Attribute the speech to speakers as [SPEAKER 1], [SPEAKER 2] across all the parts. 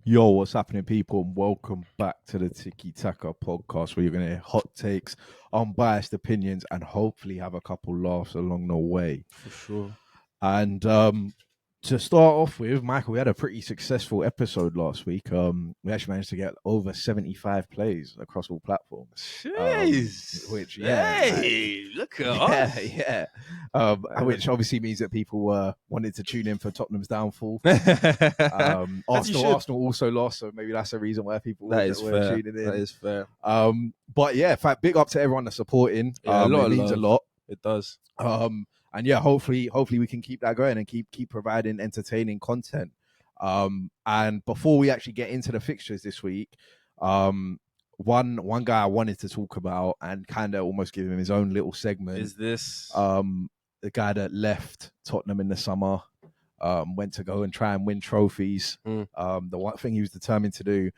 [SPEAKER 1] Yo, what's happening, people? And welcome back to the Tiki podcast, where you're going to hear hot takes, unbiased opinions, and hopefully have a couple laughs along the way.
[SPEAKER 2] For sure.
[SPEAKER 1] And to start off with, Michael, we had a pretty successful episode last week. We actually managed to get over 75 plays across all platforms.
[SPEAKER 2] Jeez.
[SPEAKER 1] Which,
[SPEAKER 2] look at us.
[SPEAKER 1] Which obviously means that people wanted to tune in for Tottenham's downfall. Arsenal also lost, so maybe that's a reason why people were tuning in.
[SPEAKER 2] That is fair.
[SPEAKER 1] But yeah, in fact, big up to everyone that's supporting.
[SPEAKER 2] Yeah,
[SPEAKER 1] it means a lot.
[SPEAKER 2] It does.
[SPEAKER 1] And yeah, hopefully we can keep that going and keep providing entertaining content. And before we actually get into the fixtures this week, one guy I wanted to talk about and kind of almost give him his own little segment
[SPEAKER 2] is this
[SPEAKER 1] the guy that left Tottenham in the summer, went to go and try and win trophies. The one thing he was determined to do,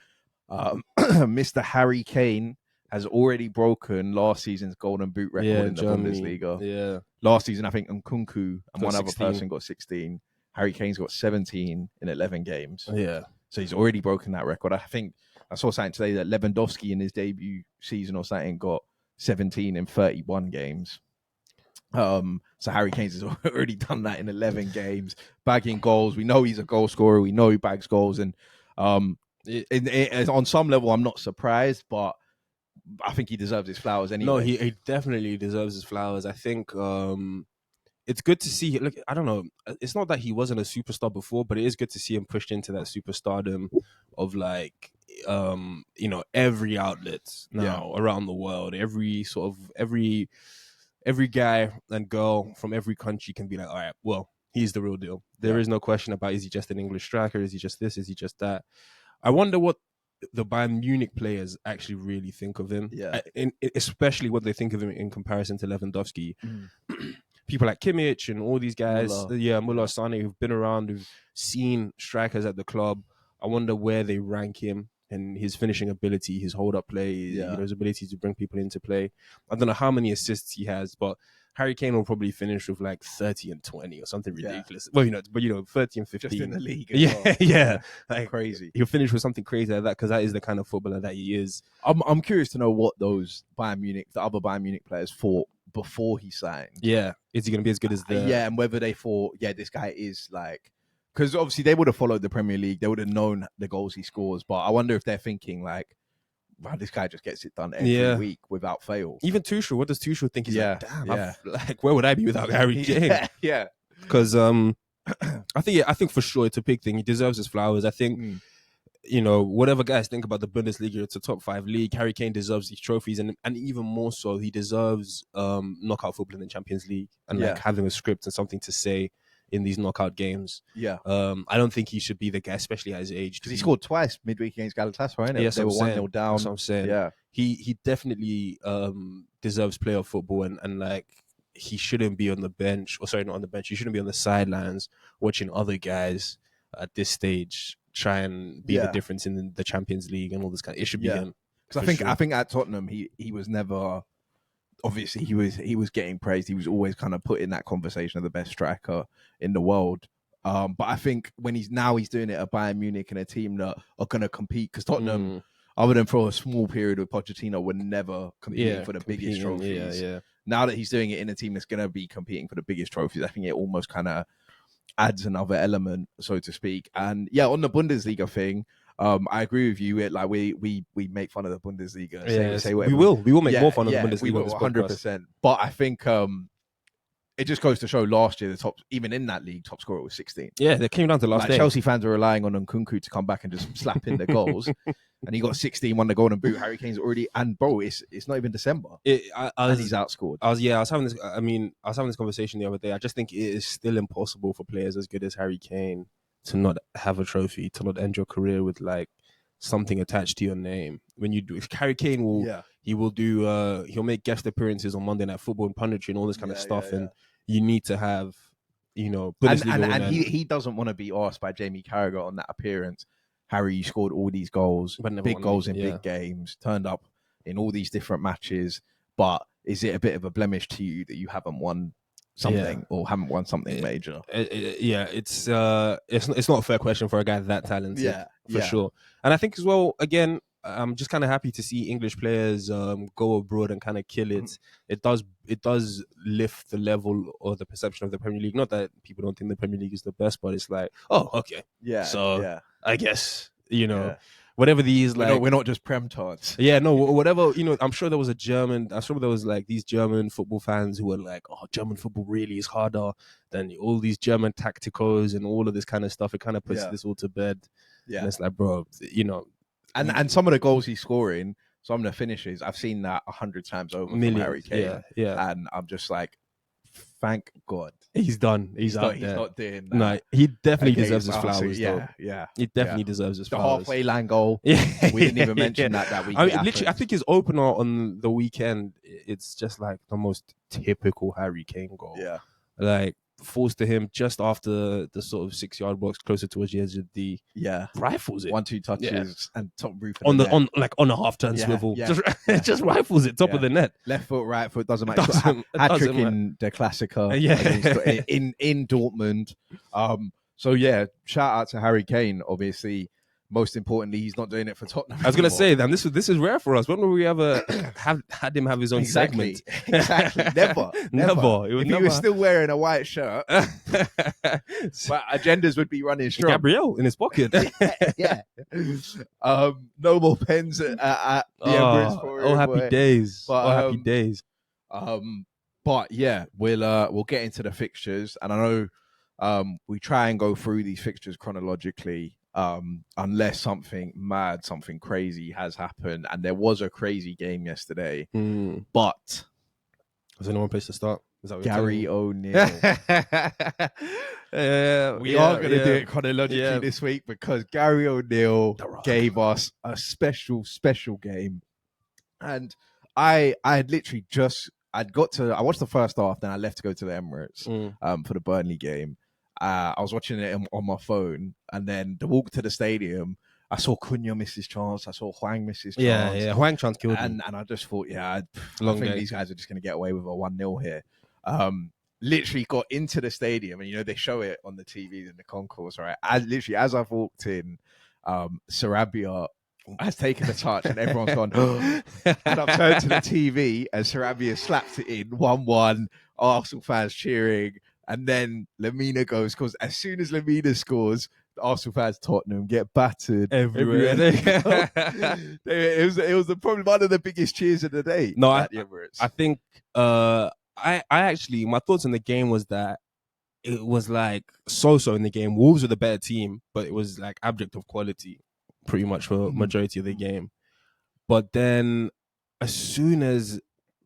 [SPEAKER 1] Mr. Harry Kane has already broken last season's Golden Boot record in the Bundesliga.
[SPEAKER 2] Yeah.
[SPEAKER 1] Last season, I think Nkunku and one
[SPEAKER 2] 16.
[SPEAKER 1] other person got 16. Harry Kane's got 17 in 11 games.
[SPEAKER 2] Yeah.
[SPEAKER 1] So he's already broken that record. I think I saw something today that Lewandowski in his debut season or something got 17 in 31 games. So Harry Kane's has already done that in 11 games, bagging goals. We know he's a goal scorer. We know he bags goals. And on some level, I'm not surprised, but I think he deserves his flowers anyway.
[SPEAKER 2] No, he definitely deserves his flowers. I think it's good to see. Look, I don't know. It's not that he wasn't a superstar before, but it is good to see him pushed into that superstardom of every outlet now around the world. Every guy and girl from every country can be like, all right, well, he's the real deal. There is no question about, is he just an English striker? Is he just this? Is he just that? I wonder what the Bayern Munich players actually really think of him, especially what they think of him in comparison to Lewandowski. People like Kimmich and all these guys, Muller, Sane, who've been around, who've seen strikers at the club. I wonder where they rank him and his finishing ability, his hold-up play, his ability to bring people into play. I don't know how many assists he has, but Harry Kane will probably finish with like 30 and 20 or something ridiculous. Well, 30 and 15.
[SPEAKER 1] Just in the league.
[SPEAKER 2] Like
[SPEAKER 1] crazy.
[SPEAKER 2] He'll finish with something crazy like that because that is the kind of footballer that he is.
[SPEAKER 1] I'm curious to know what those the other Bayern Munich players thought before he signed.
[SPEAKER 2] Yeah. Is he going to be as good as the...
[SPEAKER 1] Yeah, and whether they thought, this guy is like... Because obviously they would have followed the Premier League. They would have known the goals he scores. But I wonder if they're thinking like, wow, this guy just gets it done every week without fail.
[SPEAKER 2] Even Tuchel, what does Tuchel think? He's like, damn, where would I be without Harry Kane?
[SPEAKER 1] Yeah.
[SPEAKER 2] Because I think for sure it's a big thing. He deserves his flowers. I think, whatever guys think about the Bundesliga, it's a top 5 league. Harry Kane deserves these trophies, and even more so, he deserves knockout football in the Champions League and like having a script and something to say in these knockout games. I don't think he should be the guy, especially at his age.
[SPEAKER 1] Because he scored twice midweek against Galatasaray,
[SPEAKER 2] right?
[SPEAKER 1] They were 1-0 down.
[SPEAKER 2] That's what I'm saying.
[SPEAKER 1] Yeah.
[SPEAKER 2] He definitely deserves playoff football, and like he shouldn't be on the bench, not on the bench. He shouldn't be on the sidelines watching other guys at this stage try and be the difference in the Champions League and all this kind of... It should be him.
[SPEAKER 1] Because I think at Tottenham he was never... Obviously, he was getting praised. He was always kind of put in that conversation of the best striker in the world. But I think when he's doing it at Bayern Munich and a team that are going to compete, because Tottenham, other than for a small period with Pochettino, were never competing for the biggest trophies. Now that he's doing it in a team that's going to be competing for the biggest trophies, I think it almost kind of adds another element, so to speak. And on the Bundesliga thing, I agree with you. We make fun of the Bundesliga. Say
[SPEAKER 2] we will make more fun of the Bundesliga.
[SPEAKER 1] We will 100%. But I think it just goes to show last year even in that league, top scorer was 16.
[SPEAKER 2] Yeah, they came down to last day.
[SPEAKER 1] Chelsea fans are relying on Nkunku to come back and just slap in the goals, and he got 16, won the Golden Boot. Harry Kane's already, and bro, it's not even December, and he's outscored.
[SPEAKER 2] I was having this conversation the other day. I just think it is still impossible for players as good as Harry Kane to not have a trophy, to not end your career with like something attached to your name. When you do, Harry Kane he'll make guest appearances on Monday Night Football and punditry and all this kind of stuff, and you need to have,
[SPEAKER 1] and he doesn't want to be asked by Jamie Carragher on that appearance. Harry, you scored all these goals, big goals in big games, turned up in all these different matches, but is it a bit of a blemish to you that you haven't won something or haven't won something major?
[SPEAKER 2] It's not a fair question for a guy that talented. for sure. And I think as well, again, I'm just kind of happy to see English players go abroad and kind of kill it. It does lift the level or the perception of the Premier League. Not that people don't think the Premier League is the best, but it's like, oh, okay, so I guess whatever these like,
[SPEAKER 1] we're not just Prem tards.
[SPEAKER 2] Yeah, no, whatever. I'm sure there was like these German football fans who were like, oh, German football really is harder than all these German tacticos and all of this kind of stuff. It kind of puts this all to bed. Yeah, and it's like, bro,
[SPEAKER 1] And some of the goals he's scoring, some of the finishes, I've seen that 100 times over from Harry Kane. Yeah. And I'm just like, thank God.
[SPEAKER 2] He's done. He's out there.
[SPEAKER 1] He's not doing that.
[SPEAKER 2] No, he definitely deserves his flowers.
[SPEAKER 1] Yeah.
[SPEAKER 2] He definitely deserves his flowers.
[SPEAKER 1] The halfway line goal. We didn't even mention that week.
[SPEAKER 2] I mean, literally, I think his opener on the weekend, it's just like the most typical Harry Kane goal.
[SPEAKER 1] Yeah.
[SPEAKER 2] Like, falls to him just after the sort of 6-yard box, closer towards the edge of the rifles it
[SPEAKER 1] 1-2 touches and top roof
[SPEAKER 2] on a half turn swivel. Just rifles it top of the net.
[SPEAKER 1] Left foot, right foot, doesn't matter. Hat trick in the Klassiker in Dortmund. So yeah, shout out to Harry Kane. Obviously, most importantly, he's not doing it for Tottenham.
[SPEAKER 2] I was going to say, then this is rare for us. When will we ever had him have his own segment?
[SPEAKER 1] Exactly. Never. If he was still wearing a white shirt, but agendas would be running strong.
[SPEAKER 2] Gabriel in his pocket.
[SPEAKER 1] Yeah. No more pens at the Emirates for him.
[SPEAKER 2] Happy days. Happy days.
[SPEAKER 1] But yeah, we'll get into the fixtures, and I know we try and go through these fixtures chronologically. Unless something crazy has happened, and there was a crazy game yesterday. But
[SPEAKER 2] was there no one place to start? Is that
[SPEAKER 1] Gary O'Neill? We are going to do it chronologically this week because Gary O'Neill gave us a special game, and I had literally I watched the first half, then I left to go to the Emirates for the Burnley game. I was watching it on my phone, and then the walk to the stadium, I saw Cunha miss his chance. I saw Hwang miss his chance.
[SPEAKER 2] Yeah, Hwang chance killed him.
[SPEAKER 1] And I just thought, I think these guys are just going to get away with a 1-0 here. Literally got into the stadium, and they show it on the TV in the concourse, right? As I've walked in, Sarabia has taken a touch, and everyone's gone, and I've turned to the TV, and Sarabia slapped it in 1-1. Arsenal fans cheering. And then Lemina goes, because as soon as Lemina scores, the Arsenal fans, Tottenham, get battered everywhere. It was probably one of the biggest cheers of the day.
[SPEAKER 2] No, I think I actually, my thoughts on the game was that it was like so in the game. Wolves were the better team, but it was like abject of quality pretty much for majority of the game. But then as soon as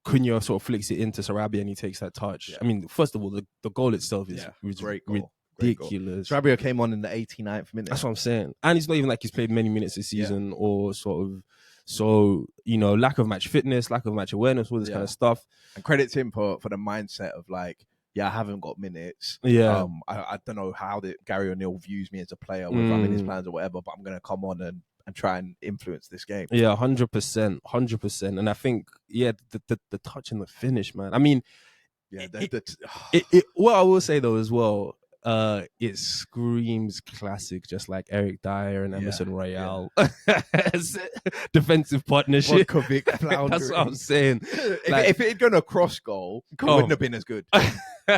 [SPEAKER 2] Cunha sort of flicks it into Sarabia and he takes that touch. I mean, first of all, the goal itself is
[SPEAKER 1] great goal.
[SPEAKER 2] Ridiculous.
[SPEAKER 1] Sarabia came on in the 89th minute.
[SPEAKER 2] That's what I'm saying. And it's not even like he's played many minutes this season or sort of, so, lack of match fitness, lack of match awareness, all this kind of stuff.
[SPEAKER 1] And credit to him for the mindset of like, I haven't got minutes.
[SPEAKER 2] Yeah.
[SPEAKER 1] I don't know how Gary O'Neill views me as a player, whether I'm in his plans or whatever, but I'm going to come on and try and influence this game.
[SPEAKER 2] Yeah, 100%. And I think, the touch and the finish, man. I mean, what I will say though as well, it screams classic, just like Eric Dyer and Emerson Royale. Defensive partnership. That's what I'm saying.
[SPEAKER 1] If it had gone a cross goal, it wouldn't have been as good.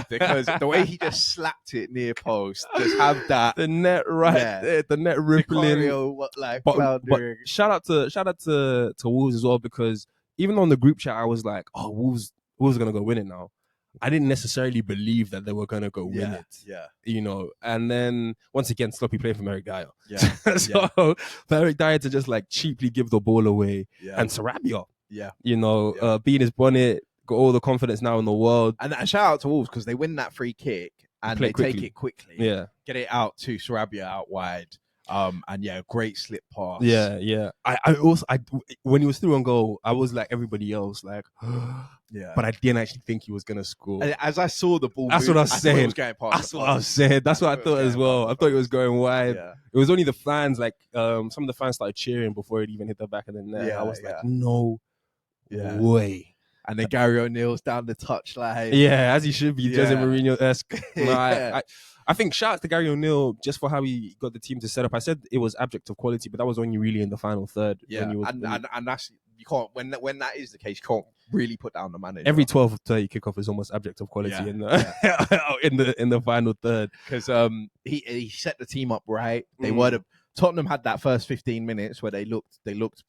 [SPEAKER 1] Because the way he just slapped it near post, just have that
[SPEAKER 2] the net there, the net rippling. But shout out to Wolves as well, because even on the group chat, I was like, oh, Wolves are gonna go win it now. I didn't necessarily believe that they were going to go win it. Yeah. And then once again, sloppy play from Eric Dyer. Yeah. For Eric Dyer to just like cheaply give the ball away. Yeah. And Sarabia. Yeah. Being his bonnet, got all the confidence now in the world.
[SPEAKER 1] And shout out to Wolves because they win that free kick and they take it quickly.
[SPEAKER 2] Yeah.
[SPEAKER 1] Get it out to Sarabia out wide. And great slip pass.
[SPEAKER 2] Yeah. I also when he was through on goal, I was like everybody else, like, but I didn't actually think he was gonna score.
[SPEAKER 1] As I saw the ball,
[SPEAKER 2] that's what I was saying.
[SPEAKER 1] That's
[SPEAKER 2] what I was saying. That's what I thought as well. I thought it was going wide. Yeah. It was only the fans, like some of the fans started cheering before it even hit the back of the net. Yeah, I was like, no way.
[SPEAKER 1] And then Gary O'Neill's down the touchline.
[SPEAKER 2] Yeah, as he should be, Jose Mourinho-esque. I think shout out to Gary O'Neill just for how he got the team to set up. I said it was abject of quality, but that was only really in the final third.
[SPEAKER 1] Yeah, and that's you can't when that is the case, you can't really put down the manager.
[SPEAKER 2] Every 12-30 kickoff is almost abject of quality in the final third
[SPEAKER 1] because he set the team up right. They were Tottenham had that first 15 minutes where they looked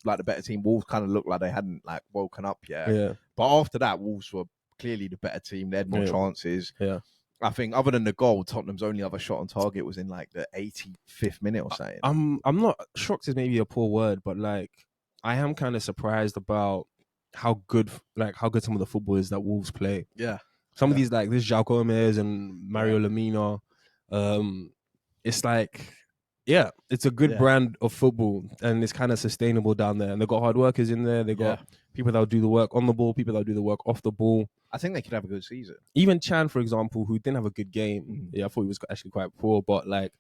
[SPEAKER 1] like the better team. Wolves kind of looked like they hadn't like woken up yet.
[SPEAKER 2] Yeah,
[SPEAKER 1] but after that, Wolves were clearly the better team. They had more chances.
[SPEAKER 2] Yeah.
[SPEAKER 1] I think other than the goal, Tottenham's only other shot on target was in like the 85th minute or something.
[SPEAKER 2] I'm not shocked is maybe a poor word, but like I am kind of surprised about how good some of the football is that Wolves play.
[SPEAKER 1] Yeah.
[SPEAKER 2] Some of these like this João Gomez and Mario Lemina, it's like it's a good brand of football and it's kind of sustainable down there. And they've got hard workers in there. They got people that'll do the work on the ball, people that'll do the work off the ball.
[SPEAKER 1] I think they could have a good season.
[SPEAKER 2] Even Chan, for example, who didn't have a good game. I thought he was actually quite poor, but like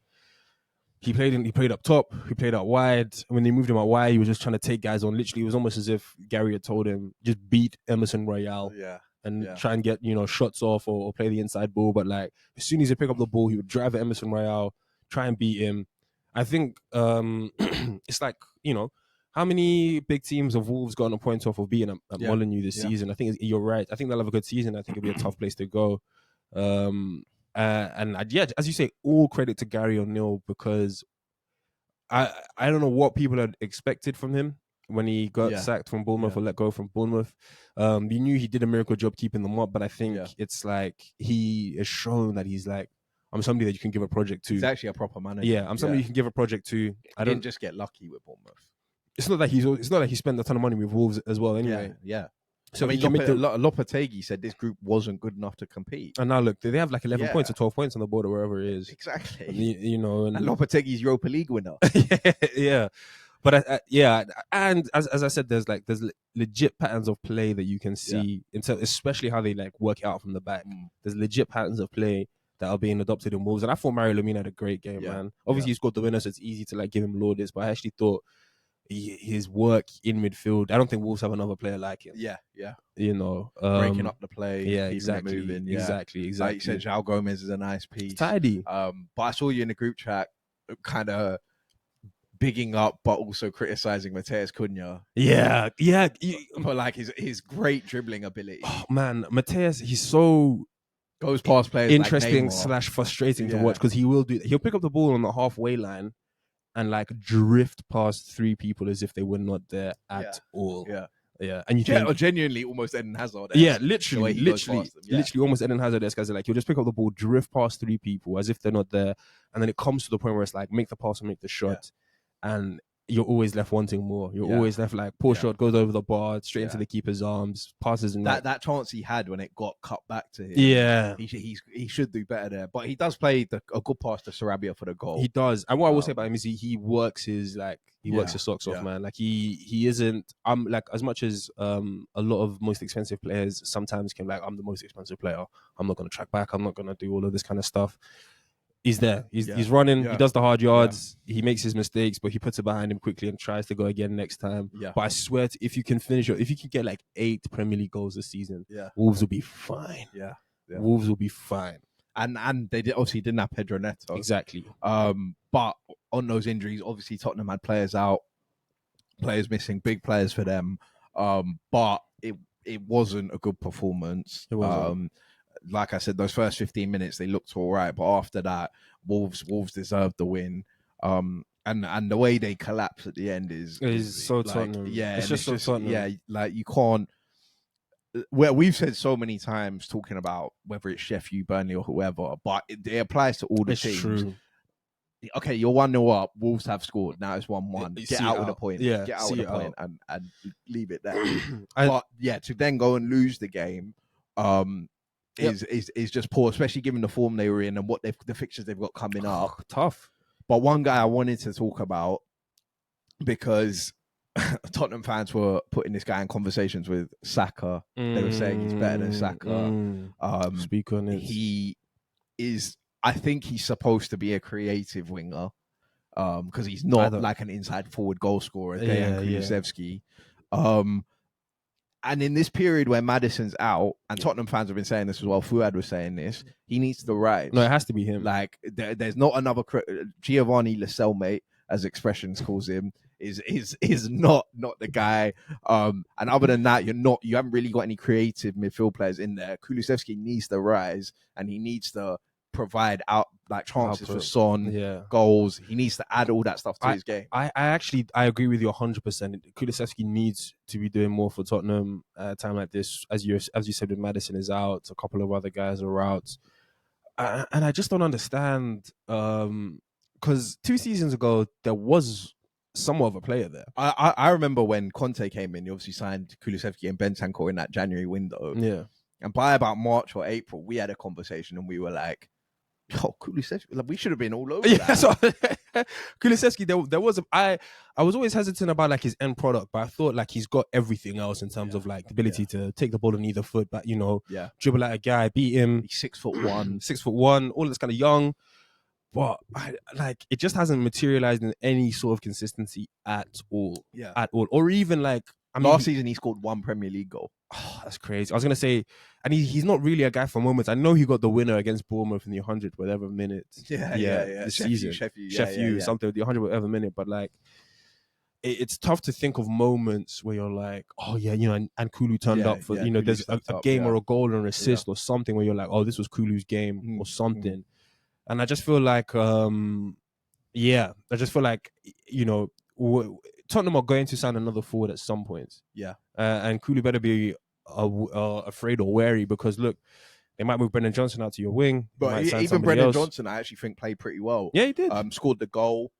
[SPEAKER 2] he played up top, he played out wide. When they moved him out wide, he was just trying to take guys on. Literally, it was almost as if Gary had told him, just beat Emerson Royale and try and get, shots off or play the inside ball. But like as soon as he pick up the ball, he would drive at Emerson Royale, try and beat him. I think it's like, how many big teams have Wolves gotten a point off of beating at Molineux this season? I think you're right. I think they'll have a good season. I think it'll be a tough place to go. As you say, all credit to Gary O'Neill because I don't know what people had expected from him when he got sacked from Bournemouth or let go from Bournemouth. We knew he did a miracle job keeping them up, but I think it's like he has shown that he's like, I'm somebody that you can give a project to.
[SPEAKER 1] He's actually a proper manager.
[SPEAKER 2] Yeah, I'm somebody you can give a project to.
[SPEAKER 1] I didn't just get lucky with Bournemouth.
[SPEAKER 2] It's not like he spent a ton of money with Wolves as well. Anyway,
[SPEAKER 1] yeah.
[SPEAKER 2] So
[SPEAKER 1] I mean, Lopetegui said this group wasn't good enough to compete.
[SPEAKER 2] And now look, they have like 11 points or 12 points on the board or wherever it is.
[SPEAKER 1] Exactly.
[SPEAKER 2] And
[SPEAKER 1] Lopetegui's Europa League winner.
[SPEAKER 2] yeah. But and as I said, there's legit patterns of play that you can see, especially how they like work it out from the back. There's legit patterns of play that are being adopted in Wolves, and I thought Mario Lemina had a great game, man. Obviously, he scored the winner, so it's easy to like give him laudits. But I actually thought his work in midfield. I don't think Wolves have another player like him.
[SPEAKER 1] Yeah.
[SPEAKER 2] Breaking
[SPEAKER 1] up the play.
[SPEAKER 2] Exactly.
[SPEAKER 1] It moving,
[SPEAKER 2] Exactly.
[SPEAKER 1] Like you said, João Gomez is a nice piece.
[SPEAKER 2] Tidy.
[SPEAKER 1] But I saw you in the group chat, kind of bigging up, but also criticizing Mateus Cunha.
[SPEAKER 2] Yeah.
[SPEAKER 1] For like his great dribbling ability.
[SPEAKER 2] Oh man, Mateus, he's so
[SPEAKER 1] goes past players
[SPEAKER 2] interesting
[SPEAKER 1] like
[SPEAKER 2] / frustrating to watch because he'll pick up the ball on the halfway line and like drift past three people as if they were not there at all. Yeah. And you
[SPEAKER 1] genuinely almost Eden Hazard.
[SPEAKER 2] Yeah, literally almost Eden Hazard-esque. Guys are like, he'll just pick up the ball, drift past three people as if they're not there, and then it comes to the point where it's like make the pass and make the shot, and you're always left wanting more. You're always left like poor shot goes over the bar straight into the keeper's arms, passes and
[SPEAKER 1] that chance he had when it got cut back to him.
[SPEAKER 2] Yeah,
[SPEAKER 1] he should do better there, but he does play a good pass to Sarabia for the goal.
[SPEAKER 2] He does, and what I will say about him is he works his works his socks off, man. Like he isn't. I'm like as much as a lot of most expensive players sometimes can like I'm the most expensive player. I'm not going to track back. I'm not going to do all of this kind of stuff. He's there. He's running. He does the hard yards. He makes his mistakes, but he puts it behind him quickly and tries to go again next time. But I swear, if you can get like 8 Premier League goals this season, Wolves will be fine. Wolves will be fine.
[SPEAKER 1] And they obviously didn't have Pedro Neto.
[SPEAKER 2] Exactly.
[SPEAKER 1] But on those injuries, obviously Tottenham had players out, players missing, big players for them. But it wasn't a good performance.
[SPEAKER 2] It wasn't.
[SPEAKER 1] Like I said, those first 15 minutes they looked all right, but after that, Wolves deserved the win. And the way they collapse at the end is
[SPEAKER 2] so
[SPEAKER 1] like,
[SPEAKER 2] Tottenham.
[SPEAKER 1] It's
[SPEAKER 2] just so Tottenham.
[SPEAKER 1] Yeah, like you can't. Well, we've said so many times talking about whether it's Shef U, Burnley, or whoever, but it applies to all the teams. True. Okay, you're 1-0 up. Wolves have scored. Now it's 1-1. Get out with a point.
[SPEAKER 2] Yeah,
[SPEAKER 1] get out with a point and leave it there. But to then go and lose the game, is just poor, especially given the form they were in and what the fixtures they've got coming up.
[SPEAKER 2] Tough.
[SPEAKER 1] But one guy I wanted to talk about, because Tottenham fans were putting this guy in conversations with Saka. They were saying he's better than Saka.
[SPEAKER 2] Speak on it.
[SPEAKER 1] He is. I think he's supposed to be a creative winger, because he's not like an inside forward goal scorer, Dejan Kulusevski. And in this period where Maddison's out, and Tottenham fans have been saying this as well, Fuad was saying this, he needs to rise.
[SPEAKER 2] No, it has to be him.
[SPEAKER 1] Like there's not another Giovanni Lascelles, as Expressions calls him, is not the guy. And other than that, you haven't really got any creative midfield players in there. Kulusevski needs to rise, and he needs to provide out like chances for Son, goals. He needs to add all that stuff to his game.
[SPEAKER 2] I actually agree with you 100%. Kulusevski needs to be doing more for Tottenham at a time like this. As you said, when Maddison is out, a couple of other guys are out. And I just don't understand, because 2 seasons ago, there was somewhat of a player there.
[SPEAKER 1] I remember when Conte came in, he obviously signed Kulusevski and Bentancur in that January window.
[SPEAKER 2] Yeah.
[SPEAKER 1] And by about March or April, we had a conversation and we were like, yo, Kulusevski, like, we should have been all over that.
[SPEAKER 2] So, Kulusevski, there was I was always hesitant about like his end product, but I thought like he's got everything else in terms of like the ability to take the ball on either foot, but dribble at a guy, beat him.
[SPEAKER 1] He's 6'1",
[SPEAKER 2] 6'1", all that's kind of young, but it just hasn't materialized in any sort of consistency at all.
[SPEAKER 1] Yeah,
[SPEAKER 2] at all, or even like
[SPEAKER 1] last season he scored 1 Premier League goal.
[SPEAKER 2] Oh, that's crazy. I was gonna say, and he's not really a guy for moments. I know he got the winner against Bournemouth in the 100 whatever minute.
[SPEAKER 1] Yeah.
[SPEAKER 2] This season, Shef U, something with the 100 whatever minute. But like, it's tough to think of moments where you're like, oh yeah, and Kulu turned up for there's a game or a goal or an assist or something where you're like, oh, this was Kulu's game or something. And I just feel like, Tottenham are going to sign another forward at some point.
[SPEAKER 1] Yeah.
[SPEAKER 2] And Kulu better be afraid or wary, because look, they might move Brendan Johnson out to your wing.
[SPEAKER 1] But even Brendan Johnson, I actually think played pretty well.
[SPEAKER 2] Yeah, he did.
[SPEAKER 1] Scored the goal.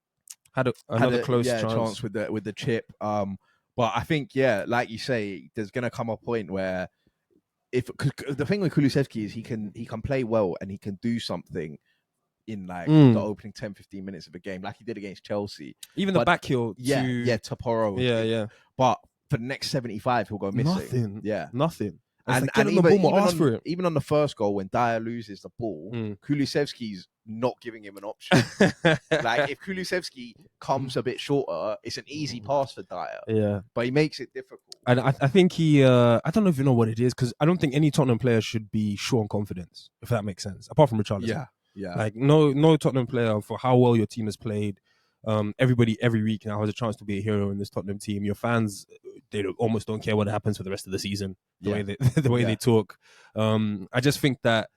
[SPEAKER 2] Had another close
[SPEAKER 1] chance with the chip. But I think, like you say, there's gonna come a point where the thing with Kulusevski is he can play well and he can do something in like the opening 10-15 minutes of a game, like he did against Chelsea.
[SPEAKER 2] Even the back heel
[SPEAKER 1] Takhar.
[SPEAKER 2] Yeah.
[SPEAKER 1] But for the next 75, he'll go missing.
[SPEAKER 2] Nothing.
[SPEAKER 1] Yeah.
[SPEAKER 2] Nothing.
[SPEAKER 1] And even on the first goal, when Dyer loses the ball, Kulusevski's not giving him an option. Like if Kulusevski comes a bit shorter, it's an easy pass for Dyer.
[SPEAKER 2] Yeah.
[SPEAKER 1] But he makes it difficult.
[SPEAKER 2] And I think he, I don't know if you know what it is, because I don't think any Tottenham player should be short on confidence, if that makes sense, apart from Richarlison.
[SPEAKER 1] Yeah.
[SPEAKER 2] Like no Tottenham player, for how well your team has played, everybody every week now has a chance to be a hero in this Tottenham team. Your fans, they almost don't care what happens for the rest of the season. The way they talk. I just think that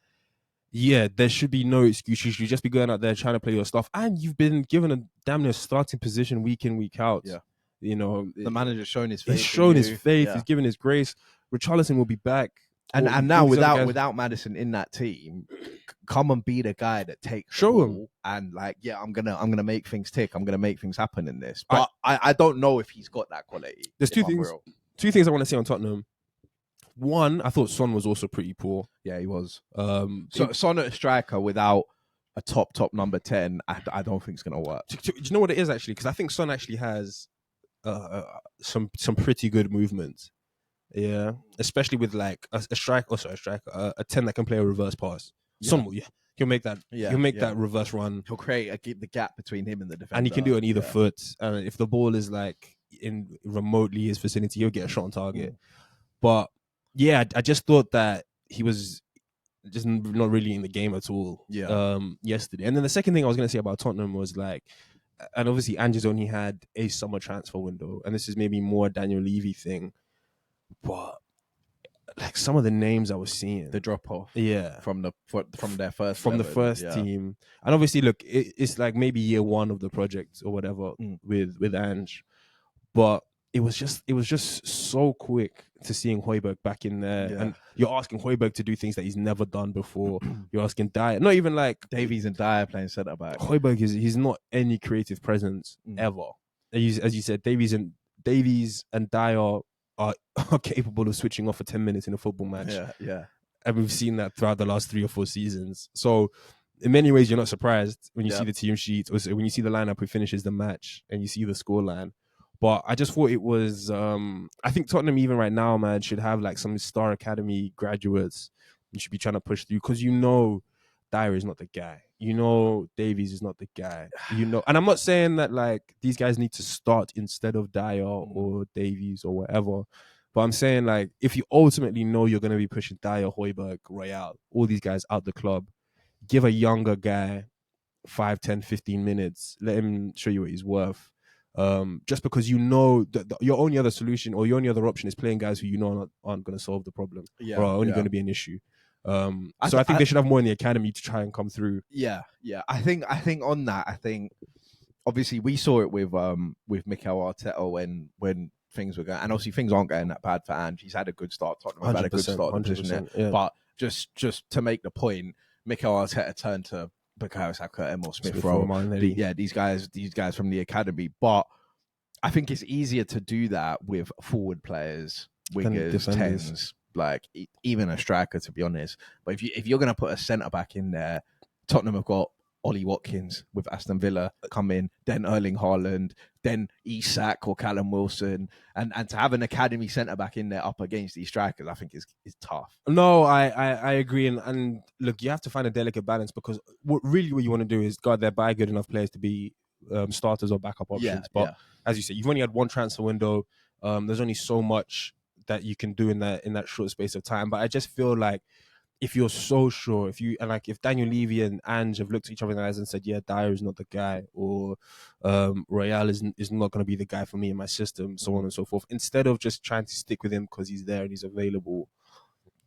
[SPEAKER 2] there should be no excuse. You should just be going out there trying to play your stuff, and you've been given a damn near starting position week in, week out.
[SPEAKER 1] Yeah,
[SPEAKER 2] the
[SPEAKER 1] manager's shown his faith.
[SPEAKER 2] He's shown his faith. He's given his grace. Richarlison will be back.
[SPEAKER 1] And now without Maddison in that team, come and be the guy that takes
[SPEAKER 2] show him
[SPEAKER 1] and like, I'm gonna make things tick. I'm gonna make things happen in this. But I don't know if he's got that quality.
[SPEAKER 2] There's two things I want to say on Tottenham. One, I thought Son was also pretty poor.
[SPEAKER 1] Yeah, he was. Son at a striker without a top number 10, I don't think it's gonna work.
[SPEAKER 2] Do you know what it is actually? Because I think Son actually has some pretty good movement. Yeah, especially with like a 10 that can play a reverse pass. He'll make that. He'll make that reverse run.
[SPEAKER 1] He'll create the gap between him and the defender,
[SPEAKER 2] and he can do it on either foot. And if the ball is like in remotely his vicinity, he'll get a shot on target. But I just thought that he was just not really in the game at all. Yesterday. And then the second thing I was going to say about Tottenham was like, and obviously Ange's only had a summer transfer window, and this is maybe more a Daniel Levy thing. But like some of the names I was seeing,
[SPEAKER 1] the drop off, from their first
[SPEAKER 2] team, and obviously, look, it's like maybe year one of the project or whatever with Ange, but it was just so quick to seeing Højbjerg back in there, and you're asking Højbjerg to do things that he's never done before. You're asking Dyer, not even like
[SPEAKER 1] Davies and Dyer playing centre back.
[SPEAKER 2] Højbjerg he's not any creative presence ever. As you said, Davies and Dyer are capable of switching off for 10 minutes in a football match. And we've seen that throughout the last 3 or 4 seasons. So in many ways, you're not surprised when you see the team sheet, or when you see the lineup who finishes the match and you see the scoreline. But I just thought it was, I think Tottenham even right now, man, should have like some Star Academy graduates you should be trying to push through, because Dyer is not the guy. Davies is not the guy. And I'm not saying that like these guys need to start instead of Dyer or Davies or whatever, But I'm saying, like, if you ultimately know you're going to be pushing Dyer, Højbjerg, Royale, all these guys out the club, give a younger guy 5, 10, 15 minutes. Let him show you what he's worth. Just because you know that your only other solution or your only other option is playing guys who you know aren't going to solve the problem or are only going to be an issue. So I think they should have more in the academy to try and come through.
[SPEAKER 1] Yeah. I think on that, obviously we saw it with Mikel Arteta when things were going, and obviously things aren't going that bad for Ange. He's had a good start. Tottenham had a good start to the position there. But just to make the point, Mikel Arteta turned to Bukayo Saka, Emil Smith-Rowe. These guys from the academy. But I think it's easier to do that with forward players, wingers, tens, like even a striker, to be honest. But if you're going to put a centre back in there, Tottenham have got Ollie Watkins with Aston Villa come in, then Erling Haaland, then Isak or Callum Wilson, and to have an academy centre back in there up against these strikers, I think is tough.
[SPEAKER 2] No, I agree, and look, you have to find a delicate balance, because what you want to do is buy good enough players to be starters or backup options. But as you said, you've only had one transfer window. There's only so much that you can do in that short space of time. But I just feel like, if you're so sure, if Daniel Levy and Ange have looked at each other in the eyes and said, yeah, Dyer is not the guy, or Royale is not going to be the guy for me in my system, so on and so forth, instead of just trying to stick with him because he's there and he's available,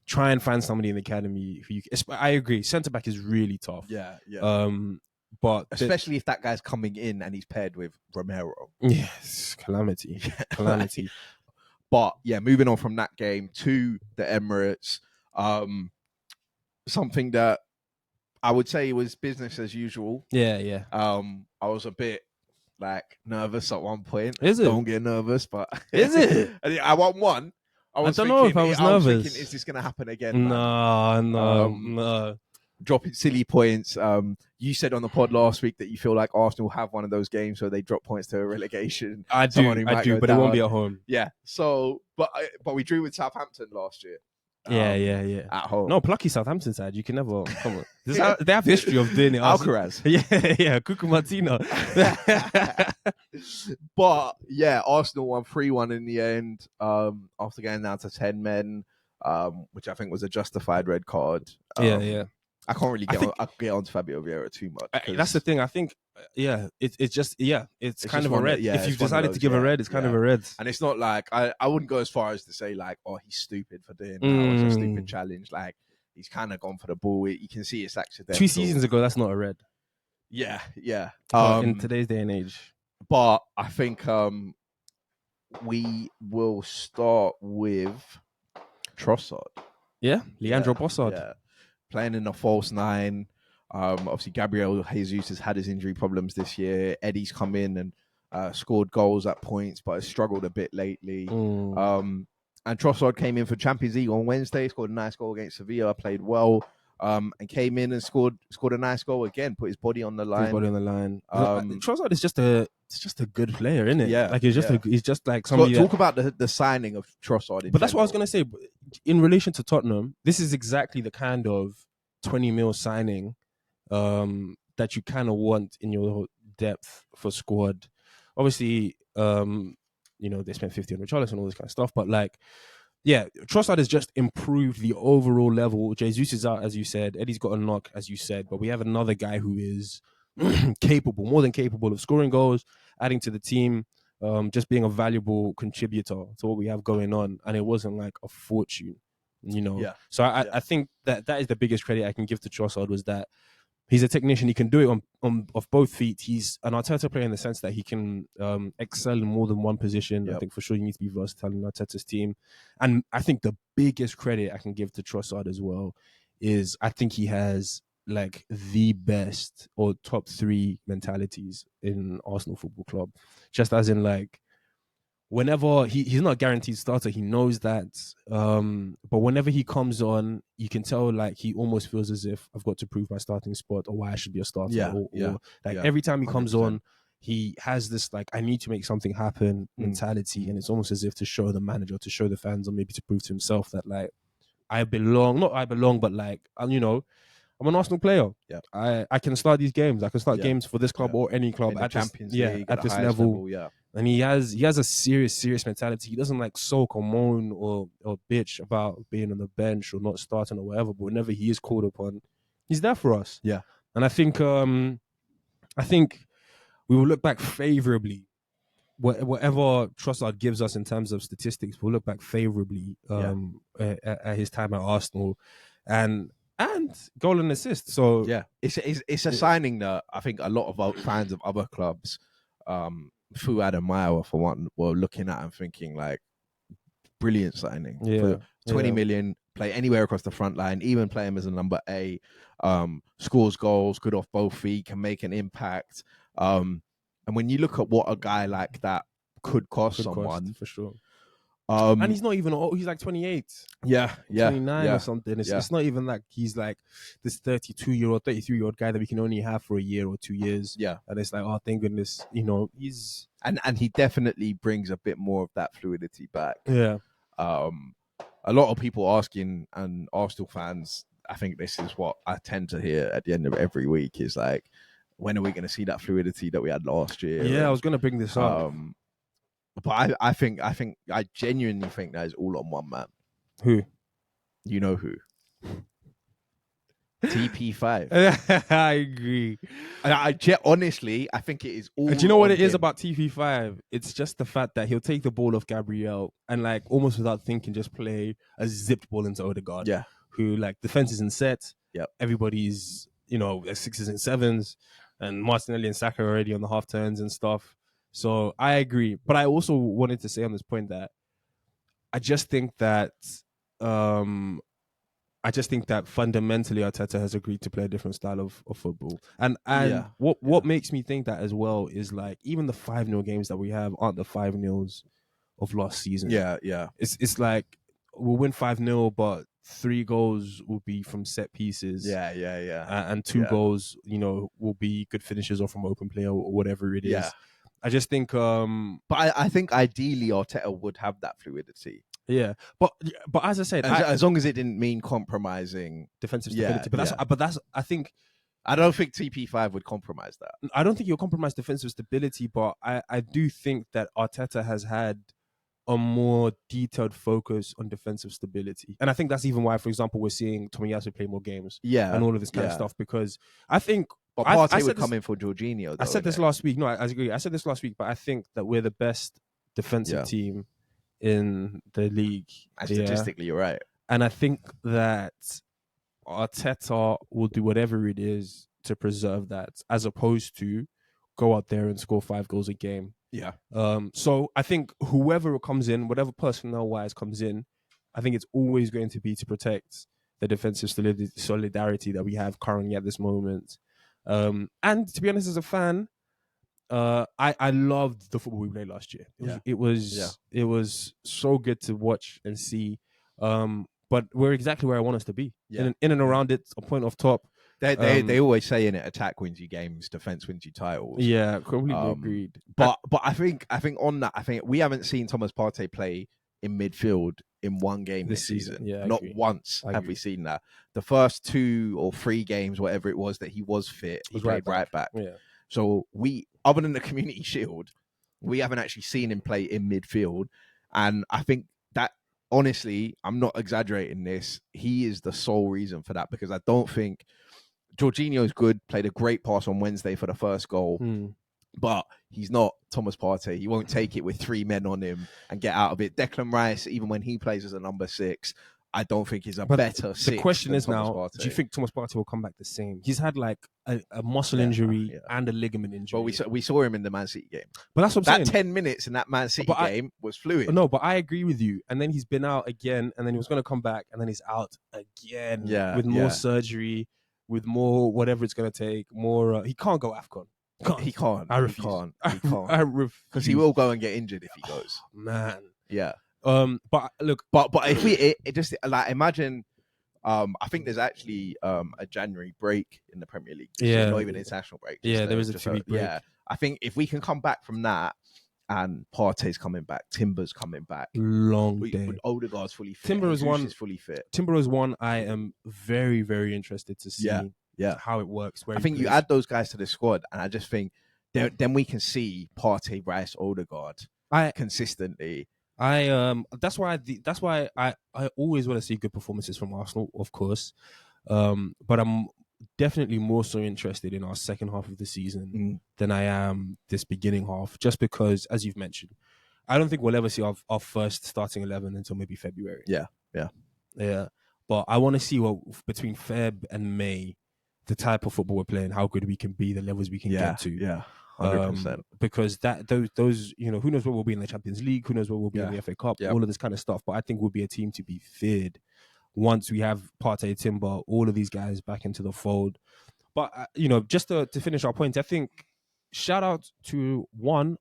[SPEAKER 2] try and find somebody in the academy who I agree, centre-back is really tough.
[SPEAKER 1] Yeah.
[SPEAKER 2] But
[SPEAKER 1] especially if that guy's coming in and he's paired with Romero.
[SPEAKER 2] Yes, calamity.
[SPEAKER 1] But yeah, moving on from that game to the Emirates, something that I would say was business as usual.
[SPEAKER 2] Yeah.
[SPEAKER 1] I was a bit nervous at one point.
[SPEAKER 2] Is it?
[SPEAKER 1] Don't get nervous, but
[SPEAKER 2] is it?
[SPEAKER 1] I won one.
[SPEAKER 2] I don't know if I was nervous.
[SPEAKER 1] Thinking, is this going to happen again?
[SPEAKER 2] No.
[SPEAKER 1] Dropping silly points. You said on the pod last week that you feel like Arsenal have one of those games where they drop points to a relegation.
[SPEAKER 2] I do, but it won't be at home.
[SPEAKER 1] Yeah. So, but we drew with Southampton last year.
[SPEAKER 2] Yeah.
[SPEAKER 1] At home.
[SPEAKER 2] No, plucky Southampton side. You can never come on. They have history of doing it.
[SPEAKER 1] Alcaraz.
[SPEAKER 2] Yeah. Cucu Martino.
[SPEAKER 1] But yeah, Arsenal won 3-1 in the end. After going down to 10 men, which I think was a justified red card.
[SPEAKER 2] Yeah.
[SPEAKER 1] I can't really get on to Fabio Vieira too much.
[SPEAKER 2] That's the thing. I think, it's kind of a red. If you've decided to give a red, it's kind of a red.
[SPEAKER 1] And it's not like, I wouldn't go as far as to say like, oh, he's stupid for doing that. It's a stupid challenge. Like, he's kind of gone for the ball. You can see it's accidental.
[SPEAKER 2] 2 seasons ago, that's not a red.
[SPEAKER 1] Yeah.
[SPEAKER 2] In today's day and age.
[SPEAKER 1] But I think we will start with Trossard.
[SPEAKER 2] Yeah, Leandro Trossard.
[SPEAKER 1] Yeah. Playing in a false 9. Obviously, Gabriel Jesus has had his injury problems this year. Eddie's come in and scored goals at points, but has struggled a bit lately. And Trossard came in for Champions League on Wednesday, scored a nice goal against Sevilla, played well, and came in and scored a nice goal again, put his body on the line.
[SPEAKER 2] Trossard is just a good player, isn't it?
[SPEAKER 1] Yeah.
[SPEAKER 2] Like he's just like somebody.
[SPEAKER 1] Talk about the signing of Trossard.
[SPEAKER 2] But that's what I was going to say. In relation to Tottenham, this is exactly the kind of 20 mil signing that you kind of want in your depth for squad. Obviously, they spent 50 on Richarlison and all this kind of stuff, but Trossard has just improved the overall level. Jesus is out, as you said. Eddie's got a knock, as you said, but we have another guy who is more than capable of scoring goals, adding to the team, just being a valuable contributor to what we have going on. And it wasn't like a fortune,
[SPEAKER 1] Yeah.
[SPEAKER 2] So I think that is the biggest credit I can give to Trossard, was that he's a technician. He can do it on both feet. He's an Arteta player in the sense that he can excel in more than one position. Yep. I think for sure you need to be versatile in Arteta's team. And I think the biggest credit I can give to Trossard as well is I think he has like the best or top 3 mentalities in Arsenal Football Club. Just as in like, whenever he's not a guaranteed starter, he knows that. But whenever he comes on, you can tell like he almost feels as if I've got to prove my starting spot or why I should be a starter. Every time he comes 100%. On, he has this like I need to make something happen mentality, and it's almost as if to show the manager, to show the fans, or maybe to prove to himself that like but like I'm an Arsenal player. Yeah, I can start these games. I can start games for this club or any club
[SPEAKER 1] at
[SPEAKER 2] Champions
[SPEAKER 1] League,
[SPEAKER 2] at this level. And he has a serious mentality. He doesn't like sulk or moan or bitch about being on the bench or not starting or whatever. But whenever he is called upon, he's there for us.
[SPEAKER 1] Yeah.
[SPEAKER 2] And I think we will look back favorably. Whatever Trossard gives us in terms of statistics, we'll look back favorably at his time at Arsenal, and goal and assist. So
[SPEAKER 1] yeah, it's a signing that I think a lot of our fans of other clubs, Fuad and Maya for one, were looking at and thinking like, brilliant signing. For 20 million, play anywhere across the front line, even play him as a number 8, scores goals, good off both feet, can make an impact. And when you look at what a guy like that could cost someone,
[SPEAKER 2] for sure. And he's not even old. He's like 28. 29 or something. It's not even like he's like this 32-year-old, 33-year-old guy that we can only have for a year or 2 years.
[SPEAKER 1] Yeah.
[SPEAKER 2] And it's like, oh, thank goodness, he's...
[SPEAKER 1] And he definitely brings a bit more of that fluidity back.
[SPEAKER 2] Yeah.
[SPEAKER 1] A lot of people asking, and Arsenal fans, I think this is what I tend to hear at the end of every week, is like, when are we going to see that fluidity that we had last year?
[SPEAKER 2] Yeah, I was going to bring this up.
[SPEAKER 1] But I genuinely think that is all on one man.
[SPEAKER 2] Who?
[SPEAKER 1] You know who? TP5.
[SPEAKER 2] I agree.
[SPEAKER 1] Honestly, I think it is all.
[SPEAKER 2] Do you know what it is about TP5? It's just the fact that he'll take the ball off Gabriel and like almost without thinking, just play a zipped ball into Odegaard.
[SPEAKER 1] Yeah.
[SPEAKER 2] Who like defense isn't set.
[SPEAKER 1] Yeah. Everybody's,
[SPEAKER 2] 6s and 7s, and Martinelli and Saka are already on the half turns and stuff. So I agree. But I also wanted to say on this point that I just think that fundamentally Arteta has agreed to play a different style of football. And what makes me think that as well is like even the 5-0 games that we have aren't the 5-0s of last season.
[SPEAKER 1] Yeah.
[SPEAKER 2] It's like we'll win 5-0, but 3 goals will be from set pieces.
[SPEAKER 1] Yeah.
[SPEAKER 2] And 2 goals, will be good finishes or from open play or whatever it is.
[SPEAKER 1] Yeah.
[SPEAKER 2] I just think
[SPEAKER 1] but I think ideally Arteta would have that fluidity.
[SPEAKER 2] Yeah. But as I said,
[SPEAKER 1] as long as it didn't mean compromising
[SPEAKER 2] defensive stability. I think
[SPEAKER 1] I don't think TP5 would compromise that.
[SPEAKER 2] I don't think he'll compromise defensive stability, but I do think that Arteta has had a more detailed focus on defensive stability. And I think that's even why, for example, we're seeing Tomiyasu play more games.
[SPEAKER 1] Yeah.
[SPEAKER 2] And all of this kind of stuff, because I think...
[SPEAKER 1] But Partey would come in for Jorginho, though.
[SPEAKER 2] I said this last week. No, I agree. I said this last week, but I think that we're the best defensive team in the league.
[SPEAKER 1] And statistically, you're right.
[SPEAKER 2] And I think that Arteta will do whatever it is to preserve that, as opposed to go out there and score 5 goals a game.
[SPEAKER 1] Yeah.
[SPEAKER 2] So I think whoever comes in, whatever personnel-wise comes in, I think it's always going to be to protect the defensive solidarity that we have currently at this moment. And to be honest, as a fan, I loved the football we played last year. It was so good to watch and see. But we're exactly where I want us to be. In and around it, a point off top.
[SPEAKER 1] They always say in it, attack wins you games, defense wins you titles.
[SPEAKER 2] Yeah, completely agreed.
[SPEAKER 1] But I think on that, I think we haven't seen Thomas Partey play in midfield in one game this season.
[SPEAKER 2] Yeah,
[SPEAKER 1] not once have we seen that. The first 2 or 3 games, whatever it was, that he was fit, he played right back.
[SPEAKER 2] Yeah.
[SPEAKER 1] So we, other than the Community Shield, we haven't actually seen him play in midfield. And I think that, honestly, I'm not exaggerating this, he is the sole reason for that, because I don't think Jorginho's good, played a great pass on Wednesday for the first goal, but he's not Thomas Partey. He won't take it with 3 men on him and get out of it. Declan Rice, even when he plays as a number 6, I don't think he's better 6.
[SPEAKER 2] The question is now,
[SPEAKER 1] Partey.
[SPEAKER 2] do you think Thomas Partey will come back the same? He's had like a muscle injury and a ligament injury.
[SPEAKER 1] But we saw him in the Man City game.
[SPEAKER 2] But that's what I'm saying.
[SPEAKER 1] That 10 minutes in that Man City game was fluid.
[SPEAKER 2] No, but I agree with you. And then he's been out again, and then he was going to come back, and then he's out again with more surgery, with more whatever it's going to take. More, he can't go AFCON.
[SPEAKER 1] He can't.
[SPEAKER 2] I refuse.
[SPEAKER 1] He can't.
[SPEAKER 2] I refuse.
[SPEAKER 1] Because he will go and get injured if he goes.
[SPEAKER 2] Man.
[SPEAKER 1] Yeah.
[SPEAKER 2] But look,
[SPEAKER 1] but if it just like imagine, I think there's actually a January break in the Premier League.
[SPEAKER 2] Yeah.
[SPEAKER 1] Not even an international break.
[SPEAKER 2] There is a 2-week break.
[SPEAKER 1] Yeah. I think if we can come back from that, and Partey's coming back, Timber's coming back.
[SPEAKER 2] Long day.
[SPEAKER 1] Odegaard's fully fit.
[SPEAKER 2] Timber is
[SPEAKER 1] fully fit.
[SPEAKER 2] Timber is one I am very, very interested to see how it works.
[SPEAKER 1] I think you add those guys to the squad, and I just think then we can see Partey, Rice, Odegaard consistently.
[SPEAKER 2] That's why I always want to see good performances from Arsenal, of course. But I'm definitely more so interested in our second half of the season than I am this beginning half, just because, as you've mentioned, I don't think we'll ever see our first starting 11 until maybe February.
[SPEAKER 1] Yeah.
[SPEAKER 2] But I want to see what between Feb and May, the type of football we're playing, how good we can be, the levels we can get to.
[SPEAKER 1] Yeah, 100%.
[SPEAKER 2] Because those who knows what we'll be in the Champions League, who knows what we'll be in the FA Cup, all of this kind of stuff. But I think we'll be a team to be feared once we have Partey, Timber, all of these guys back into the fold. But just to finish our point, I think shout out to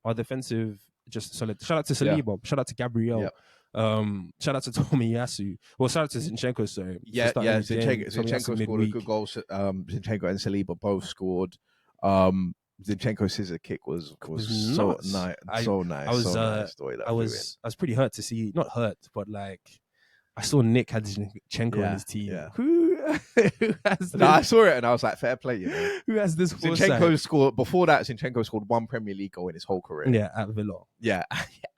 [SPEAKER 2] our defensive, just solid. Shout out to Saliba, shout out to Gabriel. Shout out to Tomiyasu. Well, shout out to Zinchenko. Sorry.
[SPEAKER 1] Zinchenko scored a good goal. Zinchenko and Saliba both scored. Zinchenko's scissor kick was so nice. I was pretty hurt to see. Not hurt, but like I saw Nick had Zinchenko on his team.
[SPEAKER 2] Yeah.
[SPEAKER 1] Who has this? I saw it and I was like, fair play,
[SPEAKER 2] Who has this?
[SPEAKER 1] Zinchenko scored before that. Zinchenko scored one Premier League goal in his whole career.
[SPEAKER 2] Yeah, at Villa.
[SPEAKER 1] Yeah,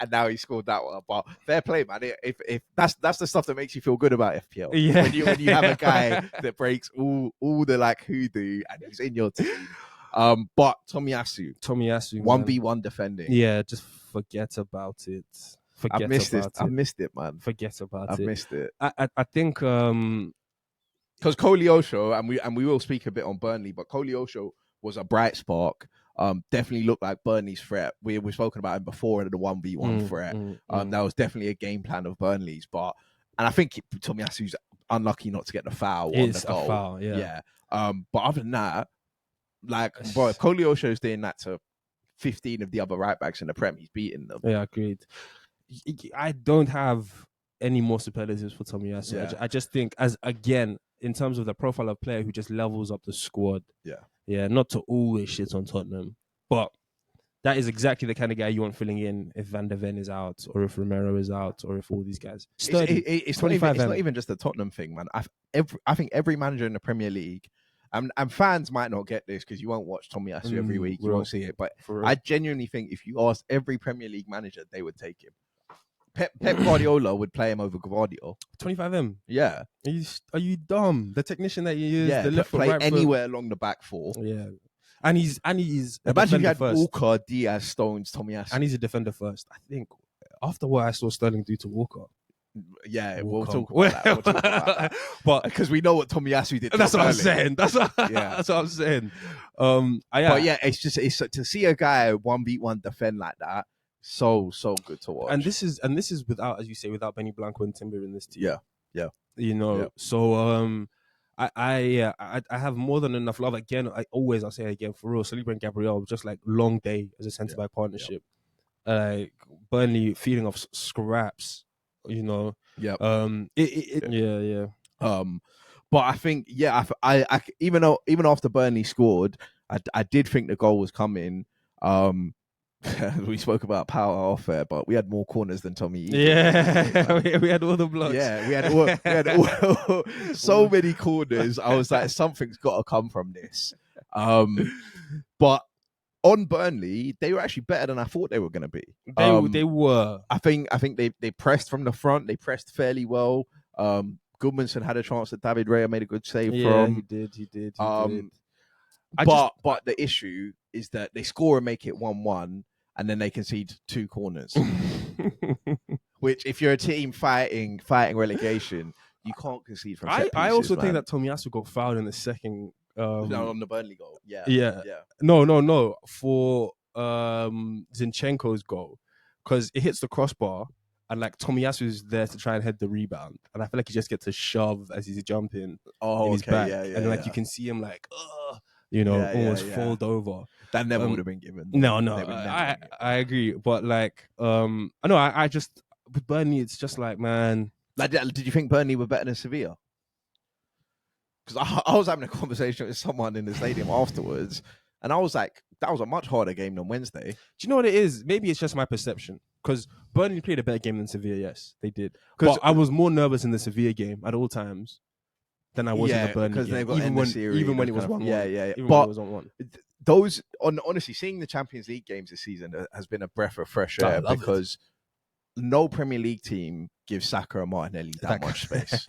[SPEAKER 1] and now he scored that one. But fair play, man. If that's the stuff that makes you feel good about FPL.
[SPEAKER 2] Yeah,
[SPEAKER 1] when you have a guy that breaks all the like hoodoo and he's in your team. But Tomiyasu, 1v1 defending.
[SPEAKER 2] Yeah, just forget about it.
[SPEAKER 1] I missed it, man.
[SPEAKER 2] Forget about it.
[SPEAKER 1] I missed it.
[SPEAKER 2] I think
[SPEAKER 1] because Koleosho, and we will speak a bit on Burnley, but Koleosho was a bright spark. Definitely looked like Burnley's threat. We've spoken about him before in the 1v1 threat. That was definitely a game plan of Burnley's, and I think Tomiyasu's unlucky not to get the foul on the goal.
[SPEAKER 2] A foul, yeah.
[SPEAKER 1] But other than that, like, bro, if Koleosho's doing that to 15 of the other right backs in the Prem, he's beating them.
[SPEAKER 2] Yeah, agreed. I don't have any more superlatives for Tomiyasu.
[SPEAKER 1] Yeah.
[SPEAKER 2] I just think, in terms of the profile of player who just levels up the squad. Yeah, not to always shit on Tottenham, but that is exactly the kind of guy you want filling in if Van der Ven is out, or if Romero is out, or if all these guys.
[SPEAKER 1] It's not even just a Tottenham thing, man. I think every manager in the Premier League, and fans might not get this because you won't watch Tomiyasu every week, you won't see it, but I genuinely think if you ask every Premier League manager, they would take him. Pep Guardiola would play him over Guardiola.
[SPEAKER 2] 25M.
[SPEAKER 1] Yeah.
[SPEAKER 2] Are you dumb? The technician that you use, the left
[SPEAKER 1] play
[SPEAKER 2] foot, right
[SPEAKER 1] anywhere along the back four.
[SPEAKER 2] Yeah. And he's
[SPEAKER 1] imagine you had Walker, Diaz, Stones, Tomiyasu.
[SPEAKER 2] And he's a defender first. I think after what I saw Sterling do to Walker.
[SPEAKER 1] Yeah, we'll talk about that. But because we know what Tomiyasu did.
[SPEAKER 2] That's what I'm saying. That's what I'm saying.
[SPEAKER 1] But yeah, it's to see a guy 1v1 defend like that. So good to watch.
[SPEAKER 2] And this is without, as you say, without Benny Blanco and Timber in this team.
[SPEAKER 1] Yeah.
[SPEAKER 2] So I have more than enough love. Again, I'll say it again, for real. Saliba and Gabriel, just like long day as a centre back partnership. Burnley feeding off scraps. Yeah.
[SPEAKER 1] But I think I even after Burnley scored, I did think the goal was coming. We spoke about power off air, but we had more corners than Tommy.
[SPEAKER 2] Yeah, we had all the blocks.
[SPEAKER 1] Yeah, we had all, so many corners. I was like, something's got to come from this. But on Burnley, they were actually better than I thought they were going to be.
[SPEAKER 2] They were.
[SPEAKER 1] I think they pressed from the front. They pressed fairly well. Goodmanson had a chance that David Raya made a good save from.
[SPEAKER 2] He did.
[SPEAKER 1] But the issue is that they score and make it 1-1, and then they concede 2 corners. Which, if you're a team fighting relegation, you can't concede from set pieces,
[SPEAKER 2] I also think that Tomiyasu got fouled in the second.
[SPEAKER 1] On the Burnley goal.
[SPEAKER 2] Yeah. No. For Zinchenko's goal, because it hits the crossbar, and like Tomiyasu's there to try and head the rebound, and I feel like he just gets a shove as he's jumping in his back, and like you can see him like, almost fold over.
[SPEAKER 1] That never would have been given.
[SPEAKER 2] No, I agree, but like, I just with Burnley, it's just like, man.
[SPEAKER 1] Like, did you think Burnley were better than Sevilla? Because I was having a conversation with someone in the stadium afterwards, and I was like, that was a much harder game than Wednesday.
[SPEAKER 2] Do you know what it is? Maybe it's just my perception. Because Burnley played a better game than Sevilla, yes, they did. But I was more nervous in the Sevilla game at all times than I was in the Burnley game.
[SPEAKER 1] Even when it was 1-1.
[SPEAKER 2] Yeah.
[SPEAKER 1] Even when it was 1-1. honestly, seeing the Champions League games this season has been a breath of fresh air
[SPEAKER 2] love it.
[SPEAKER 1] because no Premier League team gives Saka and Martinelli that much space.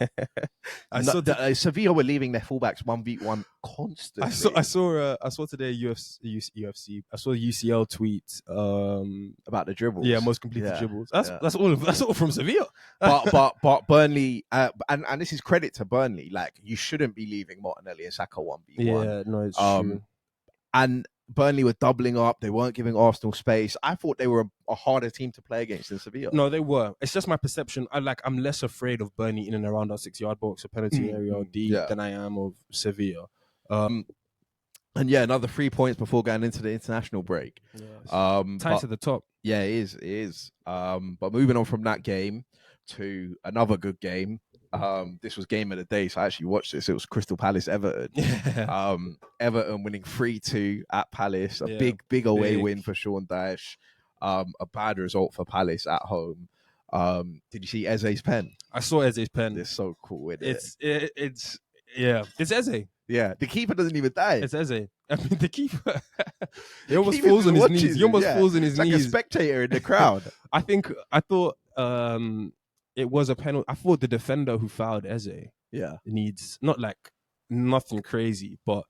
[SPEAKER 1] Sevilla were leaving their fullbacks 1v1 constantly.
[SPEAKER 2] I saw today UFC. I saw a UCL tweet
[SPEAKER 1] about the dribbles.
[SPEAKER 2] Yeah, most completed dribbles. That's all from Sevilla.
[SPEAKER 1] but Burnley, and this is credit to Burnley. Like, you shouldn't be leaving Martinelli and Saka 1v1.
[SPEAKER 2] Yeah, no, it's true.
[SPEAKER 1] And Burnley were doubling up. They weren't giving Arsenal space. I thought they were a harder team to play against than Sevilla.
[SPEAKER 2] No, they were. It's just my perception. I'm less afraid of Burnley in and around our 6-yard box or penalty area or D than I am of Sevilla.
[SPEAKER 1] And another 3 points before going into the international break.
[SPEAKER 2] Tied to the top.
[SPEAKER 1] Yeah, it is. But moving on from that game to another good game. This was game of the day, so I actually watched this. It was Crystal Palace Everton. Everton winning 3-2 at Palace. A big away win for Sean Dyche. A bad result for Palace at home. Did you see Eze's pen?
[SPEAKER 2] I saw Eze's pen.
[SPEAKER 1] It's so cool.
[SPEAKER 2] It's Eze.
[SPEAKER 1] Yeah, the keeper doesn't even die.
[SPEAKER 2] It's Eze. I mean, the keeper. He almost falls on his knees. He almost falls on his knees.
[SPEAKER 1] Like a spectator in the crowd.
[SPEAKER 2] I thought it was a penalty. I thought the defender who fouled Eze needs nothing crazy, but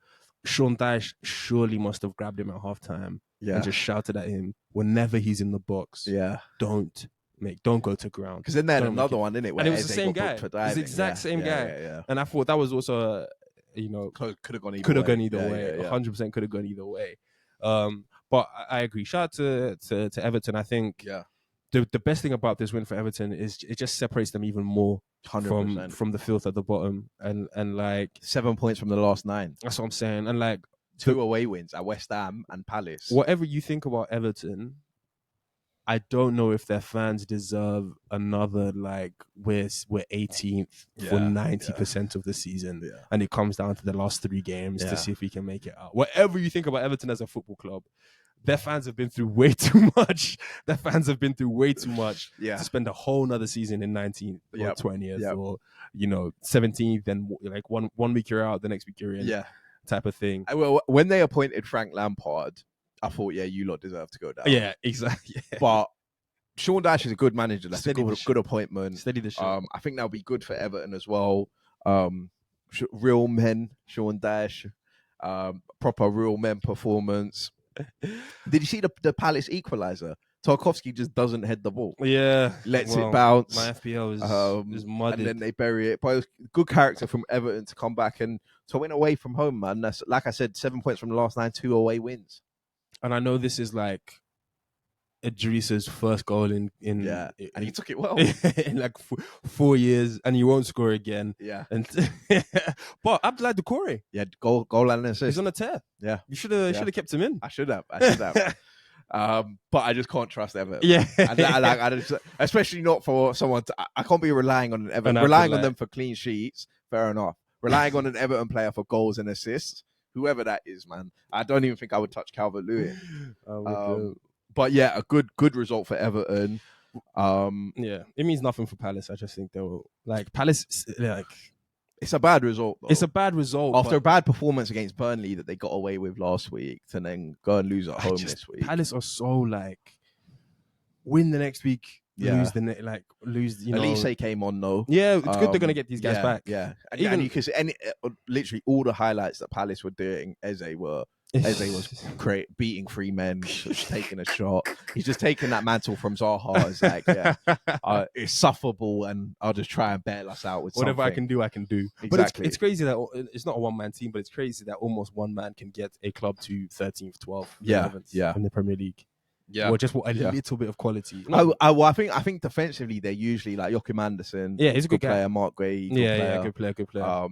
[SPEAKER 2] Sean Dyche surely must have grabbed him at halftime and just shouted at him whenever he's in the box. Don't go to ground.
[SPEAKER 1] Because then they had another one, didn't it?
[SPEAKER 2] And it was the same guy. It was the exact same guy.
[SPEAKER 1] Yeah.
[SPEAKER 2] And I thought that was also
[SPEAKER 1] could have gone either
[SPEAKER 2] way. 100% could have gone either way. But I agree. Shout out to Everton. I think the best thing about this win for Everton is it just separates them even more
[SPEAKER 1] 100%
[SPEAKER 2] from the filth at the bottom. And like
[SPEAKER 1] 7 points from the last 9.
[SPEAKER 2] That's what I'm saying. And like
[SPEAKER 1] 2 away wins at West Ham and Palace.
[SPEAKER 2] Whatever you think about Everton, I don't know if their fans deserve another we're 18th for 90% of the season, and it comes down to the last 3 games to see if we can make it out. Whatever you think about Everton as a football club, their fans have been through way too much. Their fans have been through way too much to spend a whole nother season in 19th or 20th or 17th, and one week you're out, the next week you're in, type of thing.
[SPEAKER 1] Well, when they appointed Frank Lampard, I thought, you lot deserve to go down.
[SPEAKER 2] Yeah, exactly. Yeah.
[SPEAKER 1] But Sean Dyche is a good manager. That's a good appointment.
[SPEAKER 2] Steady the ship.
[SPEAKER 1] I think that'll be good for Everton as well. Real men, Sean Dyche. Proper real men performance. Did you see the Palace equaliser? Tarkowski just doesn't head the ball.
[SPEAKER 2] Yeah.
[SPEAKER 1] Lets it bounce.
[SPEAKER 2] My FPL is mudded.
[SPEAKER 1] And then they bury it. But it was good character from Everton to come back and to win away from home, man. That's, like I said, 7 points from the last 9, 2 away wins.
[SPEAKER 2] And I know this is Idrissa's first goal in
[SPEAKER 1] and he took it well
[SPEAKER 2] in 4 years, and he won't score again.
[SPEAKER 1] Yeah,
[SPEAKER 2] and but Abdoulaye Doucouré,
[SPEAKER 1] goal and assist.
[SPEAKER 2] He's on a tear.
[SPEAKER 1] Yeah,
[SPEAKER 2] you should have kept him in.
[SPEAKER 1] I should have. But I just can't trust Everton.
[SPEAKER 2] Yeah,
[SPEAKER 1] I just, especially not for someone. I can't be relying on Everton. Relying on them for clean sheets, fair enough. Relying on an Everton player for goals and assists. Whoever that is, man. I don't even think I would touch Calvert-Lewin. But a good result for Everton.
[SPEAKER 2] It means nothing for Palace. I just think they will Palace.
[SPEAKER 1] It's a bad result. Though.
[SPEAKER 2] It's a bad result
[SPEAKER 1] after a bad performance against Burnley that they got away with last week, to then go and lose at home this week.
[SPEAKER 2] Palace are so win the next week. Lose lose.
[SPEAKER 1] Elise came on though.
[SPEAKER 2] Yeah, it's good they're gonna get these guys back.
[SPEAKER 1] Yeah, and you can see literally all the highlights that Palace were doing. Eze was beating 3 men, just taking a shot. He's just taking that mantle from Zaha. It's it's sufferable, and I'll just try and bail us out with
[SPEAKER 2] whatever
[SPEAKER 1] something.
[SPEAKER 2] I can do. I can do.
[SPEAKER 1] Exactly.
[SPEAKER 2] But it's crazy that it's not a one-man team, but it's crazy that almost one man can get a club to 13th, 12th, 11th in the Premier League.
[SPEAKER 1] Yeah,
[SPEAKER 2] or just a little bit of quality.
[SPEAKER 1] I think defensively they're usually Joachim Andersen.
[SPEAKER 2] Yeah, he's a good
[SPEAKER 1] player. Mark Gray,
[SPEAKER 2] good player.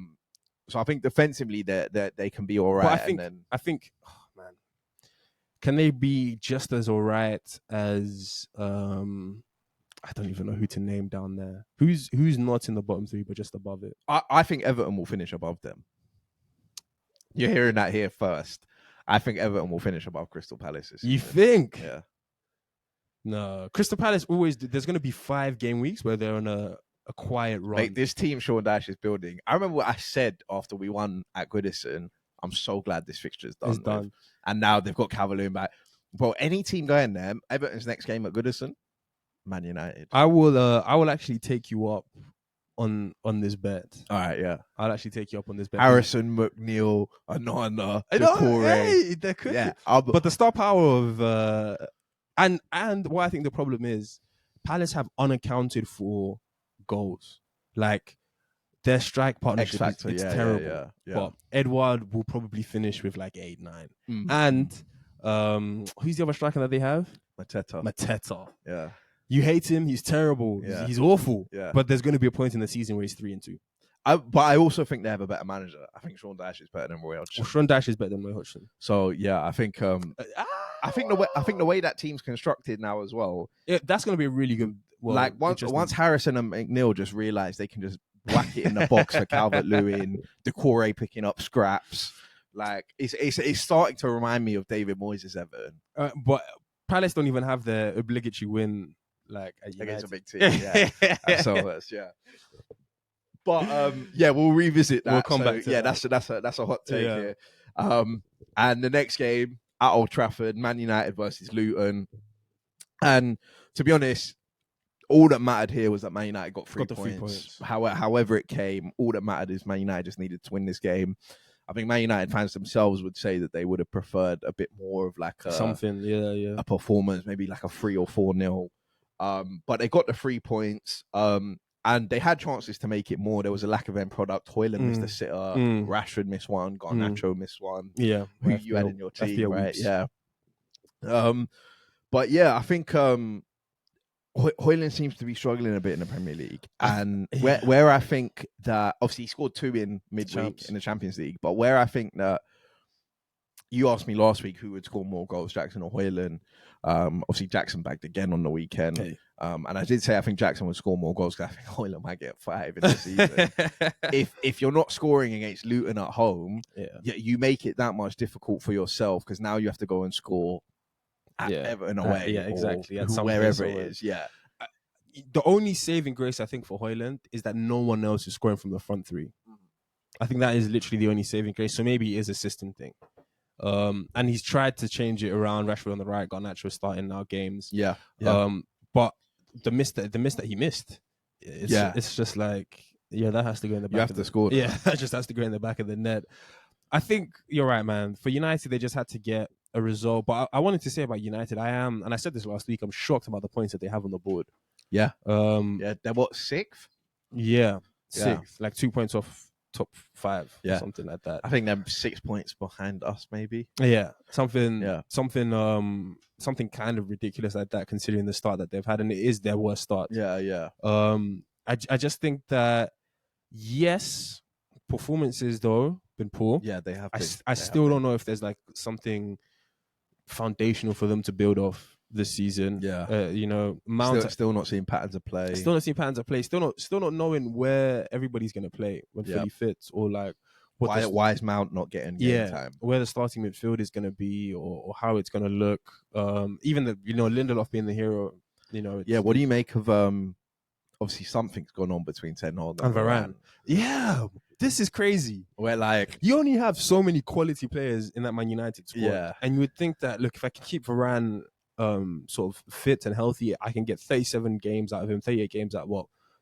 [SPEAKER 1] So I think defensively they can be all right.
[SPEAKER 2] But I think, can they be just as all right as I don't even know who to name down there. Who's not in the bottom 3 but just above it?
[SPEAKER 1] I think Everton will finish above them. You're hearing that here first. I think Everton will finish above Crystal Palace.
[SPEAKER 2] You think?
[SPEAKER 1] Yeah.
[SPEAKER 2] No, Crystal Palace always. There's going to be 5 game weeks where they're on a quiet run.
[SPEAKER 1] This team Sean Dyche is building. I remember what I said after we won at Goodison. I'm so glad this fixture is done.
[SPEAKER 2] It's done.
[SPEAKER 1] And now they've got Calvert-Lewin back. Bro, any team going there, Everton's next game at Goodison, Man United.
[SPEAKER 2] I will actually take you up on this bet.
[SPEAKER 1] All right, yeah.
[SPEAKER 2] I'll actually take you up on this bet.
[SPEAKER 1] Harrison, McNeil, Anana,
[SPEAKER 2] Decore.
[SPEAKER 1] Decore.
[SPEAKER 2] There could
[SPEAKER 1] Yeah,
[SPEAKER 2] be. But the star power of and what I think the problem is, Palace have unaccounted for goals. Like their strike partnership is terrible.
[SPEAKER 1] Yeah.
[SPEAKER 2] But Edouard will probably finish with like 8, 9. And who's the other striker that they have? Mateta.
[SPEAKER 1] Yeah.
[SPEAKER 2] You hate him. He's terrible.
[SPEAKER 1] Yeah.
[SPEAKER 2] He's awful.
[SPEAKER 1] Yeah.
[SPEAKER 2] But there's going to be a point in the season where he's 3-2.
[SPEAKER 1] But I also think they have a better manager. I think Sean Dyche is better than Roy Hodgson.
[SPEAKER 2] Sean Dyche is better than Roy Hodgson.
[SPEAKER 1] So yeah, I think the way that team's constructed now as well.
[SPEAKER 2] That's going to be a really good. Well,
[SPEAKER 1] like once Harrison and McNeil just realize they can just whack it in the box for Calvert-Lewin, Decore picking up scraps. Like it's starting to remind me of David Moyes' Everton.
[SPEAKER 2] But Palace don't even have their obligatory win like
[SPEAKER 1] against a big team. Yeah, so that's But we'll revisit that.
[SPEAKER 2] We'll come back to
[SPEAKER 1] that. That's a hot take here. And the next game at Old Trafford, Man United versus Luton. And to be honest, all that mattered here was that Man United got 3 points. However it came, all that mattered is Man United just needed to win this game. I think Man United fans themselves would say that they would have preferred a bit more of like a performance, maybe like a 3 or 4-0. But they got the 3 points. And they had chances to make it more. There was a lack of end product. Hoyland missed a sitter. Rashford missed one. Garnacho missed one.
[SPEAKER 2] Yeah.
[SPEAKER 1] Who you had in your team, right? Yeah. But yeah, I think Hoyland seems to be struggling a bit in the Premier League. And where I think that, obviously he scored 2 in midweek in the Champions League, but where I think that, you asked me last week who would score more goals, Jackson or Hoyland. Obviously Jackson bagged again on the weekend. Okay. And I did say I think Jackson would score more goals because I think Hoyland might get 5 in the season. if you're not scoring against Luton at home, you make it that much difficult for yourself because now you have to go and score at Everton away.
[SPEAKER 2] Exactly.
[SPEAKER 1] Wherever it is. Yeah.
[SPEAKER 2] The only saving grace I think for Hoyland is that no one else is scoring from the front 3. I think that is literally the only saving grace. So maybe it is a system thing. And he's tried to change it around. Rashford on the right, Garnacho starting now games.
[SPEAKER 1] Yeah.
[SPEAKER 2] But the miss that he missed, it's just like that has to go in the back.
[SPEAKER 1] You have to score.
[SPEAKER 2] That just has to go in the back of the net. I think you're right, man. For United, they just had to get a result. But I wanted to say about United, and I said this last week, I'm shocked about the points that they have on the board.
[SPEAKER 1] Yeah. They're what, 6th?
[SPEAKER 2] Yeah, 6th, like 2 points off top 5, or something like that.
[SPEAKER 1] I think they're 6 points behind us, maybe.
[SPEAKER 2] Something kind of ridiculous like that, considering the start that they've had, and it is their worst start. I just think that performances though been poor.
[SPEAKER 1] Yeah, they have.
[SPEAKER 2] I still don't know if there's like something foundational for them to build off this season. Mount
[SPEAKER 1] still not seeing patterns of play.
[SPEAKER 2] Still not knowing where everybody's going to play when fully fit, or like
[SPEAKER 1] why is Mount not getting game time?
[SPEAKER 2] Where the starting midfield is going to be, or how it's going to look. Even Lindelof being the hero.
[SPEAKER 1] What do you make of obviously something's gone on between Ten Hag and
[SPEAKER 2] Varane? Yeah, this is crazy.
[SPEAKER 1] Where like
[SPEAKER 2] you only have so many quality players in that Man United squad, and you would think that look, if I can keep Varane sort of fit and healthy, I can get 37 games out of him, 38 games out,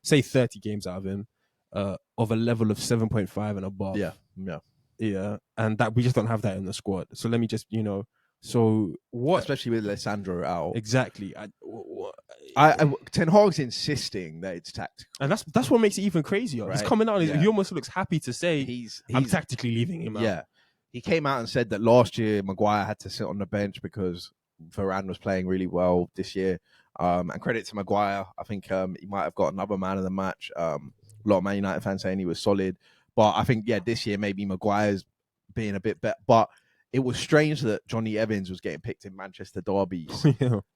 [SPEAKER 2] 30 games out of him, of a level of 7.5 and above. Yeah. And that we just don't have that in the squad. So let me just, so what?
[SPEAKER 1] Especially with Alessandro out.
[SPEAKER 2] Exactly.
[SPEAKER 1] Ten Hag's insisting that it's tactical.
[SPEAKER 2] And that's what makes it even crazier. Right? He's coming out and he almost looks happy to say, I'm tactically leaving him out.
[SPEAKER 1] Yeah. He came out and said that last year Maguire had to sit on the bench because Varane was playing really well this year. And credit to Maguire. I think he might have got another man of the match. A lot of Man United fans saying he was solid. But I think, this year maybe Maguire's being a bit better. But it was strange that Johnny Evans was getting picked in Manchester derbies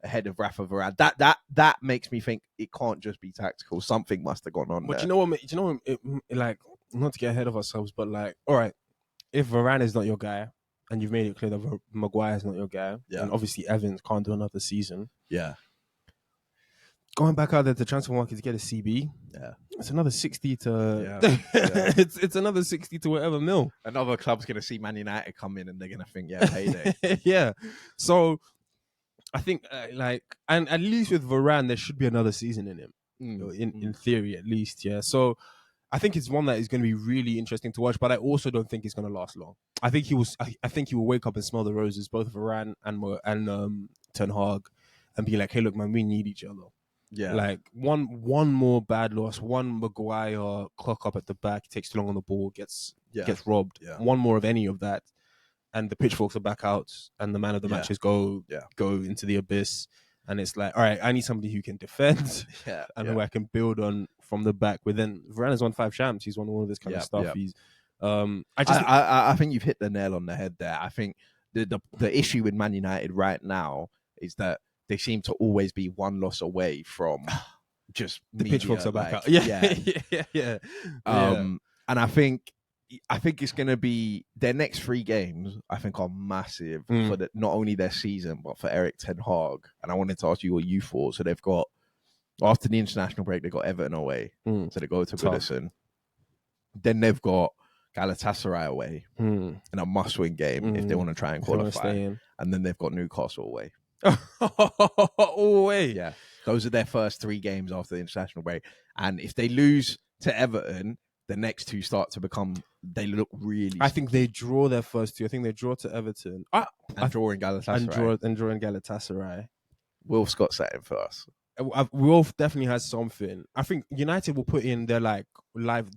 [SPEAKER 1] ahead of Rafa Varane. That makes me think it can't just be tactical. Something must have gone on there.
[SPEAKER 2] Do you know what? Like, not to get ahead of ourselves, but like, all right, if Varane is not your guy, and you've made it clear that Maguire is not your guy, and obviously Evans can't do another season.
[SPEAKER 1] Yeah.
[SPEAKER 2] Going back out there to transfer market to get a CB.
[SPEAKER 1] Yeah.
[SPEAKER 2] It's another 60 to
[SPEAKER 1] Yeah.
[SPEAKER 2] it's another 60 to whatever mil.
[SPEAKER 1] Another club's gonna see Man United come in and they're gonna think, yeah, payday.
[SPEAKER 2] Yeah. So I think and at least with Varane, there should be another season in him. In theory, at least, yeah. So I think it's one that is going to be really interesting to watch, but I also don't think it's going to last long. I think he will wake up and smell the roses, both Varane and Ten Hag, and be like, "Hey, look, man, we need each other."
[SPEAKER 1] Yeah,
[SPEAKER 2] Like one more bad loss, one Maguire clock up at the back, takes too long on the ball, gets robbed.
[SPEAKER 1] Yeah.
[SPEAKER 2] One more of any of that, and the pitchforks are back out, and the man of the matches go into the abyss. And it's like, all right, I need somebody who can defend and who I can build on from the back. But then Varane has won 5 champs. He's won all of this kind of stuff. He's,
[SPEAKER 1] I think you've hit the nail on the head there. I think the issue with Man United right now is that they seem to always be one loss away from just
[SPEAKER 2] the pitchforks are back out. Yeah.
[SPEAKER 1] And I think it's going to be their next 3 games. I think are massive for not only their season but for Erik ten Hag. And I wanted to ask you what you thought. So they've got after the international break, they've got Everton away, so they go to Goodison. Then they've got Galatasaray away in a must-win game if they want to try and qualify. And then they've got Newcastle away.
[SPEAKER 2] All away.
[SPEAKER 1] Yeah, those are their first 3 games after the international break. And if they lose to Everton, the next 2 start to become. They look really.
[SPEAKER 2] I think they draw their first 2. I think they draw to Everton.
[SPEAKER 1] Draw in Galatasaray.
[SPEAKER 2] And draw in Galatasaray.
[SPEAKER 1] Will Scott set in for us.
[SPEAKER 2] Wolf definitely has something. I think United will put in their live.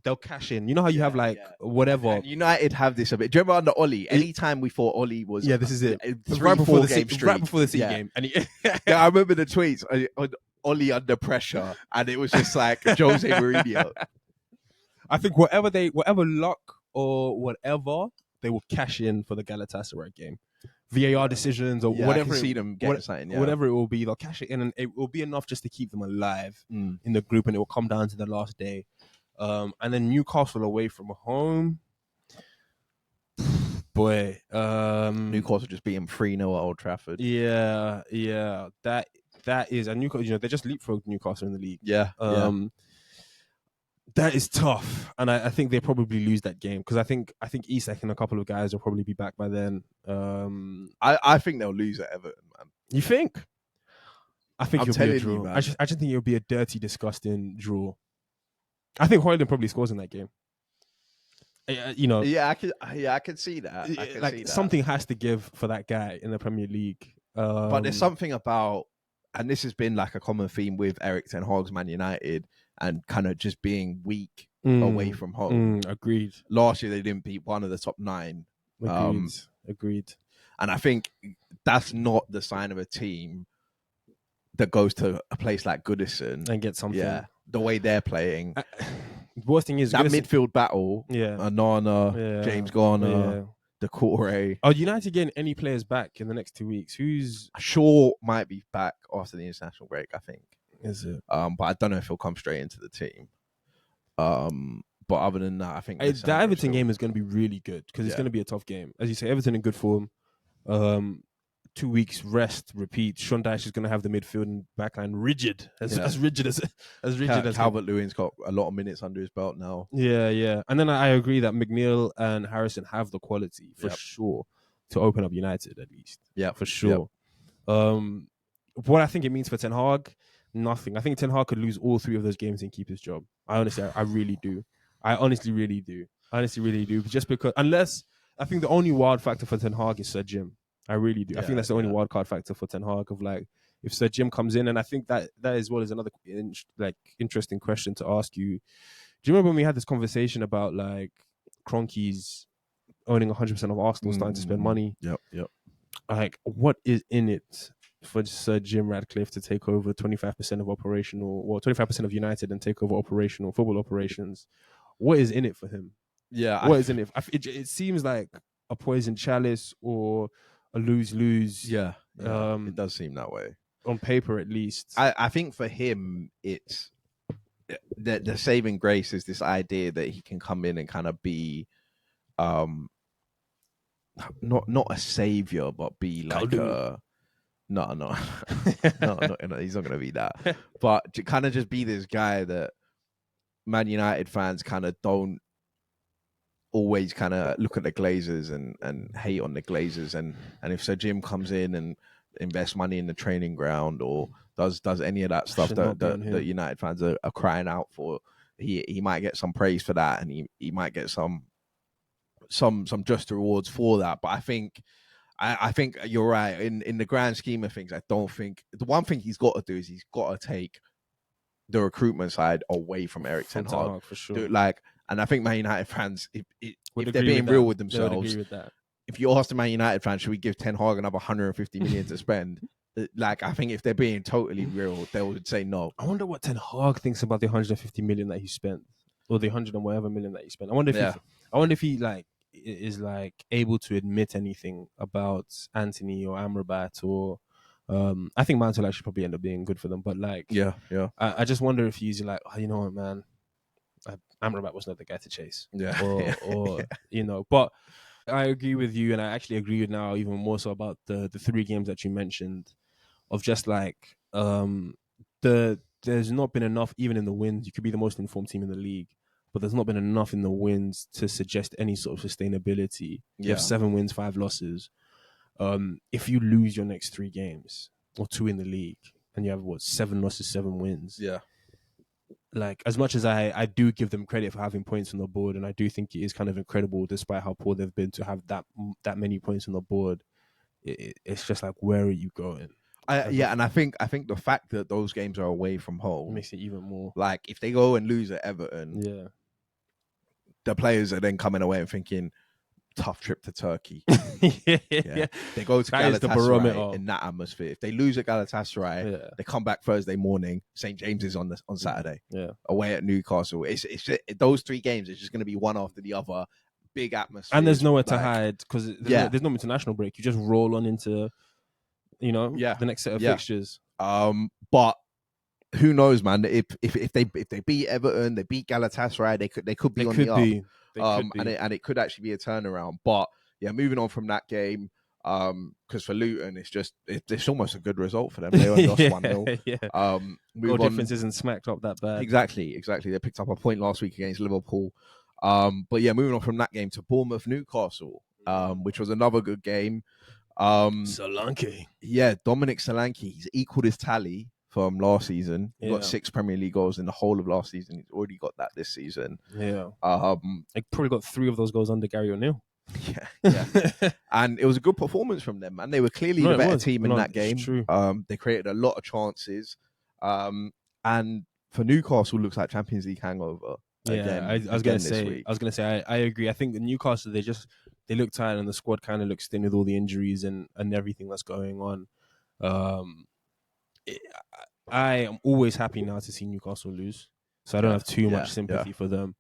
[SPEAKER 2] They'll cash in. You know how you have whatever.
[SPEAKER 1] And United have this a bit. Do you remember under Oli? Anytime we thought Oli was,
[SPEAKER 2] this is it.
[SPEAKER 1] Right before the City
[SPEAKER 2] game. And
[SPEAKER 1] I remember the tweets on Oli under pressure, and it was just like Jose Mourinho.
[SPEAKER 2] I think whatever luck or whatever, they will cash in for the Galatasaray game. VAR decisions or whatever.
[SPEAKER 1] I can see them getting something.
[SPEAKER 2] Whatever it will be, they'll cash it in, and it will be enough just to keep them alive in the group, and it will come down to the last day. And then Newcastle away from home. Boy,
[SPEAKER 1] Newcastle just beating 3-0 at Old Trafford.
[SPEAKER 2] Yeah, that is, and Newcastle. They just leapfrogged Newcastle in the league. That is tough, and I think they probably lose that game because I think Isak and a couple of guys will probably be back by then.
[SPEAKER 1] I think they'll lose at Everton, man.
[SPEAKER 2] You think? I think it'll be a draw.
[SPEAKER 1] You,
[SPEAKER 2] I just think it'll be a dirty, disgusting draw. I think Højlund probably scores in that game.
[SPEAKER 1] I can see that.
[SPEAKER 2] Something has to give for that guy in the Premier League.
[SPEAKER 1] But there's something about, and this has been like a common theme with Erik ten Hag's Man United. And kind of just being weak away from home.
[SPEAKER 2] Agreed.
[SPEAKER 1] Last year, they didn't beat one of the top 9.
[SPEAKER 2] Agreed.
[SPEAKER 1] And I think that's not the sign of a team that goes to a place like Goodison
[SPEAKER 2] and get something.
[SPEAKER 1] Yeah, the way they're playing.
[SPEAKER 2] The worst thing is
[SPEAKER 1] that midfield battle. Yeah, Onana, James Garner, Decore.
[SPEAKER 2] Are United getting any players back in the next 2 weeks? Who's
[SPEAKER 1] Shaw might be back after the international break, I think.
[SPEAKER 2] Is it?
[SPEAKER 1] But I don't know if he'll come straight into the team. But other than that, I think
[SPEAKER 2] the Everton game is going to be really good because it's going to be a tough game. As you say, Everton in good form. 2 weeks rest, repeat. Sean Dyche is going to have the midfield and backline rigid as rigid as
[SPEAKER 1] Calvert-Lewin's got a lot of minutes under his belt now.
[SPEAKER 2] Yeah. And then I agree that McNeil and Harrison have the quality for sure to open up United at least.
[SPEAKER 1] Yeah,
[SPEAKER 2] for sure. What I think it means for Ten Hag. Nothing. I think Ten Hag could lose all 3 of those games and keep his job. I really do. I honestly really do. Just because, unless, I think the only wild factor for Ten Hag is Sir Jim. I really do. I think that's the only wild card factor for Ten Hag of if Sir Jim comes in, and I think that as well is another interesting question to ask you. Do you remember when we had this conversation about Kroenke's owning 100% of Arsenal, starting to spend money?
[SPEAKER 1] Yep.
[SPEAKER 2] What is in it for Sir Jim Ratcliffe to take over 25% of 25% of United and take over football operations? What is in it for him?
[SPEAKER 1] Yeah.
[SPEAKER 2] What is in it? It seems like a poison chalice or a lose-lose.
[SPEAKER 1] Yeah. It does seem that way.
[SPEAKER 2] On paper, at least.
[SPEAKER 1] I think for him, it's the saving grace is this idea that he can come in and kind of be not a savior, but be like a... No, he's not going to be that. But to kind of just be this guy that Man United fans kind of don't always kind of look at the Glazers and hate on the Glazers, and if Sir Jim comes in and invests money in the training ground or does any of that stuff that United fans are crying out for, he might get some praise for that, and he might get some just rewards for that. But I think you're right. In the grand scheme of things, I don't think the one thing he's got to do is he's got to take the recruitment side away from Eric Ten Hag
[SPEAKER 2] for sure.
[SPEAKER 1] And I think Man United fans, if they're being real with themselves, if you ask the Man United fans, should we give Ten Hag another 150 million to spend? I think if they're being totally real, they would say no.
[SPEAKER 2] I wonder what Ten Hag thinks about the 150 million that he spent, or the 100 and whatever million that he spent. I wonder if he is able to admit anything about Anthony or Amrabat or. I think Mantle actually probably end up being good for them, but I just wonder if he's like, oh, you know what, man, Amrabat was not the guy to chase, or But I agree with you, and I actually agree with now even more so about the 3 games that you mentioned, of just there's not been enough even in the wins. You could be the most informed team in the league, but there's not been enough in the wins to suggest any sort of sustainability. You have 7 wins, 5 losses. If you lose your next 3 games or 2 in the league and you have 7 losses, 7 wins.
[SPEAKER 1] Yeah.
[SPEAKER 2] As much as I do give them credit for having points on the board, and I do think it is kind of incredible despite how poor they've been to have that many points on the board, it's just where are you going?
[SPEAKER 1] And I think the fact that those games are away from home
[SPEAKER 2] makes it even more.
[SPEAKER 1] If they go and lose at Everton, the players are then coming away and thinking, tough trip to Turkey. They go to Galatasaray in that atmosphere. If they lose at Galatasaray, they come back Thursday morning. St. James's on Saturday. Away at Newcastle. It's those 3 games. It's just going to be one after the other. Big atmosphere,
[SPEAKER 2] and there's nowhere to hide because there's no international break. You just roll on into the next set of fixtures.
[SPEAKER 1] But who knows, man? If they beat Everton, they beat Galatasaray, they could be on the up. And it could actually be a turnaround. But moving on from that game, because for Luton, it's almost a good result for them. They only lost 1-0.
[SPEAKER 2] Goal difference isn't smacked up that bad.
[SPEAKER 1] Exactly. They picked up a point last week against Liverpool. But moving on from that game to Bournemouth, Newcastle, which was another good game.
[SPEAKER 2] Solanke.
[SPEAKER 1] Dominic Solanke, he's equaled his tally from last season. He got 6 Premier League goals in the whole of last season. He's already got that this season.
[SPEAKER 2] He probably got 3 of those goals under Gary O'Neill.
[SPEAKER 1] And it was a good performance from them, man. They were clearly the better team in that game.
[SPEAKER 2] True.
[SPEAKER 1] They created a lot of chances. And for Newcastle, looks like Champions League hangover.
[SPEAKER 2] I was gonna say I agree. I think the Newcastle, they look tired, and the squad kind of looks thin with all the injuries and everything that's going on. I am always happy now to see Newcastle lose, so I don't have too much sympathy for them.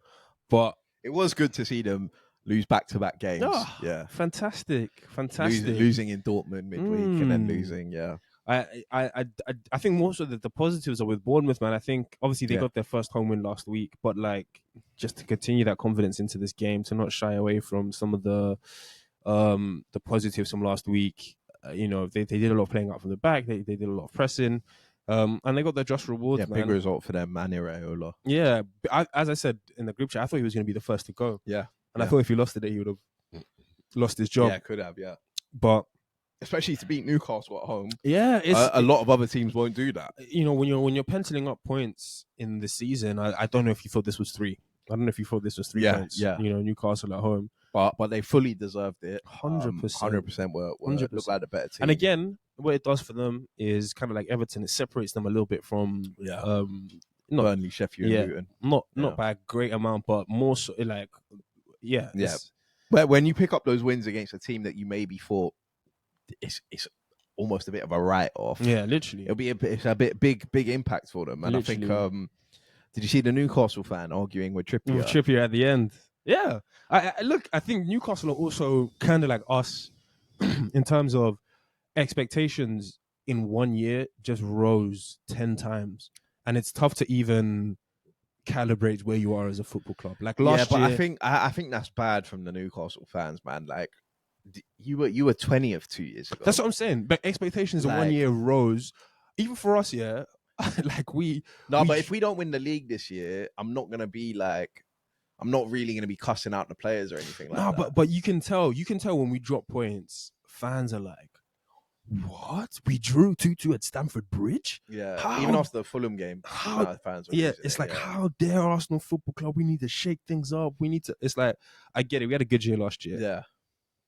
[SPEAKER 2] But
[SPEAKER 1] it was good to see them lose back-to-back games.
[SPEAKER 2] Fantastic.
[SPEAKER 1] Losing in Dortmund midweek and then losing.
[SPEAKER 2] I think most of the positives are with Bournemouth, man. I think obviously they got their first home win last week, but just to continue that confidence into this game, to not shy away from some of the positives from last week. They did a lot of playing out from the back. They did a lot of pressing, and they got their just rewards.
[SPEAKER 1] Big result for them, Manny Raiola.
[SPEAKER 2] As I said in the group chat, I thought he was going to be the first to go. I thought if he lost today, he would have lost his job.
[SPEAKER 1] Could have.
[SPEAKER 2] But
[SPEAKER 1] especially to beat Newcastle at home.
[SPEAKER 2] A
[SPEAKER 1] lot of other teams won't do that.
[SPEAKER 2] When you're penciling up points in the season, I don't know if you thought this was 3. I don't know if you thought this was 3 points. Newcastle at home.
[SPEAKER 1] But they fully deserved it.
[SPEAKER 2] 100%.
[SPEAKER 1] 100% were look like the better team.
[SPEAKER 2] And again, what it does for them is kind of like Everton. It separates them a little bit from
[SPEAKER 1] Burnley, Shef U, and Luton.
[SPEAKER 2] Not by a great amount, but more so
[SPEAKER 1] But when you pick up those wins against a team that you maybe thought it's almost a bit of a write-off.
[SPEAKER 2] Literally.
[SPEAKER 1] It's a bit big impact for them. And literally. I think did you see the Newcastle fan arguing with Trippier?
[SPEAKER 2] Trippier at the end. Yeah. I think Newcastle are also kind of like us in terms of expectations in 1 year just rose 10 times. And it's tough to even calibrate where you are as a football club. Last year,
[SPEAKER 1] I think that's bad from the Newcastle fans, man. You were 20th 2 years ago.
[SPEAKER 2] That's what I'm saying. But expectations in 1 year rose. Even for us, like we.
[SPEAKER 1] But if we don't win the league this year, I'm not really gonna be cussing out the players or anything like that.
[SPEAKER 2] But you can tell when we drop points, fans are like, what? We drew 2-2 at Stamford Bridge?
[SPEAKER 1] Yeah, even after the Fulham game, fans were
[SPEAKER 2] how dare Arsenal Football Club? We need to shake things up. It's like, I get it. We had a good year last year.
[SPEAKER 1] Yeah.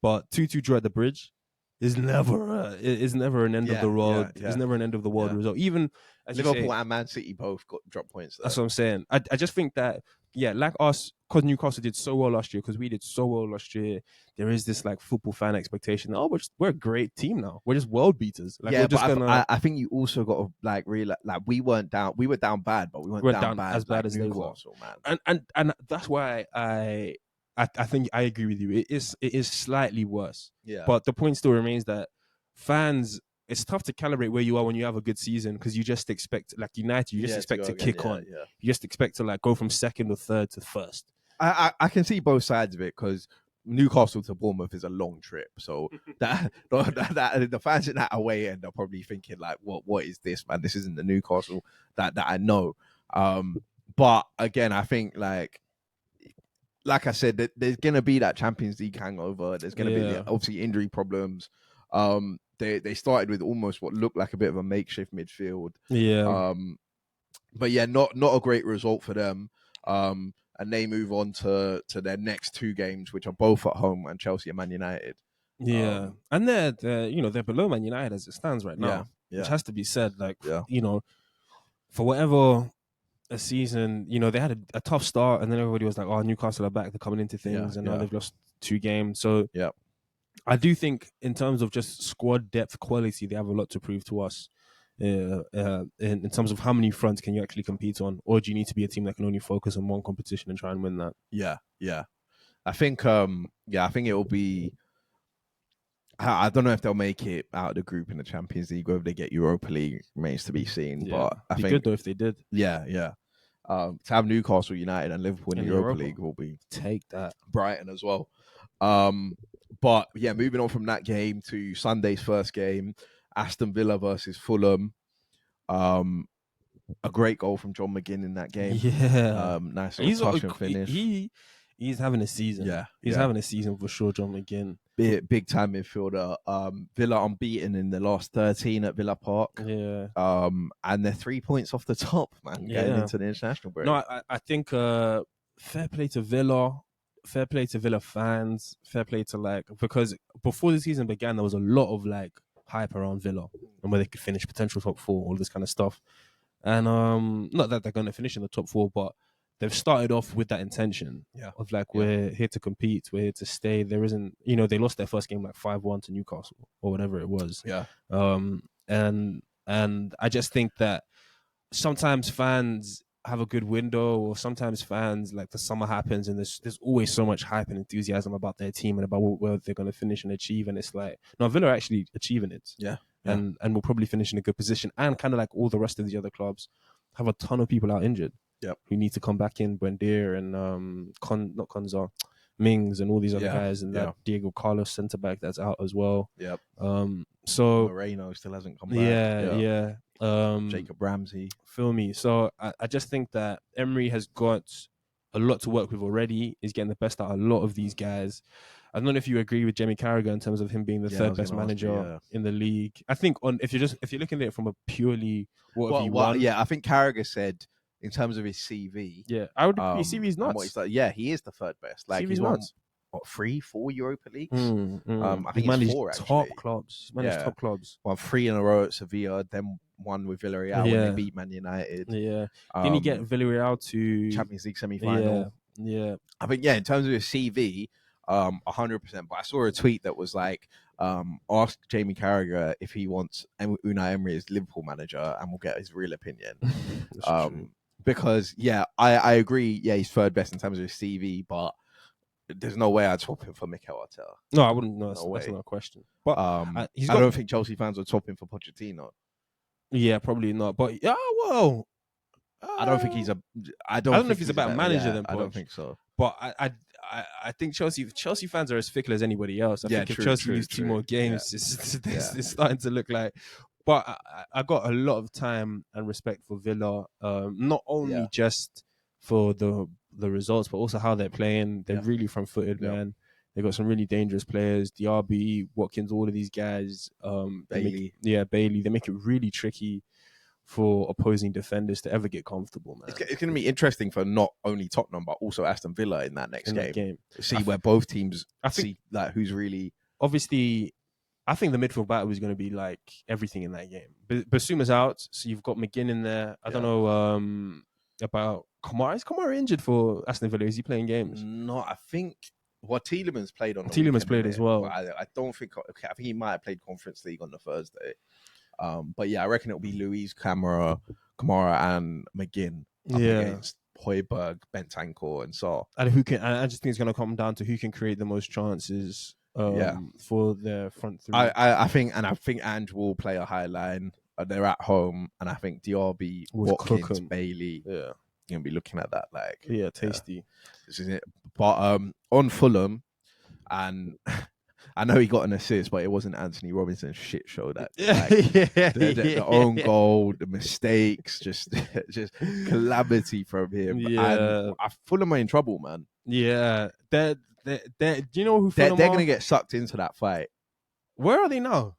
[SPEAKER 2] But 2-2 draw at the Bridge is never an end of the world.
[SPEAKER 1] Yeah.
[SPEAKER 2] It's never an end of the world result. Even as
[SPEAKER 1] Liverpool and Man City both got drop points.
[SPEAKER 2] That's what I'm saying. I just think that, like us, because Newcastle did so well last year, because we did so well last year, there is this like football fan expectation. Oh, we're a great team now. We're just world beaters. Like, we're just
[SPEAKER 1] I think you also got to like realize, like, we were down bad, but we weren't down bad
[SPEAKER 2] as bad
[SPEAKER 1] like
[SPEAKER 2] as
[SPEAKER 1] Newcastle,
[SPEAKER 2] man. And that's why I think I agree with you. It is slightly worse.
[SPEAKER 1] Yeah.
[SPEAKER 2] But the point still remains that fans, it's tough to calibrate where you are when you have a good season, because you just expect, like United, you just expect to kick on.
[SPEAKER 1] Yeah.
[SPEAKER 2] You just expect to like go from second or third to first.
[SPEAKER 1] I can see both sides of it, because Newcastle to Bournemouth is a long trip, so that the fans in that away end are probably thinking like, what is this, man? This isn't the Newcastle that I know. But again, I think like I said, that there's gonna be that Champions League hangover. There's gonna be obviously injury problems. They started with almost what looked like a bit of a makeshift midfield.
[SPEAKER 2] Yeah.
[SPEAKER 1] But yeah, not a great result for them. And they move on to their next two games, which are both at home, and Chelsea and Man United.
[SPEAKER 2] Yeah. And they're below Man United as it stands right now.
[SPEAKER 1] Yeah.
[SPEAKER 2] Which has to be said. Like, for whatever a season, they had a tough start, and then everybody was like, oh, Newcastle are back, they're coming into things, and now they've lost 2 games. So I do think in terms of just squad depth quality, they have a lot to prove to us. In terms of how many fronts can you actually compete on, or do you need to be a team that can only focus on one competition and try and win that?
[SPEAKER 1] Yeah. I think it will be. I don't know if they'll make it out of the group in the Champions League. Whether they get Europa League remains to be seen.
[SPEAKER 2] Yeah.
[SPEAKER 1] But I think
[SPEAKER 2] good though if they did.
[SPEAKER 1] Yeah. To have Newcastle, United, and Liverpool in the Europa League will be
[SPEAKER 2] take that.
[SPEAKER 1] Brighton as well. But yeah, moving on from that game to Sunday's first game, Aston Villa versus Fulham. A great goal from John McGinn in that game.
[SPEAKER 2] Yeah.
[SPEAKER 1] Nice little touch and finish.
[SPEAKER 2] He's having a season.
[SPEAKER 1] Yeah.
[SPEAKER 2] He's having a season for sure, John McGinn.
[SPEAKER 1] Big time midfielder. Villa unbeaten in the last 13 at Villa Park.
[SPEAKER 2] Yeah.
[SPEAKER 1] And they're 3 points off the top, man, getting into the international break.
[SPEAKER 2] No, I think fair play to Villa. Fair play to Villa fans. Fair play to because before the season began, there was a lot of hype around Villa and where they could finish, potential top 4, all this kind of stuff. And not that they're going to finish in the top 4, but they've started off with that intention of we're here to compete, we're here to stay. There isn't, they lost their first game 5-1 to Newcastle or whatever it was.
[SPEAKER 1] Yeah.
[SPEAKER 2] And I just think that sometimes fans have a good window, or sometimes fans, the summer happens and there's always so much hype and enthusiasm about their team and about where they're going to finish and achieve, and it's no, Villa are actually achieving it. And we'll probably finish in a good position, and kind of like all the rest of the other clubs have a ton of people out injured who need to come back in. Buendia and not Konza, Mings and all these other guys, and that Diego Carlos centre back that's out as well. So
[SPEAKER 1] Moreno still hasn't come back. Jacob Ramsey.
[SPEAKER 2] Feel me? So I just think that Emery has got a lot to work with already. He's getting the best out of a lot of these guys. I don't know if you agree with Jamie Carragher in terms of him being the third best manager in the league. I think if you're looking at it from a purely
[SPEAKER 1] I think Carragher said in terms of his CV.
[SPEAKER 2] Yeah, I would agree. His CV's nuts.
[SPEAKER 1] He is the third best.
[SPEAKER 2] CV's nuts.
[SPEAKER 1] 3-4 Europa Leagues?
[SPEAKER 2] I think
[SPEAKER 1] it's 4 actually.
[SPEAKER 2] Top clubs. Top clubs.
[SPEAKER 1] Won 3 in a row at Sevilla, then one with Villarreal when they beat Man United.
[SPEAKER 2] Yeah. Didn't he get Villarreal to
[SPEAKER 1] Champions League semi-final?
[SPEAKER 2] Yeah.
[SPEAKER 1] I think in terms of his CV, 100%. But I saw a tweet that was ask Jamie Carragher if he wants Unai Emery as Liverpool manager, and we'll get his real opinion. Because I agree. Yeah, he's third best in terms of his CV, but there's no way I'd swap him for Mikel Arteta.
[SPEAKER 2] No, I wouldn't. No, that's not a question. But
[SPEAKER 1] I don't think Chelsea fans would swap him for Pochettino.
[SPEAKER 2] Yeah, probably not. But
[SPEAKER 1] I don't think he's a. I don't know
[SPEAKER 2] if he's a better manager than Poch.
[SPEAKER 1] I don't think so.
[SPEAKER 2] But I think Chelsea fans are as fickle as anybody else. I think if Chelsea lose 2 more games, it's starting to look like But I got a lot of time and respect for Villa, not only just for the results, but also how they're playing. They're really front-footed, man. They got some really dangerous players. DRB, Watkins, all of these guys.
[SPEAKER 1] Bailey.
[SPEAKER 2] Bailey. They make it really tricky for opposing defenders to ever get comfortable, man.
[SPEAKER 1] It's going to be interesting for not only Tottenham, but also Aston Villa in that next game. See where both teams see like who's really...
[SPEAKER 2] Obviously, I think the midfield battle is going to be like everything in that game. Basuma's out, so you've got McGinn in there. I don't know about Kamara. Is Kamara injured for Aston Villa? Is he playing games?
[SPEAKER 1] No, I think... Well, Tielemans played on the
[SPEAKER 2] Tielemans played as well.
[SPEAKER 1] I don't think... Okay, I think he might have played Conference League on the Thursday. But yeah, I reckon it'll be Luiz, Kamara, and McGinn up against Højbjerg, Bentancur, and Sarr.
[SPEAKER 2] And who can? I just think it's going to come down to who can create the most chances for their front three.
[SPEAKER 1] I think Ange will play a high line. They're at home, and I think DRB, Watkins, Bailey, you're gonna be looking at that like
[SPEAKER 2] tasty.
[SPEAKER 1] This is it. But on Fulham, and I know he got an assist, but it wasn't Anthony Robinson's shit show. That the own goal, the mistakes, just calamity from him.
[SPEAKER 2] Yeah,
[SPEAKER 1] and Fulham are in trouble, man.
[SPEAKER 2] Yeah, do you know who Fulham
[SPEAKER 1] they're gonna get sucked into that fight?
[SPEAKER 2] Where are they now?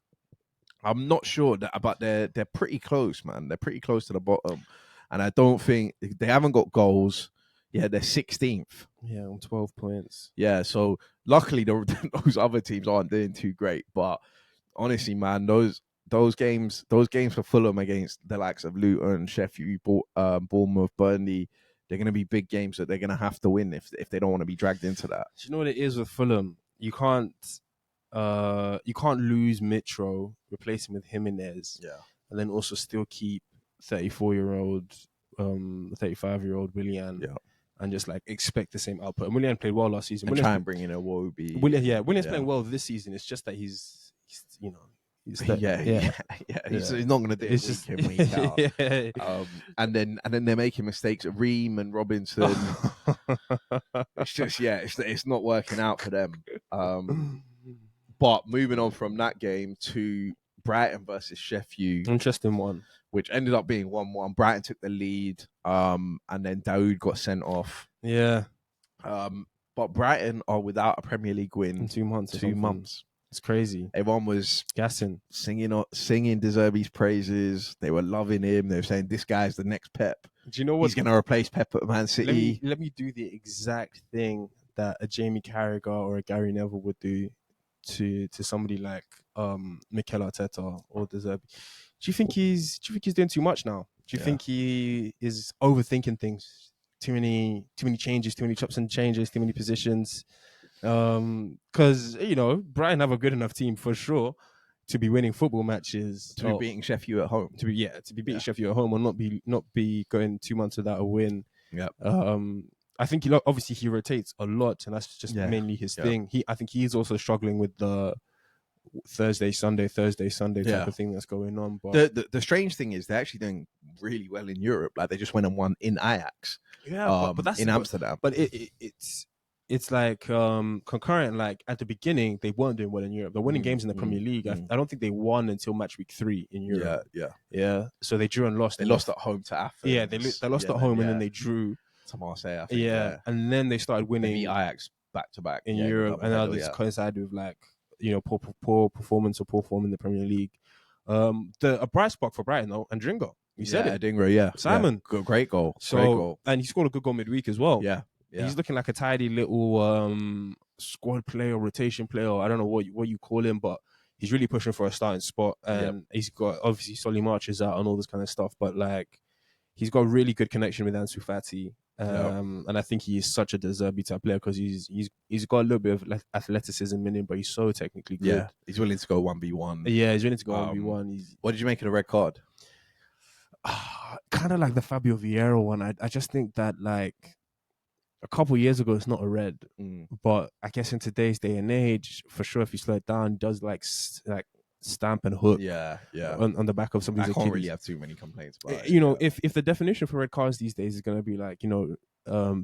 [SPEAKER 1] I'm not sure, but they're pretty close, man. They're pretty close to the bottom, and I don't think they haven't got goals. Yeah, they're 16th.
[SPEAKER 2] Yeah, on 12 points.
[SPEAKER 1] Yeah, so luckily those other teams aren't doing too great. But honestly, man, those games for Fulham against the likes of Luton, Shef U, Bournemouth, Burnley, they're going to be big games that they're going to have to win if they don't want to be dragged into that.
[SPEAKER 2] Do you know what it is with Fulham? You can't lose Mitro, replace him with Jimenez, and then also still keep 34-year-old, 35-year-old Willian.
[SPEAKER 1] Yeah.
[SPEAKER 2] And just like expect the same output. And Willian played well last season.
[SPEAKER 1] And try and bring in a Wobie.
[SPEAKER 2] Willian's playing well this season. It's just that he's you know, he's not
[SPEAKER 1] going to do it week in, week out. And then they're making mistakes at Ream and Robinson. It's just it's not working out for them. But moving on from that game to Brighton versus Shef U.
[SPEAKER 2] Interesting one.
[SPEAKER 1] Which ended up being 1-1. Brighton took the lead, and then Daoud got sent off.
[SPEAKER 2] Yeah.
[SPEAKER 1] But Brighton are without a Premier League win
[SPEAKER 2] in 2 months.
[SPEAKER 1] 2 months.
[SPEAKER 2] It's crazy.
[SPEAKER 1] Everyone was
[SPEAKER 2] gassing,
[SPEAKER 1] singing De Zerbi's praises. They were loving him. They were saying, this guy's the next Pep.
[SPEAKER 2] Do you know what?
[SPEAKER 1] He's going to replace Pep at Man City.
[SPEAKER 2] Let me do the exact thing that a Jamie Carragher or a Gary Neville would do to somebody like Mikel Arteta or De Zerbi. Do you think he's doing too much now? Do you think he is overthinking things? Too many changes, too many chops and changes, too many positions. Because Brighton have a good enough team for sure to be winning football matches.
[SPEAKER 1] To be beating Shef U at home.
[SPEAKER 2] To be beating Shef U at home, or not be going 2 months without a win.
[SPEAKER 1] Yep.
[SPEAKER 2] I think obviously he rotates a lot, and that's just mainly his thing. I think he's also struggling with the Thursday, Sunday type of thing that's going on. But
[SPEAKER 1] the strange thing is they're actually doing really well in Europe. Like they just went and won in Ajax.
[SPEAKER 2] Yeah, but that's
[SPEAKER 1] in Amsterdam.
[SPEAKER 2] But it's like concurrent. Like at the beginning, they weren't doing well in Europe. They're winning games in the Premier League. I don't think they won until match week 3 in Europe. Yeah. So they drew and lost.
[SPEAKER 1] They lost at home to Athens.
[SPEAKER 2] Yeah, they lost at home and then they drew
[SPEAKER 1] to Marseille. I think,
[SPEAKER 2] and then they started winning
[SPEAKER 1] Ajax back to back
[SPEAKER 2] in Europe, and now this coincided with like poor performance or poor form in the Premier League. A bright spot for Brighton though, and Dringo. You said it,
[SPEAKER 1] Dingro.
[SPEAKER 2] Simon,
[SPEAKER 1] great goal.
[SPEAKER 2] So,
[SPEAKER 1] great goal.
[SPEAKER 2] And he scored a good goal midweek as well.
[SPEAKER 1] Yeah.
[SPEAKER 2] He's looking like a tidy little squad player, rotation player. I don't know what you call him, but he's really pushing for a starting spot. And he's got obviously Solly March is out and all this kind of stuff, but like he's got a really good connection with Ansu Fati. And I think he is such a De Zerbi type player because he's got a little bit of athleticism in him, but he's so technically good.
[SPEAKER 1] Yeah, he's willing to go 1v1.
[SPEAKER 2] Yeah, he's willing to go 1v1.
[SPEAKER 1] What did you make of the red card?
[SPEAKER 2] Kind of like the Fabio Vieira one. I just think that like a couple of years ago, it's not a red, but I guess in today's day and age, for sure, if you slow it down, it does like stamp and hook. On the back of somebody's Achilles.
[SPEAKER 1] I can't really have too many complaints about it.
[SPEAKER 2] If the definition for red cards these days is going to be like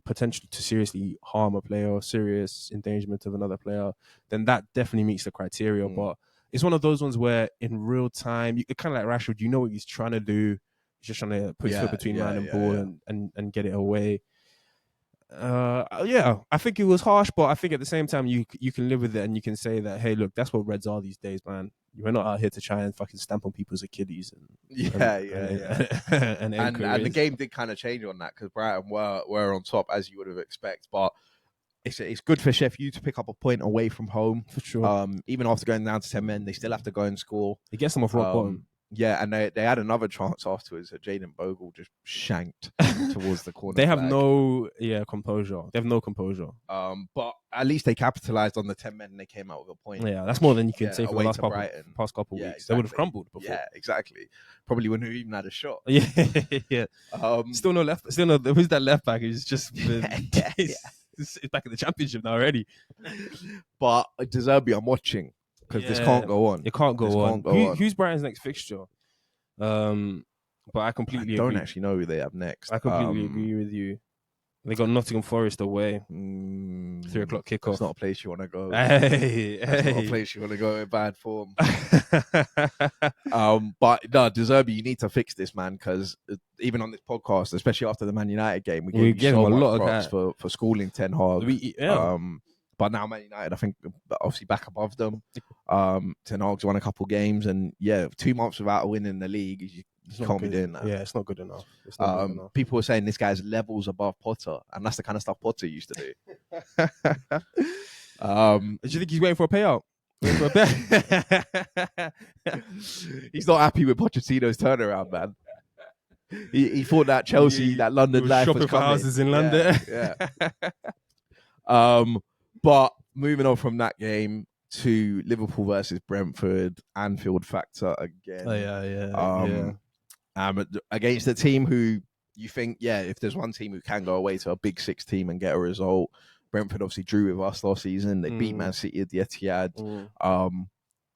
[SPEAKER 2] potential to seriously harm a player or serious endangerment of another player, then that definitely meets the criteria. But it's one of those ones where in real time, you kind of like Rashford, you know what he's trying to do. He's just trying to put his foot between man and ball and get it away. I think it was harsh, but I think at the same time you can live with it and you can say that, hey, look, that's what Reds are these days, man. We're not out here to try and fucking stamp on people's Achilles and
[SPEAKER 1] the game did kind of change on that because Brighton were on top as you would have expected, but it's good for Shef U to pick up a point away from home
[SPEAKER 2] for sure.
[SPEAKER 1] Even after going down to 10 men, they still have to go and score.
[SPEAKER 2] It gets them off rock bottom.
[SPEAKER 1] Yeah, and they had another chance afterwards that Jaden Bogle just shanked towards the corner.
[SPEAKER 2] They have no composure. They have no composure.
[SPEAKER 1] But at least they capitalized on the 10 men and they came out with a point.
[SPEAKER 2] Yeah, that's more than you can say for the past couple weeks.
[SPEAKER 1] Exactly.
[SPEAKER 2] They would have crumbled before.
[SPEAKER 1] Yeah, exactly. Probably wouldn't have even had a shot.
[SPEAKER 2] Yeah. Still no left. Still no. Who's that left back? He's just been, he's back in the championship now already.
[SPEAKER 1] But De Zerbi, I'm watching. Because this can't go on.
[SPEAKER 2] It can't go on. Who's Brighton's next fixture? But I completely
[SPEAKER 1] don't actually know who they have next.
[SPEAKER 2] I completely agree with you. They got Nottingham Forest away. 3 o'clock kickoff.
[SPEAKER 1] It's not a place you want to go.
[SPEAKER 2] Hey.
[SPEAKER 1] Not a place you want to go in bad form. But no, De Zerbi, you need to fix this, man, because even on this podcast, especially after the Man United game, we gave so much props for schooling Ten Hag. But now Man United, I think, obviously back above them. Ten Hag's won a couple games, and 2 months without a win in the league, you can't be doing that.
[SPEAKER 2] Yeah, it's not good enough.
[SPEAKER 1] People were saying this guy's levels above Potter, and that's the kind of stuff Potter used to do.
[SPEAKER 2] Do you think he's waiting for a payout?
[SPEAKER 1] He's not happy with Pochettino's turnaround, man. He thought that Chelsea, that London life was
[SPEAKER 2] shopping
[SPEAKER 1] coming.
[SPEAKER 2] for houses in London.
[SPEAKER 1] Yeah. But moving on from that game to Liverpool versus Brentford, Anfield factor again. Against a team who you think, if there's one team who can go away to a Big Six team and get a result, Brentford obviously drew with us last season. They beat Man City at the Etihad.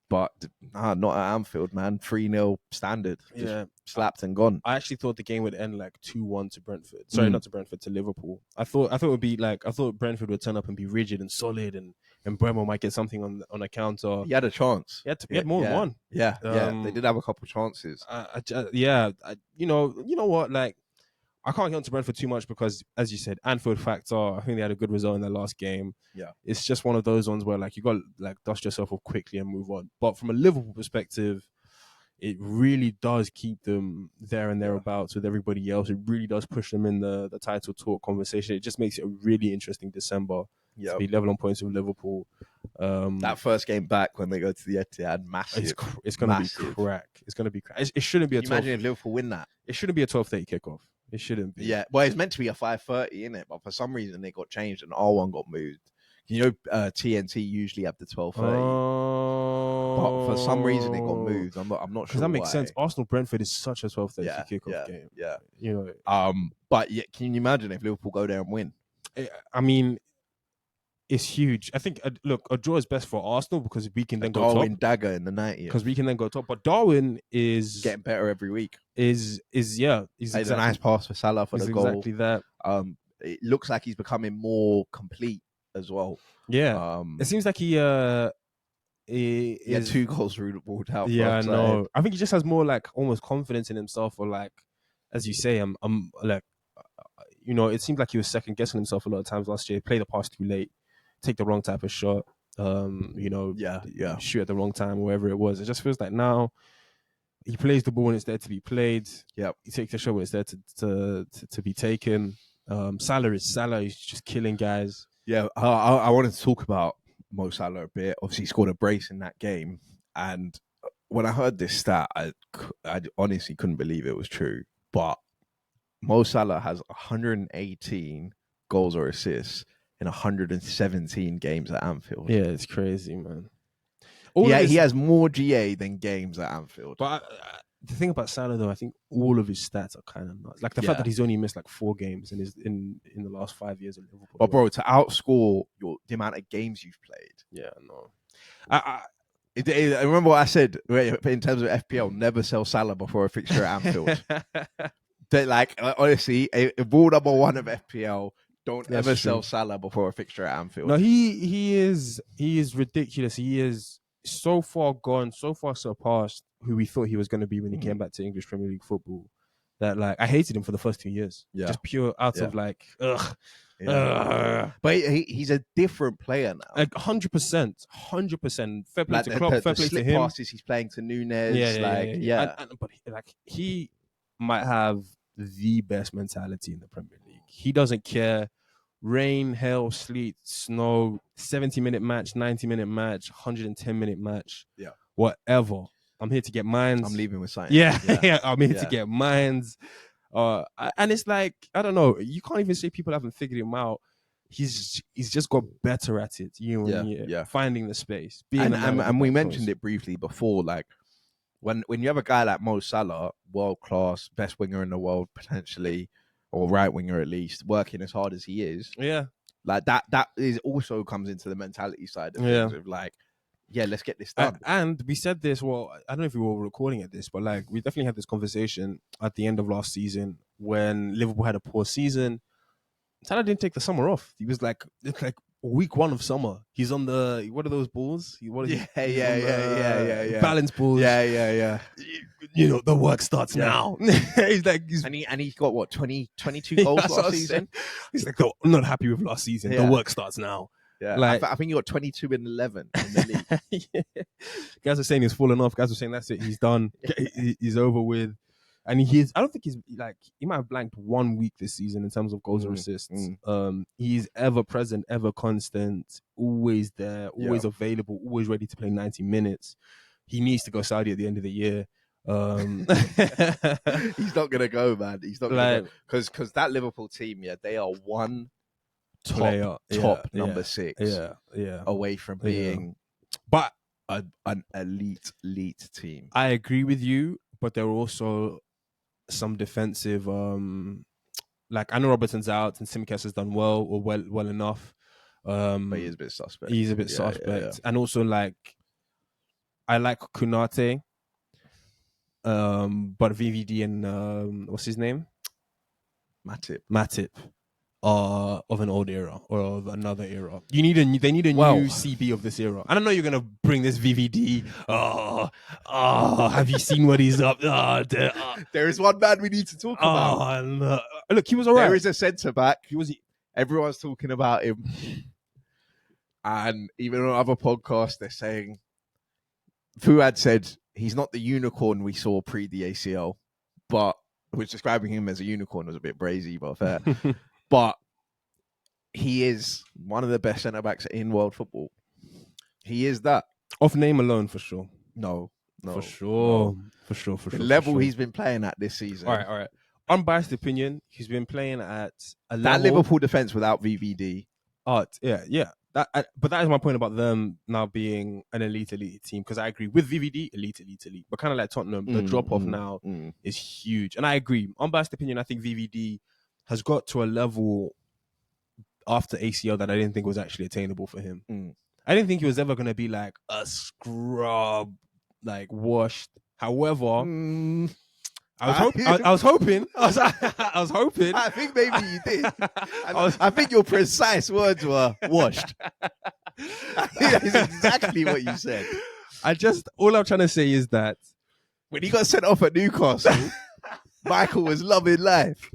[SPEAKER 1] But not at Anfield, man. 3-0 standard. Just slapped and gone.
[SPEAKER 2] I actually thought the game would end like 2-1 to Brentford. Sorry, not to Brentford, to Liverpool. I thought it would be like, I thought Brentford would turn up and be rigid and solid, and Bremo might get something on a counter.
[SPEAKER 1] He had a chance.
[SPEAKER 2] He had more than one.
[SPEAKER 1] Yeah, they did have a couple chances.
[SPEAKER 2] You know what? Like, I can't get onto Brentford too much because, as you said, Anfield factor. I think they had a good result in their last game.
[SPEAKER 1] Yeah,
[SPEAKER 2] it's just one of those ones where like you got to like dust yourself off quickly and move on. But from a Liverpool perspective, it really does keep them there and thereabouts with everybody else. It really does push them in the title talk conversation. It just makes it a really interesting December.
[SPEAKER 1] Yeah,
[SPEAKER 2] to be level on points with Liverpool.
[SPEAKER 1] That first game back when they go to the Etihad, massive.
[SPEAKER 2] It's going to be crack. It's going to be crack. It shouldn't be a 12.
[SPEAKER 1] Imagine if Liverpool win that.
[SPEAKER 2] It shouldn't be a 12:30 kickoff. It shouldn't be.
[SPEAKER 1] Yeah, well, it's meant to be a 5:30, isn't it? But for some reason, it got changed and R1 got moved. You know, TNT usually have the 12:30. But for some reason, it got moved. I'm not sure.
[SPEAKER 2] Because that makes sense. Arsenal Brentford is such a 12:30 kickoff game.
[SPEAKER 1] Yeah,
[SPEAKER 2] you know.
[SPEAKER 1] But can you imagine if Liverpool go there and win?
[SPEAKER 2] I mean, it's huge. I think, a draw is best for Arsenal because we can then go
[SPEAKER 1] Darwin
[SPEAKER 2] top.
[SPEAKER 1] dagger in the 90th.
[SPEAKER 2] Because we can then go top. But Darwin is
[SPEAKER 1] getting better every week.
[SPEAKER 2] He's
[SPEAKER 1] a nice pass for Salah for the goal.
[SPEAKER 2] Exactly that.
[SPEAKER 1] It looks like he's becoming more complete as well.
[SPEAKER 2] Yeah. It seems like he had
[SPEAKER 1] 2 goals through the ball out.
[SPEAKER 2] Yeah, I know. I think he just has more like almost confidence in himself, or like, as you say, I'm like, you know, it seemed like he was second guessing himself a lot of times last year. Play the pass too late, take the wrong type of shot, shoot at the wrong time, wherever it was. It just feels like now he plays the ball when it's there to be played.
[SPEAKER 1] Yep.
[SPEAKER 2] He takes the shot when it's there to be taken. Salah is Salah. He's just killing guys.
[SPEAKER 1] Yeah, I wanted to talk about Mo Salah a bit. Obviously, he scored a brace in that game. And when I heard this stat, I honestly couldn't believe it was true. But Mo Salah has 118 goals or assists in 117 games at Anfield.
[SPEAKER 2] Yeah, it's crazy, man.
[SPEAKER 1] He has more GA than games at Anfield.
[SPEAKER 2] But the thing about Salah, though, I think all of his stats are kind of nuts. Like the fact that he's only missed like 4 games in the last 5 years at Liverpool.
[SPEAKER 1] But bro, to outscore the amount of games you've played.
[SPEAKER 2] Yeah, no.
[SPEAKER 1] I remember what I said in terms of FPL, never sell Salah before a fixture at Anfield. Honestly, rule number 1 of FPL, don't ever sell Salah before a fixture at Anfield.
[SPEAKER 2] No, he is ridiculous. He is so far gone, so far surpassed who we thought he was going to be when he came back to English Premier League football. That like I hated him for the first 2 years, just pure out of like, ugh.
[SPEAKER 1] But he's a different player now.
[SPEAKER 2] Like 100%. Fair play
[SPEAKER 1] like
[SPEAKER 2] to Klopp, fair play to him.
[SPEAKER 1] Passes he's playing to Nunes,
[SPEAKER 2] But like he might have the best mentality in the Premier League. He doesn't care. Rain, hail, sleet, snow, 70-minute match, 90-minute match, 110-minute match, whatever. I'm here to get mines.
[SPEAKER 1] I'm leaving with science.
[SPEAKER 2] Yeah. I'm here to get mines. And it's like, I don't know, you can't even say people haven't figured him out. He's just got better at it, finding the space.
[SPEAKER 1] And we mentioned it briefly before, like when you have a guy like Mo Salah, world class, best winger in the world potentially, or right winger at least, working as hard as he is, like that is also comes into the mentality side of things of like, let's get this done.
[SPEAKER 2] And we said this, well, I don't know if we were recording at this, but like we definitely had this conversation at the end of last season when Liverpool had a poor season. Salah didn't take the summer off. He was like, it's like week 1 of summer. He's on the, what are those balls? Balance balls.
[SPEAKER 1] Yeah.
[SPEAKER 2] You know, the work starts now. He's like,
[SPEAKER 1] and he's got what, 22 goals last season?
[SPEAKER 2] He's like, oh, I'm not happy with last season. The work starts now.
[SPEAKER 1] Yeah, like, I think he got 22 and 11 in the league.
[SPEAKER 2] Guys are saying he's fallen off. Guys are saying that's it. He's done. He's over with. And I don't think he might have blanked 1 week this season in terms of goals or assists. He's ever present, ever constant, always there, always available, always ready to play 90 minutes. He needs to go Saudi at the end of the year.
[SPEAKER 1] He's not going to go, man. He's not going to go. Because that Liverpool team, they are one top number 6 away from being
[SPEAKER 2] but
[SPEAKER 1] an elite team.
[SPEAKER 2] I agree with you, but there are also some defensive like I know Robertson's out and Simicast has done well enough,
[SPEAKER 1] but he is a bit suspect.
[SPEAKER 2] Yeah. And also like I like Kunate, but VVD and what's his name, Matip of an old era or of another era. They need a new CB of this era. And I know you're gonna bring this VVD. Have you seen what he's up?
[SPEAKER 1] There is one man we need to talk about.
[SPEAKER 2] No. Look, he was alright.
[SPEAKER 1] There is a centre back. Everyone's talking about him, and even on other podcasts, they're saying Fuad said he's not the unicorn we saw pre the ACL, but was describing him as a unicorn was a bit brazy, but fair. But he is one of the best centre-backs in world football. He is that.
[SPEAKER 2] Off name alone, for sure.
[SPEAKER 1] No.
[SPEAKER 2] For sure.
[SPEAKER 1] The level he's been playing at this season.
[SPEAKER 2] All right. Unbiased opinion, he's been playing at a level...
[SPEAKER 1] That Liverpool defence without VVD.
[SPEAKER 2] Yeah. But that is my point about them now being an elite team, because I agree with VVD, elite. But kind of like Tottenham, the drop-off now is huge. And I agree. Unbiased opinion, I think VVD has got to a level after ACL that I didn't think was actually attainable for him. I didn't think he was ever going to be like a scrub, like washed. However, I was hoping.
[SPEAKER 1] I think maybe you did. I think your precise words were washed. I think that is exactly what you said.
[SPEAKER 2] All I'm trying to say is that
[SPEAKER 1] when he got sent off at Newcastle, Michael was loving life.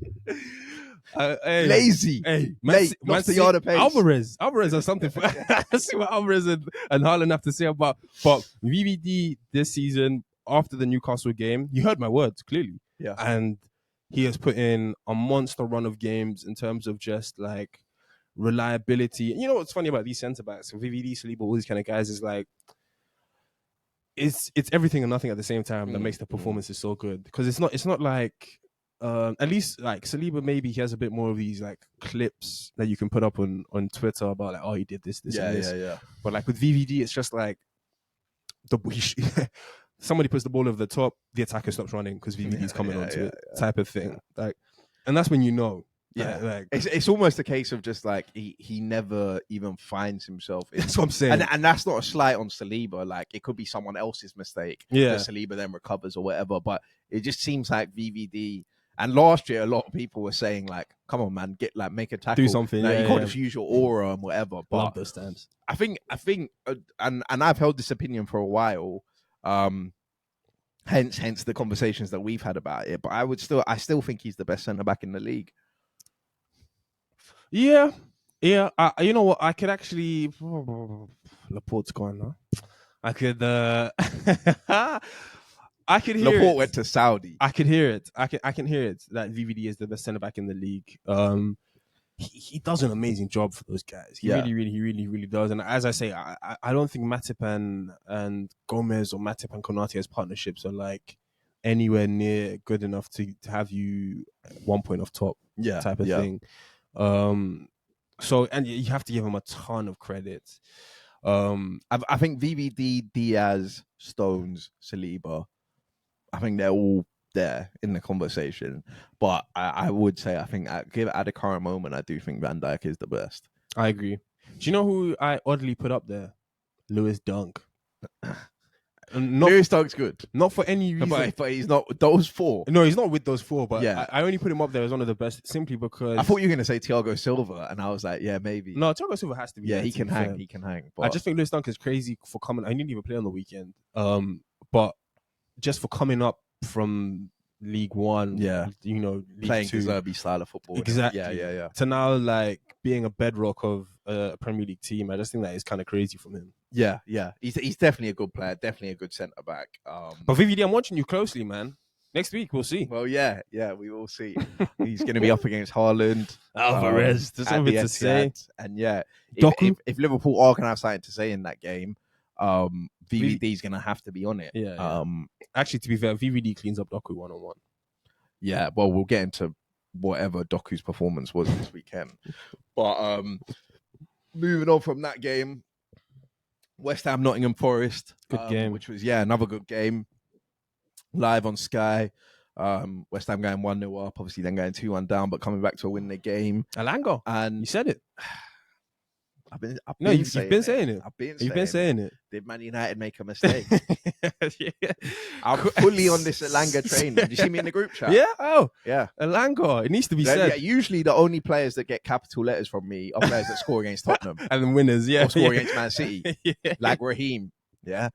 [SPEAKER 1] Lazy. Late. Lost the yard of pace.
[SPEAKER 2] Alvarez or something. Let's see what Alvarez and Haaland have to say about. But VVD this season, after the Newcastle game, you heard my words clearly.
[SPEAKER 1] Yeah.
[SPEAKER 2] And he has put in a monster run of games in terms of just like reliability. And you know what's funny about these centre backs, VVD, Saliba, all these kind of guys is like, it's everything and nothing at the same time that makes the performances so good. Because it's not like at least like Saliba, maybe he has a bit more of these like clips that you can put up on Twitter about like, oh, he did this and this.
[SPEAKER 1] Yeah.
[SPEAKER 2] But like with VVD, it's just like somebody puts the ball over the top, the attacker stops running because VVD's coming onto it, type of thing. Like, and that's when you know.
[SPEAKER 1] Yeah, like, it's almost a case of just like he never even finds himself.
[SPEAKER 2] That's what I'm saying,
[SPEAKER 1] and that's not a slight on Saliba. Like it could be someone else's mistake.
[SPEAKER 2] Yeah,
[SPEAKER 1] that Saliba then recovers or whatever. But it just seems like VVD And last year, a lot of people were saying like, "Come on, man, make a tackle,
[SPEAKER 2] Do something.
[SPEAKER 1] Like,
[SPEAKER 2] Yeah,
[SPEAKER 1] you can't
[SPEAKER 2] yeah.
[SPEAKER 1] just use your aura and whatever." But
[SPEAKER 2] Love those stands.
[SPEAKER 1] I think, and I've held this opinion for a while. Hence the conversations that we've had about it. But I still think he's the best centre back in the league.
[SPEAKER 2] Yeah. You know what? I could actually Laporte's gone now. I could. I could hear
[SPEAKER 1] Laporte
[SPEAKER 2] it.
[SPEAKER 1] went to Saudi.
[SPEAKER 2] I could hear it. I can hear it. That VVD is the best centre back in the league. He does an amazing job for those guys. He really does. And as I say, I don't think Matip and Gomez or Matip and Konate as partnerships are like anywhere near good enough to have you 1 point off top type of thing. So, and you have to give him a ton of credit.
[SPEAKER 1] I think VVD, Diaz, Stones, Saliba, I think they're all there in the conversation. But I would say, I think at the current moment, I do think Van Dijk is the best.
[SPEAKER 2] I agree. Do you know who I oddly put up there? Lewis Dunk.
[SPEAKER 1] Lewis Dunk's good.
[SPEAKER 2] Not for any reason.
[SPEAKER 1] But he's not those four.
[SPEAKER 2] No, he's not with those four, but
[SPEAKER 1] yeah.
[SPEAKER 2] I only put him up there as one of the best simply because...
[SPEAKER 1] I thought you were going to say Thiago Silva, and I was like, yeah, maybe.
[SPEAKER 2] No, Thiago Silva has to be there.
[SPEAKER 1] He can hang. But
[SPEAKER 2] I just think Lewis Dunk is crazy for coming... I didn't even play on the weekend. But just for coming up from League One, League
[SPEAKER 1] playing
[SPEAKER 2] Two,
[SPEAKER 1] Deserby style of football.
[SPEAKER 2] Exactly.
[SPEAKER 1] Yeah.
[SPEAKER 2] To now, like, being a bedrock of a Premier League team, I just think that is kind of crazy from him.
[SPEAKER 1] Yeah. He's definitely a good player, definitely a good centre back.
[SPEAKER 2] But VVD, I'm watching you closely, man. Next week, we'll see.
[SPEAKER 1] Well, yeah, we will see. He's going to be up against Haaland,
[SPEAKER 2] Alvarez. There's something to say.
[SPEAKER 1] And if Liverpool are going to have something to say in that game, VVD is going to have to be on it.
[SPEAKER 2] Yeah. Actually, to be fair, VVD cleans up Doku 1-on-1.
[SPEAKER 1] Yeah, well, we'll get into whatever Doku's performance was this weekend. But moving on from that game, West Ham, Nottingham Forest.
[SPEAKER 2] Good game.
[SPEAKER 1] Which was, another good game. Live on Sky. West Ham going 1-0 up, obviously then going 2-1 down, but coming back to win the game.
[SPEAKER 2] Alanga.
[SPEAKER 1] And
[SPEAKER 2] you said it.
[SPEAKER 1] You've been saying
[SPEAKER 2] it.
[SPEAKER 1] Did Man United make a mistake? I'm fully on this Alanga train. Did you see me in the group chat?
[SPEAKER 2] Yeah. Oh,
[SPEAKER 1] yeah.
[SPEAKER 2] Alanga. It needs to be said.
[SPEAKER 1] Yeah, usually the only players that get capital letters from me are players that score against Tottenham
[SPEAKER 2] and then winners. Yeah,
[SPEAKER 1] or score against Man City, like Raheem. Yeah,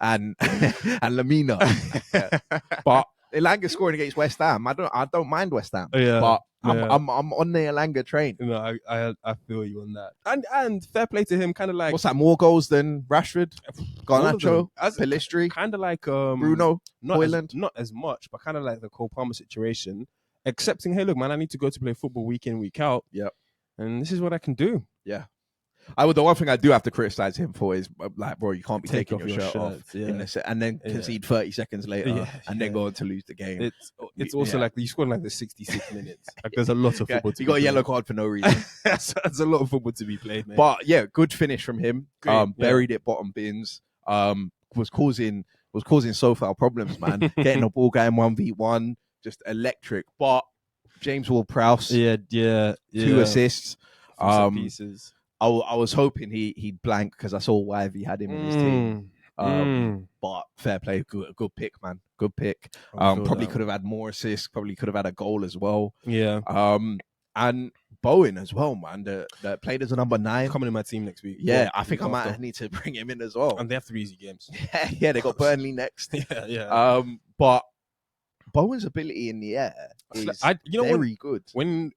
[SPEAKER 1] and Lamina. But Alanga scoring against West Ham. I don't mind West Ham. But I'm on the Alanga train.
[SPEAKER 2] No, I feel you on that. And fair play to him. Kind of like,
[SPEAKER 1] what's that? More goals than Rashford, Garnacho, Pellistri,
[SPEAKER 2] kind of like
[SPEAKER 1] Bruno, Hoyland.
[SPEAKER 2] Not as much, but kind of like the Cole Palmer situation. Accepting, hey, look, man, I need to go to play football week in, week out.
[SPEAKER 1] Yep.
[SPEAKER 2] And this is what I can do.
[SPEAKER 1] Yeah. The one thing I do have to criticize him for is like, bro, you can't be taking your shirt off in the set and then concede 30 seconds later and then go on to lose the game.
[SPEAKER 2] It's also like you scored like the 66 minutes. Like there's a lot of football.
[SPEAKER 1] You got a yellow card for no reason.
[SPEAKER 2] That's a lot of football to be played, man.
[SPEAKER 1] But yeah, good finish from him. Buried it bottom bins. Was causing so far problems, man. Getting the ball going 1v1, just electric. But James Ward-Prowse, 2 assists.
[SPEAKER 2] Pieces.
[SPEAKER 1] I was hoping he'd blank because I saw Wivey had him in his team. But fair play, good pick, man. Good pick. Probably could have had more assists. Probably could have had a goal as well.
[SPEAKER 2] Yeah.
[SPEAKER 1] And Bowen as well, man. That played as a number 9.
[SPEAKER 2] Coming in my team next week.
[SPEAKER 1] Yeah, I think I might need to bring him in as well.
[SPEAKER 2] And they have 3 easy games.
[SPEAKER 1] Yeah, they got Burnley next.
[SPEAKER 2] Yeah.
[SPEAKER 1] But Bowen's ability in the air is very good.
[SPEAKER 2] When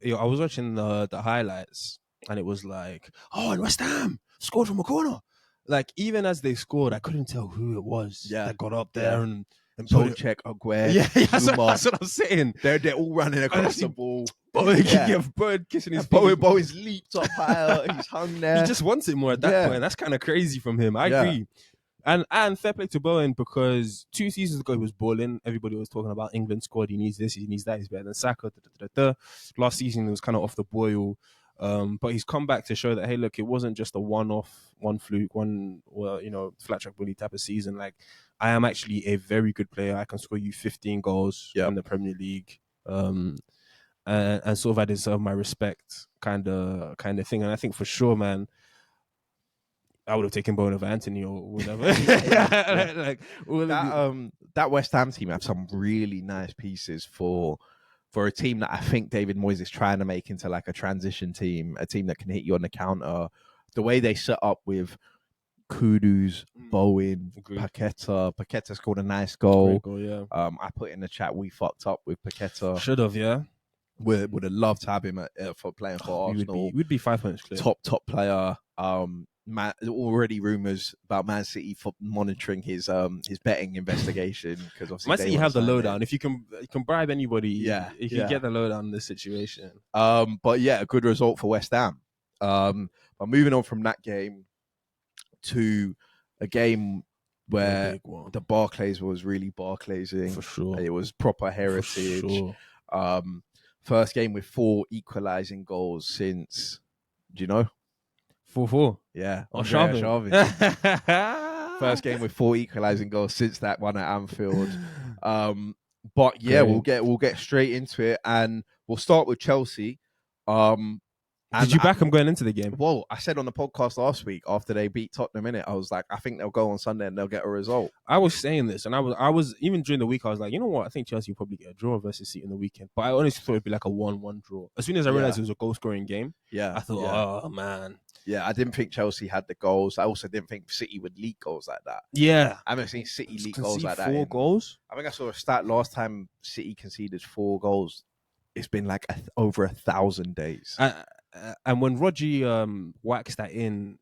[SPEAKER 2] I was watching the highlights and it was like, and West Ham scored from a corner. Like, even as they scored, I couldn't tell who it was that got up there and
[SPEAKER 1] Solchek, Aguero.
[SPEAKER 2] Yeah, that's what I'm saying.
[SPEAKER 1] They're all running across the ball.
[SPEAKER 2] Bowen kissing his
[SPEAKER 1] feet. Bowen's leaped up higher. He's hung there.
[SPEAKER 2] He just wants it more at that point. That's kind of crazy from him. I agree. And fair play to Bowen because 2 seasons ago he was balling. Everybody was talking about England squad. He needs this, he needs that. He's better than Saka. Last season he was kind of off the boil. But he's come back to show that, hey, look, it wasn't just a one-off, one fluke, flat track bully type of season. Like, I am actually a very good player. I can score you 15 goals in the Premier League. And sort of I deserve my respect kind of thing. And I think for sure, man, I would have taken Bono over Anthony or whatever. Like
[SPEAKER 1] that West Ham team have some really nice pieces for a team that I think David Moyes is trying to make into like a transition team, a team that can hit you on the counter. The way they set up with Kudus, Bowen,
[SPEAKER 2] Agreed.
[SPEAKER 1] Paqueta. Paqueta scored a nice goal.
[SPEAKER 2] Great goal, yeah.
[SPEAKER 1] I put in the chat we fucked up with Paqueta.
[SPEAKER 2] Should have, yeah.
[SPEAKER 1] Would have loved to have him for playing for Arsenal.
[SPEAKER 2] We'd be 5 points clear.
[SPEAKER 1] Top player. Already rumours about Man City for monitoring his betting investigation because obviously
[SPEAKER 2] Man City have the lowdown. If you can bribe anybody, you can get the lowdown in this situation.
[SPEAKER 1] But yeah, a good result for West Ham. But moving on from that game to a game where the Barclays was really Barclaysing.
[SPEAKER 2] For sure.
[SPEAKER 1] It was proper heritage. For sure. First game with 4 equalising goals since, do you know?
[SPEAKER 2] 4-4.
[SPEAKER 1] Yeah.
[SPEAKER 2] Sharvin.
[SPEAKER 1] First game with 4 equalising goals since that one at Anfield. But yeah,
[SPEAKER 2] Great.
[SPEAKER 1] we'll get straight into it, and we'll start with Chelsea.
[SPEAKER 2] Did you back them going into the game?
[SPEAKER 1] Well, I said on the podcast last week after they beat Tottenham in it, I was like, I think they'll go on Sunday and they'll get a result.
[SPEAKER 2] I was saying this, and I was even during the week, I was like, you know what? I think Chelsea will probably get a draw versus City in the weekend. But I honestly thought it'd be like a 1-1 draw. As soon as I realized it was a goal scoring game, I thought, oh man.
[SPEAKER 1] Yeah, I didn't think Chelsea had the goals. I also didn't think City would leak goals like that.
[SPEAKER 2] Yeah.
[SPEAKER 1] I haven't seen City leak goals like that.
[SPEAKER 2] 4 goals?
[SPEAKER 1] I think I saw a stat last time City conceded 4 goals. It's been like over 1,000 days.
[SPEAKER 2] And when Rodri whacks that in,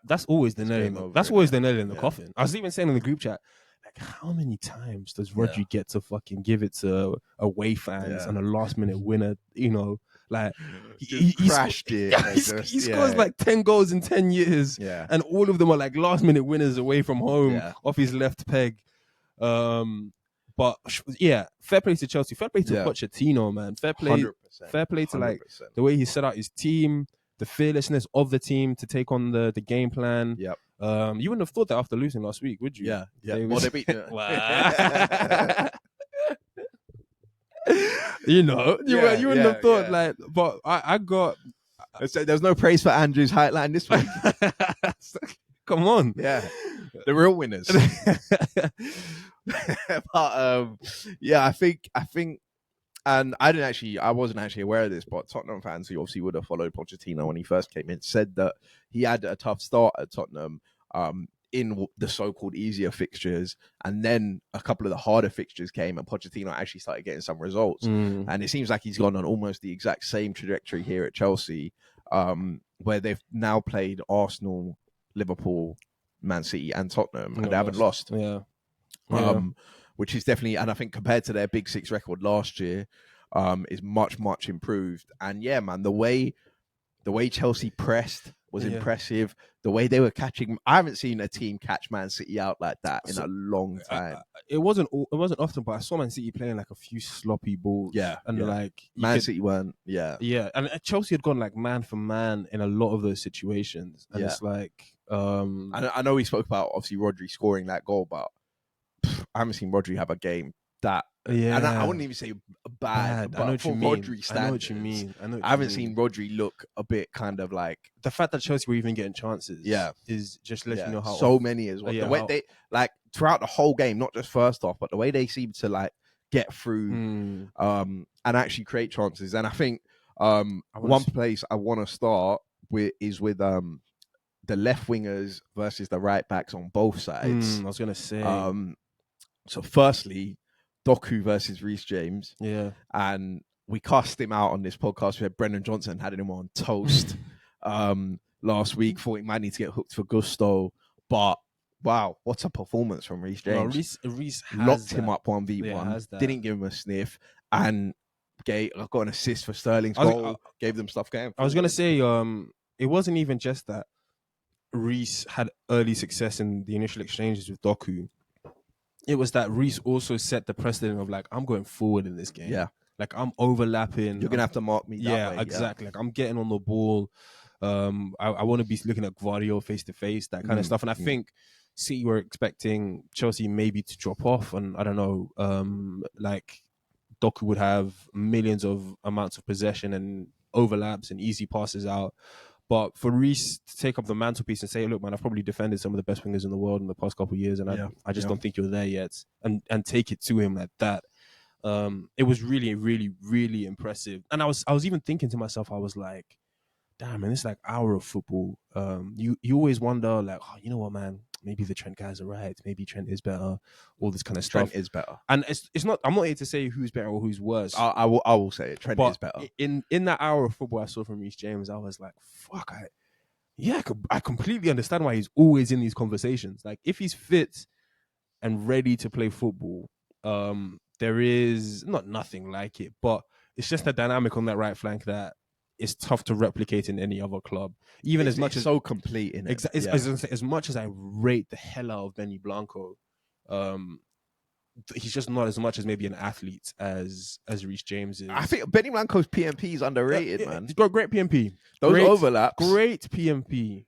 [SPEAKER 2] that's always the nail. That's always the nail in the coffin. I was even saying in the group chat, like, how many times does Rodri get to fucking give it to away fans and a last minute winner? You know, like he
[SPEAKER 1] crashed it.
[SPEAKER 2] He scores like 10 goals in 10 years, and all of them are like last minute winners away from home off his left peg. But yeah, fair play to Chelsea. Fair play to Pochettino, man. Fair play 100%. Fair play to like the way he set out his team, the fearlessness of the team to take on the game plan.
[SPEAKER 1] Yep.
[SPEAKER 2] You wouldn't have thought that after losing last week, would you?
[SPEAKER 1] Yeah. Well, they beat you.
[SPEAKER 2] You know, you wouldn't have thought like. But I got.
[SPEAKER 1] There's no praise for Andrew's highline this week.
[SPEAKER 2] Come on.
[SPEAKER 1] Yeah. The real winners. But I think, and I wasn't actually aware of this, but Tottenham fans who obviously would have followed Pochettino when he first came in said that he had a tough start at Tottenham in the so-called easier fixtures, and then a couple of the harder fixtures came, and Pochettino actually started getting some results. And it seems like he's gone on almost the exact same trajectory here at Chelsea, where they've now played Arsenal, Liverpool, Man City, and Tottenham, and they haven't lost. Which is definitely, and I think compared to their Big Six record last year, is much improved. And yeah, man, the way Chelsea pressed was impressive. The way they were catching, I haven't seen a team catch Man City out like that in a long time.
[SPEAKER 2] It wasn't often, but I saw Man City playing like a few sloppy balls. Like
[SPEAKER 1] City weren't.
[SPEAKER 2] And Chelsea had gone like man for man in a lot of those situations, and it's like,
[SPEAKER 1] I know we spoke about obviously Rodri scoring that goal, but I haven't seen Rodri have a game that. And I wouldn't even say bad, but
[SPEAKER 2] I know what
[SPEAKER 1] for
[SPEAKER 2] you mean.
[SPEAKER 1] Rodri standards,
[SPEAKER 2] I know what you mean.
[SPEAKER 1] I haven't seen Rodri look a bit kind of like
[SPEAKER 2] the fact that Chelsea were even getting chances. Is just letting you know how
[SPEAKER 1] so many as well. The way they like throughout the whole game, not just first half, but the way they seem to like get through and actually create chances. And I think one place I want to start with is with the left wingers versus the right backs on both sides.
[SPEAKER 2] I was gonna say.
[SPEAKER 1] So firstly, Doku versus Reece James.
[SPEAKER 2] Yeah.
[SPEAKER 1] And we cast him out on this podcast. We had Brendan Johnson had him on toast last week. Thought he might need to get hooked for Gusto. But wow, what a performance from Reece James.
[SPEAKER 2] Reece
[SPEAKER 1] locked him up 1v1. Didn't give him a sniff. And got an assist for Sterling's goal. Gave them stuff going.
[SPEAKER 2] I was going to say, it wasn't even just that Reece had early success in the initial exchanges with Doku. It was that Reece also set the precedent of like, I'm going forward in this game.
[SPEAKER 1] Yeah.
[SPEAKER 2] Like I'm overlapping.
[SPEAKER 1] You're going to have to mark me that way.
[SPEAKER 2] Exactly. Like I'm getting on the ball. I want to be looking at Guardiola face to face, that kind of stuff. And I think City were expecting Chelsea maybe to drop off. And I don't know, like Doku would have millions of amounts of possession and overlaps and easy passes out. But for Reece to take up the mantelpiece and say, look, man, I've probably defended some of the best wingers in the world in the past couple of years, and I just don't think you're there yet, and take it to him like that. It was really, really, really impressive. And I was even thinking to myself, I was like, damn, man, it's like hour of football. You always wonder, like, oh, you know what, man, maybe the Trent guys are right. Maybe Trent is better. All this kind of stuff.
[SPEAKER 1] Trent is better.
[SPEAKER 2] And it's not. I'm not here to say who's better or who's worse.
[SPEAKER 1] I will say it. Trent is better.
[SPEAKER 2] In that hour of football I saw from Reece James, I was like, fuck, I completely understand why he's always in these conversations. Like, if he's fit and ready to play football, there is not nothing like it, but it's just a dynamic on that right flank that is tough to replicate in any other club. Even as much as
[SPEAKER 1] so complete in it.
[SPEAKER 2] As much as I rate the hell out of Benny Blanco, he's just not as much as maybe an athlete as Reece James is.
[SPEAKER 1] I think Benny Blanco's PMP is underrated, man.
[SPEAKER 2] He's got great PMP.
[SPEAKER 1] Those overlaps.
[SPEAKER 2] Great PMP.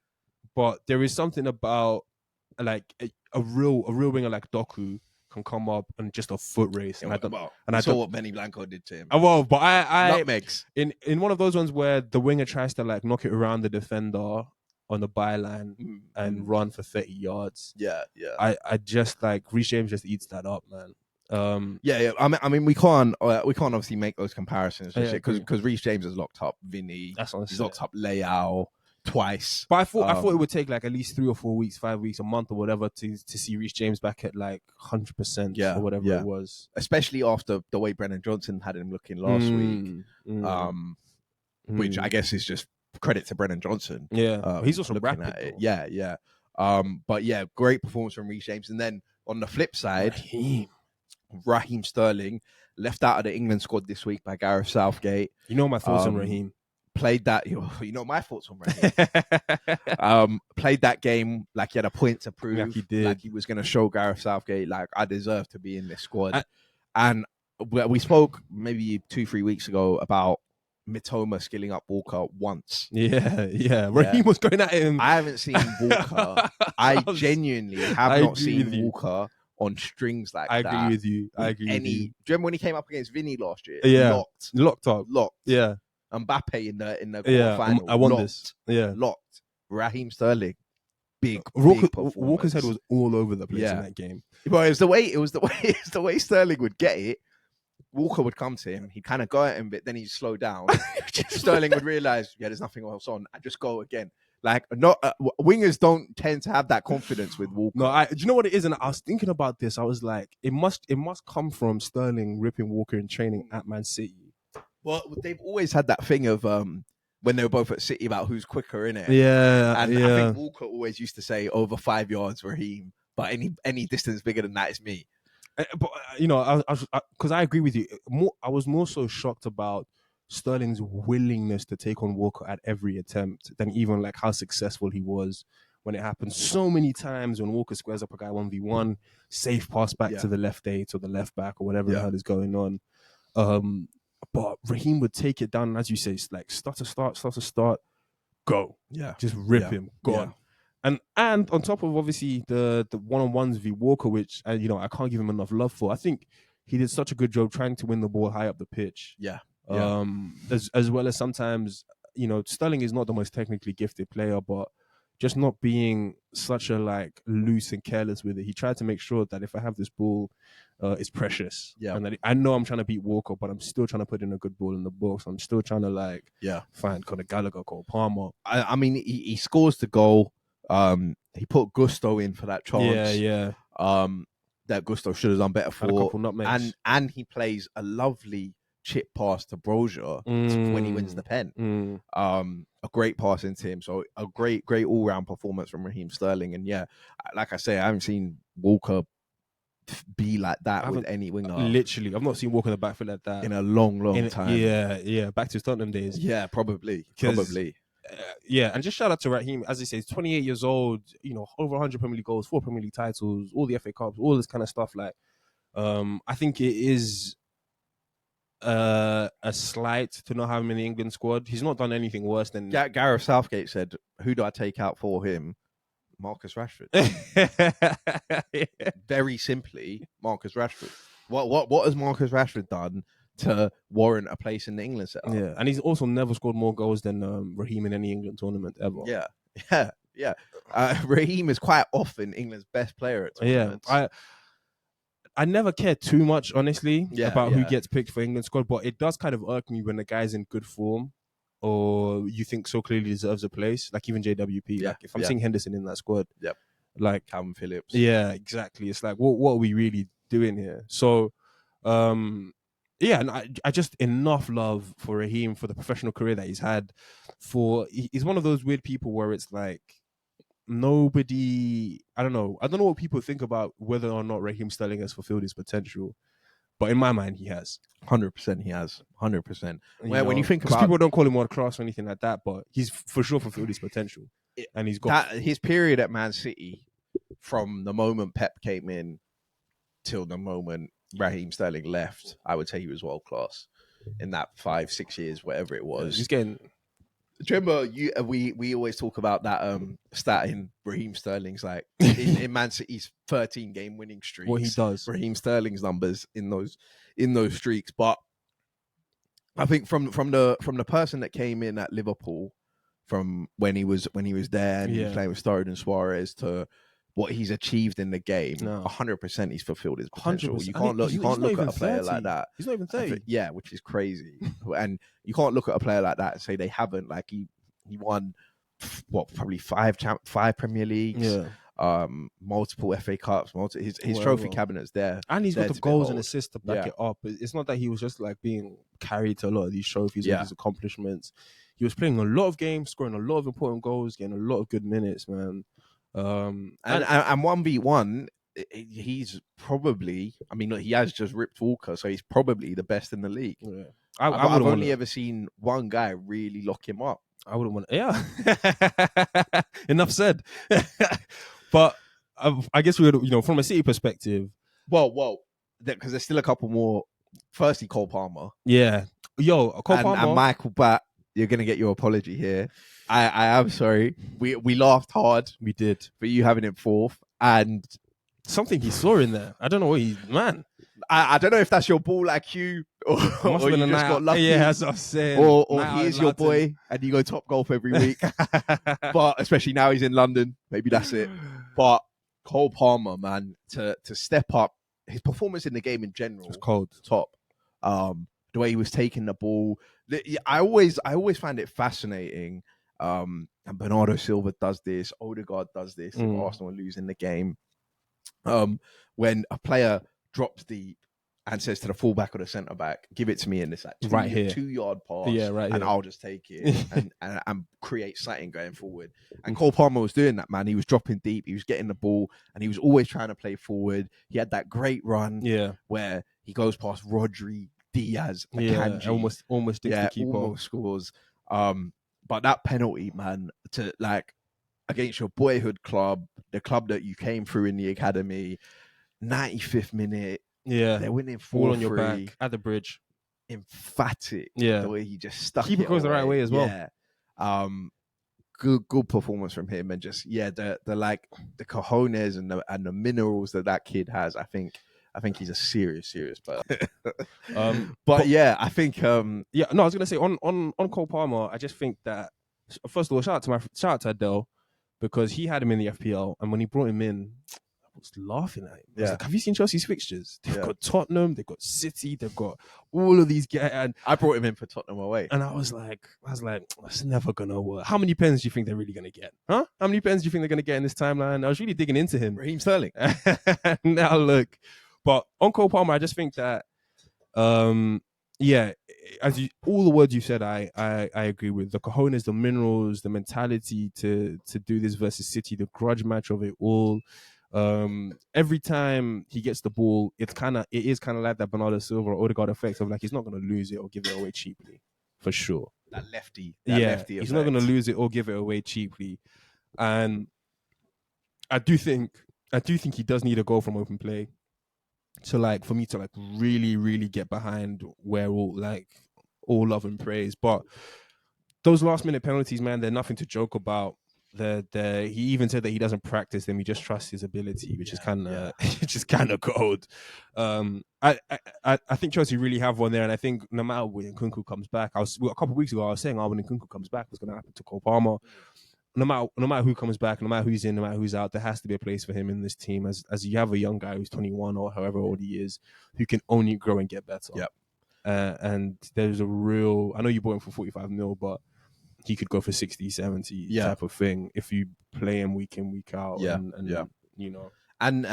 [SPEAKER 2] But there is something about like a real winger like Doku can come up and just a foot race.
[SPEAKER 1] I saw what Benny Blanco did to him.
[SPEAKER 2] Well, but I
[SPEAKER 1] nutmegs.
[SPEAKER 2] In one of those ones where the winger tries to like knock it around the defender on the byline and run for 30 yards.
[SPEAKER 1] Yeah.
[SPEAKER 2] I just like Reece James just eats that up, man.
[SPEAKER 1] I mean, we can't obviously make those comparisons because Reece James has locked up Vinny. He's locked up Leao twice.
[SPEAKER 2] But I thought it would take like at least 3 or 4 weeks, 5 weeks, a month or whatever to see Reece James back at like 100% or whatever it was.
[SPEAKER 1] Especially after the way Brennan Johnson had him looking last week, which I guess is just credit to Brennan Johnson.
[SPEAKER 2] Yeah, he's also
[SPEAKER 1] looking
[SPEAKER 2] rapid.
[SPEAKER 1] At it. Yeah. But yeah, great performance from Reece James. And then on the flip side, Raheem Sterling, left out of the England squad this week by Gareth Southgate.
[SPEAKER 2] You know my thoughts on Raheem.
[SPEAKER 1] Played that, you know my thoughts on Raheem. Played that game like he had a point to prove.
[SPEAKER 2] Like he did.
[SPEAKER 1] Like he was going to show Gareth Southgate, like, I deserve to be in this squad. And we spoke maybe 2-3 weeks ago about Mitoma skilling up Walker once.
[SPEAKER 2] Yeah. Raheem was going at him.
[SPEAKER 1] I haven't seen Walker. I genuinely have not seen Walker on strings like that.
[SPEAKER 2] I agree with you.
[SPEAKER 1] Do you remember when he came up against Vinny last year?
[SPEAKER 2] Yeah. Locked up.
[SPEAKER 1] Yeah. Mbappe in the quarterfinal.
[SPEAKER 2] I won this. Yeah.
[SPEAKER 1] Locked. Raheem Sterling. Big performance.
[SPEAKER 2] Walker's head was all over the place in that game.
[SPEAKER 1] Well, it was the way Sterling would get it. Walker would come to him. He'd kind of go at him, but then he'd slow down. Sterling would realize, there's nothing else on. I just go again. Like, wingers don't tend to have that confidence with Walker.
[SPEAKER 2] No, do you know what it is? And I was thinking about this. I was like, it must come from Sterling ripping Walker in training at Man City.
[SPEAKER 1] Well, they've always had that thing of when they were both at City about who's quicker, innit?
[SPEAKER 2] Yeah,
[SPEAKER 1] and I think Walker always used to say over 5 yards, Raheem, but any distance bigger than that is me.
[SPEAKER 2] But because I agree with you. I was more so shocked about Sterling's willingness to take on Walker at every attempt than even like how successful he was when it happened so many times when Walker squares up a guy 1v1, safe pass back to the left 8 or the left back or whatever the hell is going on. But Raheem would take it down, and as you say, it's like start to start, go.
[SPEAKER 1] Yeah.
[SPEAKER 2] Just rip him, gone. And on top of obviously the one-on-ones v Walker, which I can't give him enough love for. I think he did such a good job trying to win the ball high up the pitch.
[SPEAKER 1] Yeah.
[SPEAKER 2] As well as sometimes, Sterling is not the most technically gifted player, but just not being such a like loose and careless with it. He tried to make sure that if I have this ball, it's precious.
[SPEAKER 1] Yeah.
[SPEAKER 2] And that I know I'm trying to beat Walker, but I'm still trying to put in a good ball in the box. I'm still trying to find Conor Gallagher, Cole Palmer.
[SPEAKER 1] I mean, he scores the goal. He put Gusto in for that chance.
[SPEAKER 2] Yeah.
[SPEAKER 1] That Gusto should have done better for.
[SPEAKER 2] Had a couple nutmegs.
[SPEAKER 1] And he plays a lovely chip pass to Brozier when he wins the pen. A great pass into him. So a great all-round performance from Raheem Sterling. And like I say, I haven't seen Walker be like that with any winger.
[SPEAKER 2] Literally, I've not seen Walker in the backfield like that
[SPEAKER 1] in a long time.
[SPEAKER 2] Yeah. Back to his Tottenham days.
[SPEAKER 1] Yeah, probably.
[SPEAKER 2] And just shout out to Raheem. As he says, 28 years old, over 100 Premier League goals, 4 Premier League titles, all the FA Cups, all this kind of stuff. Like, I think it is a slight to not have him in the England squad. He's not done anything worse than
[SPEAKER 1] Gareth Southgate said. Who do I take out for him? Marcus Rashford. Very simply, Marcus Rashford. What has Marcus Rashford done to warrant a place in the England setup.
[SPEAKER 2] Yeah, and he's also never scored more goals than Raheem in any England tournament ever.
[SPEAKER 1] Yeah. Raheem is quite often England's best player at tournaments.
[SPEAKER 2] I never care too much, honestly, about who
[SPEAKER 1] yeah.
[SPEAKER 2] gets picked for England squad, but it does kind of irk me when the guy's in good form or you think so clearly deserves a place, like even JWP. Like if I'm seeing Henderson in that squad, like
[SPEAKER 1] Calvin Phillips.
[SPEAKER 2] Yeah, exactly. It's like, what are we really doing here? So, yeah, and I just enough love for Raheem for the professional career that he's had. He's one of those weird people where it's like nobody. I don't know what people think about whether or not Raheem Sterling has fulfilled his potential, but in my mind, he has.
[SPEAKER 1] 100%, he has. 100%. When you think about,
[SPEAKER 2] people don't call him world class or anything like that, but he's for sure fulfilled his potential, and he's got
[SPEAKER 1] his period at Man City from the moment Pep came in till the moment Raheem Sterling left. I would say he was world class in that 5-6 years, whatever it was.
[SPEAKER 2] He's getting.
[SPEAKER 1] Do you remember we always talk about that stat in Raheem Sterling's like in Man City's 13 game winning streaks.
[SPEAKER 2] What he does,
[SPEAKER 1] Raheem Sterling's numbers in those streaks. But I think from the person that came in at Liverpool, from when he was there and he was playing with Sturridge and Suarez to what he's achieved in the game, 100% he's fulfilled his potential.
[SPEAKER 2] 100%.
[SPEAKER 1] You can't look at a player
[SPEAKER 2] 30.
[SPEAKER 1] like that.
[SPEAKER 2] He's not even 30.
[SPEAKER 1] Yeah, which is crazy. And you can't look at a player like that and say they haven't. Like he won probably five Premier Leagues, multiple FA Cups, his trophy cabinet's there,
[SPEAKER 2] and he's got the goals and assists to back it up. It's not that he was just like being carried to a lot of these trophies and these accomplishments. He was playing a lot of games, scoring a lot of important goals, getting a lot of good minutes, man. And
[SPEAKER 1] 1v1, he's probably, I mean, look, he has just ripped Walker, so he's probably the best in the league.
[SPEAKER 2] Yeah.
[SPEAKER 1] I've only ever seen one guy really lock him up.
[SPEAKER 2] I wouldn't want. Yeah, enough said. But I guess we would, from a City perspective.
[SPEAKER 1] Well, because there's still a couple more. Firstly, Cole Palmer.
[SPEAKER 2] Yeah, Cole Palmer
[SPEAKER 1] and Michael Batt. You're gonna get your apology here. I am sorry. We laughed hard.
[SPEAKER 2] We did
[SPEAKER 1] for you having him fourth, and
[SPEAKER 2] something he saw in there. I don't know what man.
[SPEAKER 1] I don't know if that's your ball IQ or you just got lucky.
[SPEAKER 2] Yeah, that's what I'm saying.
[SPEAKER 1] Or he is your boy and you go top golf every week. But especially now he's in London. Maybe that's it. But Cole Palmer, man, to step up, his performance in the game in general
[SPEAKER 2] was cold.
[SPEAKER 1] Top. The way he was taking the ball. I always find it fascinating. And Bernardo Silva does this. Odegaard does this. Arsenal are losing the game. When a player drops deep and says to the fullback or the centre back, "Give it to me in this
[SPEAKER 2] right here
[SPEAKER 1] 2-yard pass,
[SPEAKER 2] and
[SPEAKER 1] I'll just take it and create something going forward." And Cole Palmer was doing that, man. He was dropping deep, he was getting the ball, and he was always trying to play forward. He had that great run, where he goes past Rodri, Diaz, Akanji,
[SPEAKER 2] almost the keeper,
[SPEAKER 1] almost scores. But that penalty, man, to like against your boyhood club, the club that you came through in the academy. 95th minute.
[SPEAKER 2] Yeah.
[SPEAKER 1] They're winning 4-3.
[SPEAKER 2] All on your back at the bridge.
[SPEAKER 1] Emphatic.
[SPEAKER 2] Yeah.
[SPEAKER 1] The way he just stuck
[SPEAKER 2] Keeper goes the right way as well.
[SPEAKER 1] Yeah. Good performance from him, and just the the cojones and the minerals that kid has. I think he's a serious player. But yeah, I think I
[SPEAKER 2] was gonna say on Cole Palmer, I just think that first of all, shout out to Adele, because he had him in the FPL, and when he brought him in, I was laughing at him. I was like, have you seen Chelsea's fixtures? They've got Tottenham, they've got City, they've got all of these guys. And
[SPEAKER 1] I brought him in for Tottenham away.
[SPEAKER 2] And I was like, that's never gonna work. How many pens do you think they're really gonna get? Huh? How many pens do you think they're gonna get in this timeline? I was really digging into him.
[SPEAKER 1] Raheem Sterling.
[SPEAKER 2] Now look. But on Cole Palmer, I just think that all the words you said, I agree with. The cojones, the minerals, the mentality to do this versus City, the grudge match of it all. Every time he gets the ball, it is kind of like that Bernardo Silva or Odegaard effect of like he's not going to lose it or give it away cheaply, for sure.
[SPEAKER 1] That lefty
[SPEAKER 2] he's not going to lose it or give it away cheaply, and I do think he does need a goal from open play to for me to really really get behind where all love and praise. But those last minute penalties, man, they're nothing to joke about. he even said that he doesn't practice them. He just trusts his ability, which is kind of
[SPEAKER 1] yeah.
[SPEAKER 2] just kind of cold. I think Chelsea really have one there, and I think no matter when Nkunku comes back, a couple of weeks ago I was saying, when Nkunku comes back, what's going to happen to Cole Palmer? No matter who comes back, no matter who's in, no matter who's out, there has to be a place for him in this team. As you have a young guy who's 21 or however old he is, who can only grow and get better.
[SPEAKER 1] Yep.
[SPEAKER 2] And there's a real. I know you bought him for 45 mil, but he could go for 60, 70 type of thing if you play him week in, week out. And you know.
[SPEAKER 1] And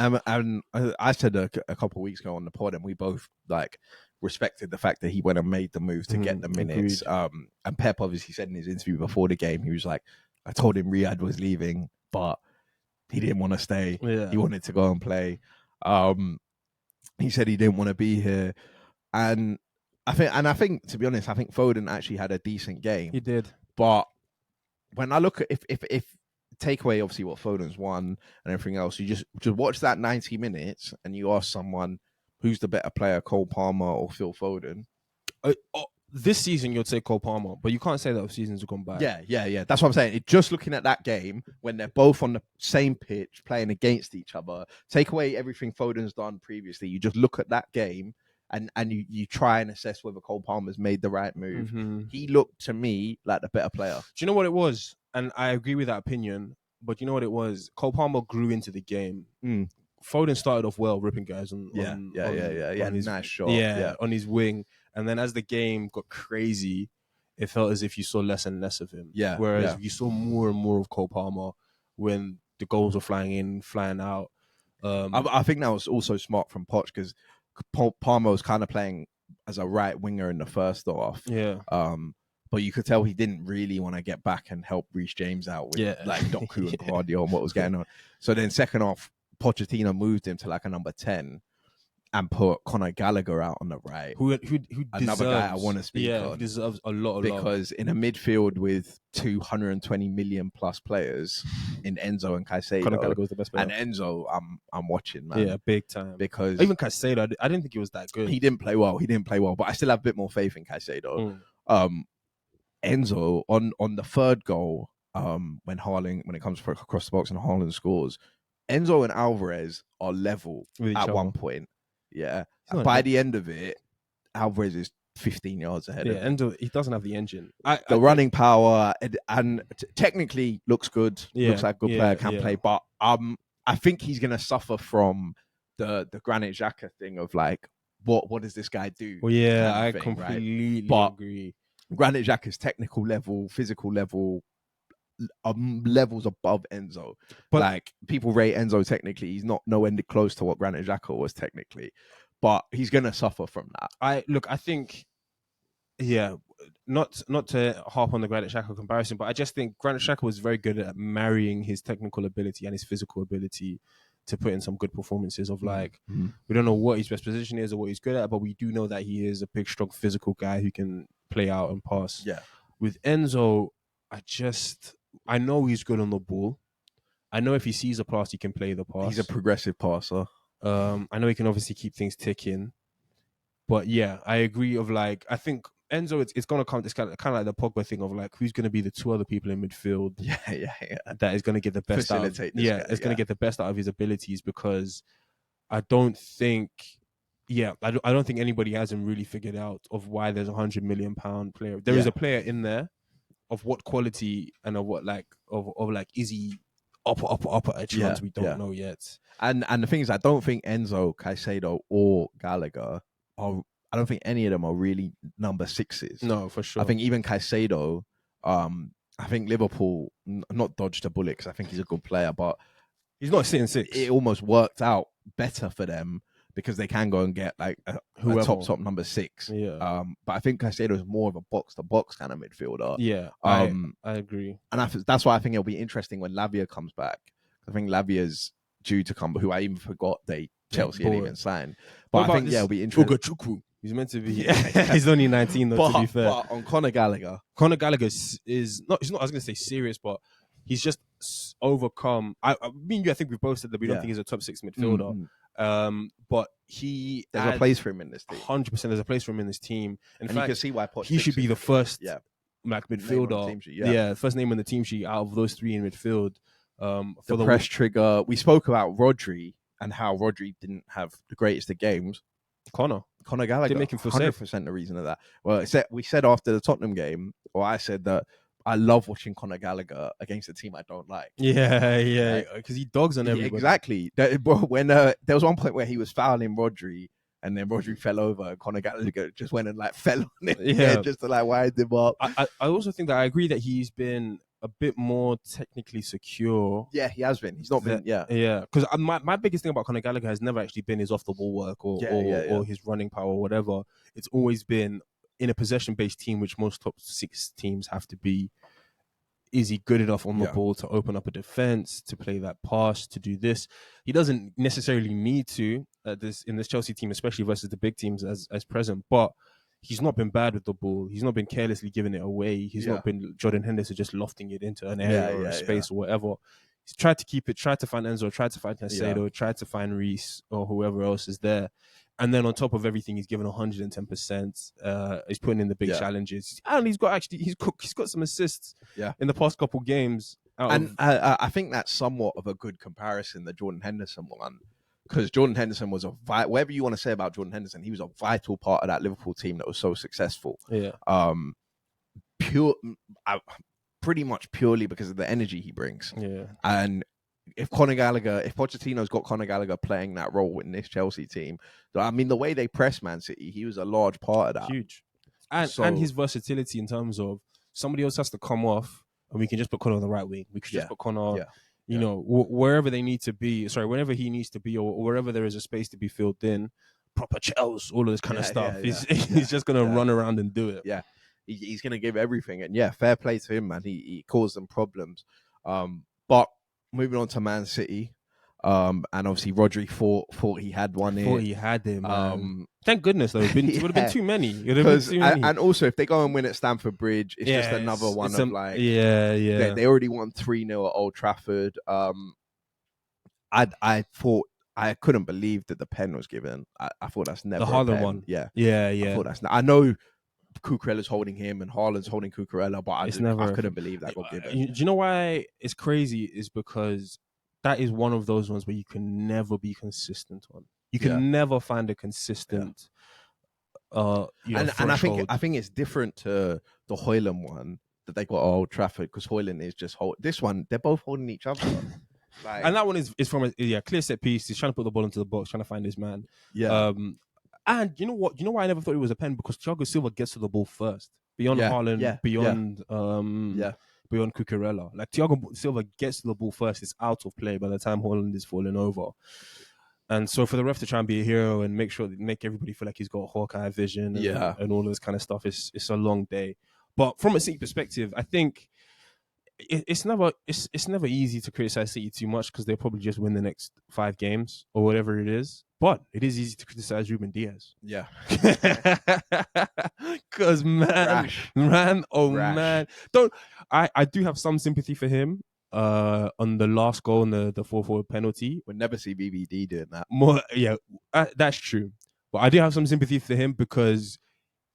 [SPEAKER 1] I said a couple of weeks ago on the pod, and we both like respected the fact that he went and made the move to get the minutes.
[SPEAKER 2] Agreed.
[SPEAKER 1] And Pep obviously said in his interview before the game, he was like, I told him Riyadh was leaving, but he didn't want to stay.
[SPEAKER 2] Yeah.
[SPEAKER 1] He wanted to go and play. He said he didn't want to be here. And I think to be honest, I think Foden actually had a decent game.
[SPEAKER 2] He did.
[SPEAKER 1] But when I look at if take away obviously what Foden's won and everything else, you just watch that 90 minutes and you ask someone who's the better player, Cole Palmer or Phil Foden.
[SPEAKER 2] This season you'd say Cole Palmer, but you can't say that if seasons have gone by.
[SPEAKER 1] Yeah. That's what I'm saying. Just looking at that game when they're both on the same pitch playing against each other, take away everything Foden's done previously. You just look at that game and you try and assess whether Cole Palmer's made the right move.
[SPEAKER 2] Mm-hmm.
[SPEAKER 1] He looked to me like the better player.
[SPEAKER 2] Do you know what it was? And I agree with that opinion, but you know what it was? Cole Palmer grew into the game. Foden started off well, ripping guys on
[SPEAKER 1] his nice shot.
[SPEAKER 2] On his wing. And then as the game got crazy, it felt as if you saw less and less of him. Whereas you saw more and more of Cole Palmer when the goals were flying in, flying out.
[SPEAKER 1] I think that was also smart from Poch because Palmer was kind of playing as a right winger in the first half. But you could tell he didn't really want to get back and help Reece James out with like Doku and Guardiola and what was going on. So then second half, Pochettino moved him to like a number 10 and put Conor Gallagher out on the right.
[SPEAKER 2] Who
[SPEAKER 1] another guy I want to speak on.
[SPEAKER 2] Who deserves a lot of love.
[SPEAKER 1] Because in a midfield with 220 million plus players in Enzo and Caicedo,
[SPEAKER 2] Conor Gallagher was the best player.
[SPEAKER 1] And Enzo, I'm watching, man.
[SPEAKER 2] Yeah, big time.
[SPEAKER 1] Because
[SPEAKER 2] even Caicedo, I didn't think he was that good.
[SPEAKER 1] He didn't play well, but I still have a bit more faith in Caicedo. Enzo on the third goal, when it comes across the box and Haaland scores, Enzo and Alvarez are level at one point. Yeah. By the end of it, Alvarez is 15 yards ahead of him.
[SPEAKER 2] Enzo, he doesn't have the engine.
[SPEAKER 1] Running power and technically looks good. Looks like a good player, can play. But I think he's going to suffer from the Granit Xhaka thing of like, what does this guy do?
[SPEAKER 2] Well, yeah, I completely agree.
[SPEAKER 1] Granit Xhaka's technical level, physical level, levels above Enzo. But like people rate Enzo technically, he's not nowhere close to what Granit Xhaka was technically. But he's gonna suffer from that.
[SPEAKER 2] I think, not to harp on the Granit Xhaka comparison, but I just think Granit Xhaka was very good at marrying his technical ability and his physical ability to put in some good performances of like, we don't know what his best position is or what he's good at, but we do know that he is a big, strong, physical guy who can play out and pass.
[SPEAKER 1] Yeah.
[SPEAKER 2] With Enzo, I know he's good on the ball. I know if he sees a pass, he can play the pass.
[SPEAKER 1] He's a progressive passer.
[SPEAKER 2] I know he can obviously keep things ticking. But yeah, I agree of like, I think Enzo, it's going to come, it's kind of like the Pogba thing of like, who's going to be the two other people in midfield that is going to get the best out of, going to get the best out of his abilities, because I don't think anybody hasn't really figured out of why there's £100 million player. There is a player in there of what quality and of what like of like is he upper echelons we don't know yet.
[SPEAKER 1] And the thing is, I don't think Enzo, Caicedo, or Gallagher are. I don't think any of them are really number sixes.
[SPEAKER 2] No, for sure.
[SPEAKER 1] I think even Caicedo, I think Liverpool not dodged a bullet because I think he's a good player, but
[SPEAKER 2] he's not sitting six.
[SPEAKER 1] It almost worked out better for them because they can go and get like a top number 6.
[SPEAKER 2] Yeah.
[SPEAKER 1] But I think Caicedo is more of a box to box kind of midfielder.
[SPEAKER 2] Yeah. I agree.
[SPEAKER 1] And that's why I think it'll be interesting when Lavia comes back. I think Lavia's due to come, who I even forgot Chelsea had even signed. But I think it'll be interesting.
[SPEAKER 2] He's meant to be. He's only 19 though, to be fair.
[SPEAKER 1] But on Conor Gallagher
[SPEAKER 2] is not. He's not. I was going to say serious, but he's just overcome. I think we both said that we don't think he's a top 6 midfielder. But
[SPEAKER 1] there's a place for him in this team.
[SPEAKER 2] 100%, there's a place for him in this team. In fact,
[SPEAKER 1] you can see why
[SPEAKER 2] he should be the first like
[SPEAKER 1] Name on the
[SPEAKER 2] midfielder.
[SPEAKER 1] team sheet, yeah.
[SPEAKER 2] First name on the team sheet out of those three in midfield. For
[SPEAKER 1] the press trigger. We spoke about Rodri and how Rodri didn't have the greatest of games.
[SPEAKER 2] Connor
[SPEAKER 1] Gallagher
[SPEAKER 2] didn't make him feel
[SPEAKER 1] 100%
[SPEAKER 2] safe.
[SPEAKER 1] the reason of that. Well, we said after the Tottenham game, or I said that I love watching Conor Gallagher against a team I don't like.
[SPEAKER 2] Yeah, because he dogs on everybody.
[SPEAKER 1] Exactly. When there was one point where he was fouling Rodri, and then Rodri fell over, and Conor Gallagher just went and like fell on him, just to like wind him up.
[SPEAKER 2] I also think that I agree that he's been a bit more technically secure.
[SPEAKER 1] Yeah, he has been. He's not been. Yeah.
[SPEAKER 2] Because my biggest thing about Conor Gallagher has never actually been his off the ball work or his running power or whatever. It's always been in a possession based team, which most top 6 teams have to be. Is he good enough on the ball to open up a defense, to play that pass, to do this? He doesn't necessarily need to in this Chelsea team, especially versus the big teams as present. But he's not been bad with the ball. He's not been carelessly giving it away. He's not been Jordan Henderson just lofting it into an area or a space or whatever. He's tried to keep it, tried to find Enzo, tried to find Caicedo, tried to find Reece or whoever else is there. And then on top of everything, he's given 110%. He's putting in the big challenges, and he's got some assists in the past couple games.
[SPEAKER 1] I think that's somewhat of a good comparison, the Jordan Henderson one, because Jordan Henderson was whatever you want to say about Jordan Henderson, he was a vital part of that Liverpool team that was so successful. Pretty much purely because of the energy he brings. And if Pochettino's got Conor Gallagher playing that role in this Chelsea team, I mean, the way they press Man City, he was a large part of that.
[SPEAKER 2] Huge. And his versatility in terms of somebody else has to come off and we can just put Conor on the right wing. We could just put Conor, wherever they need to be. Sorry, wherever he needs to be or wherever there is a space to be filled in, proper Chels, all of this kind of stuff. He's just going to run around and do it.
[SPEAKER 1] Yeah. He's going to give everything. And fair play to him, man. He caused them problems. But moving on to Man City, and obviously Rodri thought he had one.
[SPEAKER 2] Thought he had him. Thank goodness, though. It would have been too many.
[SPEAKER 1] And also, if they go and win at Stamford Bridge, it's just another one of like... They already won 3-0 at Old Trafford. I thought... I couldn't believe that the pen was given. I thought that's never
[SPEAKER 2] the Haaland one.
[SPEAKER 1] Yeah.
[SPEAKER 2] I
[SPEAKER 1] thought that's... I know Cucurella's holding him and Haaland's holding Cucurella, but I couldn't believe that got given.
[SPEAKER 2] Do you know why it's crazy? Is because that is one of those ones where you can never be consistent on. You can never find a consistent. And
[SPEAKER 1] I think it's different to the Højlund one that they got at Old Trafford, because Højlund is just this one. They're both holding each other.
[SPEAKER 2] And that one is from a clear set piece. He's trying to put the ball into the box, trying to find his man. And you know what? You know why I never thought it was a pen? Because Thiago Silva gets to the ball first, beyond Haaland, beyond Cucurella. Like Thiago Silva gets to the ball first. It's out of play by the time Haaland is falling over. And so for the ref to try and be a hero and make everybody feel like he's got Hawkeye vision and all this kind of stuff, it's a long day. But from a City perspective, I think it's never easy to criticize City too much, because they'll probably just win the next 5 games or whatever it is. But it is easy to criticize Ruben Diaz.
[SPEAKER 1] Yeah.
[SPEAKER 2] Because man, I do have some sympathy for him on the last goal and the 4-4 penalty.
[SPEAKER 1] We'll never see BBD doing that.
[SPEAKER 2] That's true. But I do have some sympathy for him because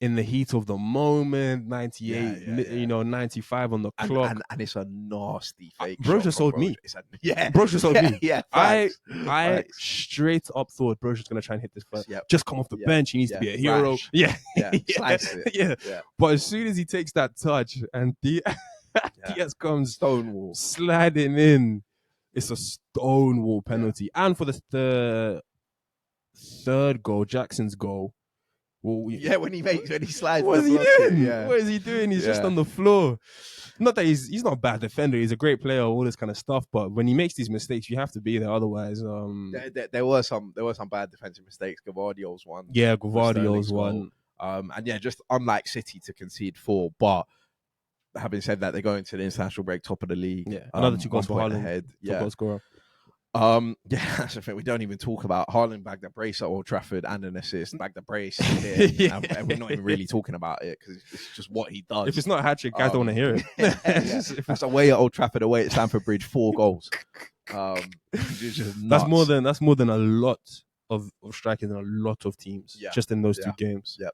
[SPEAKER 2] in the heat of the moment, 98, 95 on the clock.
[SPEAKER 1] And it's a nasty fake.
[SPEAKER 2] Bro just sold me. Bro just sold me. I straight up thought Bro's just going to try and hit this first. Just come off the bench. He needs to be a hero.
[SPEAKER 1] Rash. Slice it.
[SPEAKER 2] Yeah. But as soon as he takes that touch and Diaz comes
[SPEAKER 1] Stonewall
[SPEAKER 2] sliding in, it's a Stonewall penalty. And for the third goal, Jackson's goal,
[SPEAKER 1] when he slides.
[SPEAKER 2] What is he doing? What is he doing? He's just on the floor. Not that he's not a bad defender. He's a great player, all this kind of stuff. But when he makes these mistakes, you have to be there. Otherwise,
[SPEAKER 1] there were some bad defensive mistakes. Gvardio's one.
[SPEAKER 2] Yeah, Gvardio's one.
[SPEAKER 1] Just unlike City to concede 4. But having said that, they're going to the international break, top of the league.
[SPEAKER 2] Yeah, another 2 goals for Haaland.
[SPEAKER 1] Ahead.
[SPEAKER 2] Top goal scorer.
[SPEAKER 1] That's the thing. We don't even talk about Haaland bagged the brace at Old Trafford and an assist, bagged the brace here. And we're not even really talking about it because it's just what he does.
[SPEAKER 2] If it's not a hat trick, guys don't want to hear it.
[SPEAKER 1] That's away at Old Trafford, away at Stamford Bridge, 4 goals.
[SPEAKER 2] That's more than a lot of strikers in a lot of teams just in those 2 games.
[SPEAKER 1] Yeah.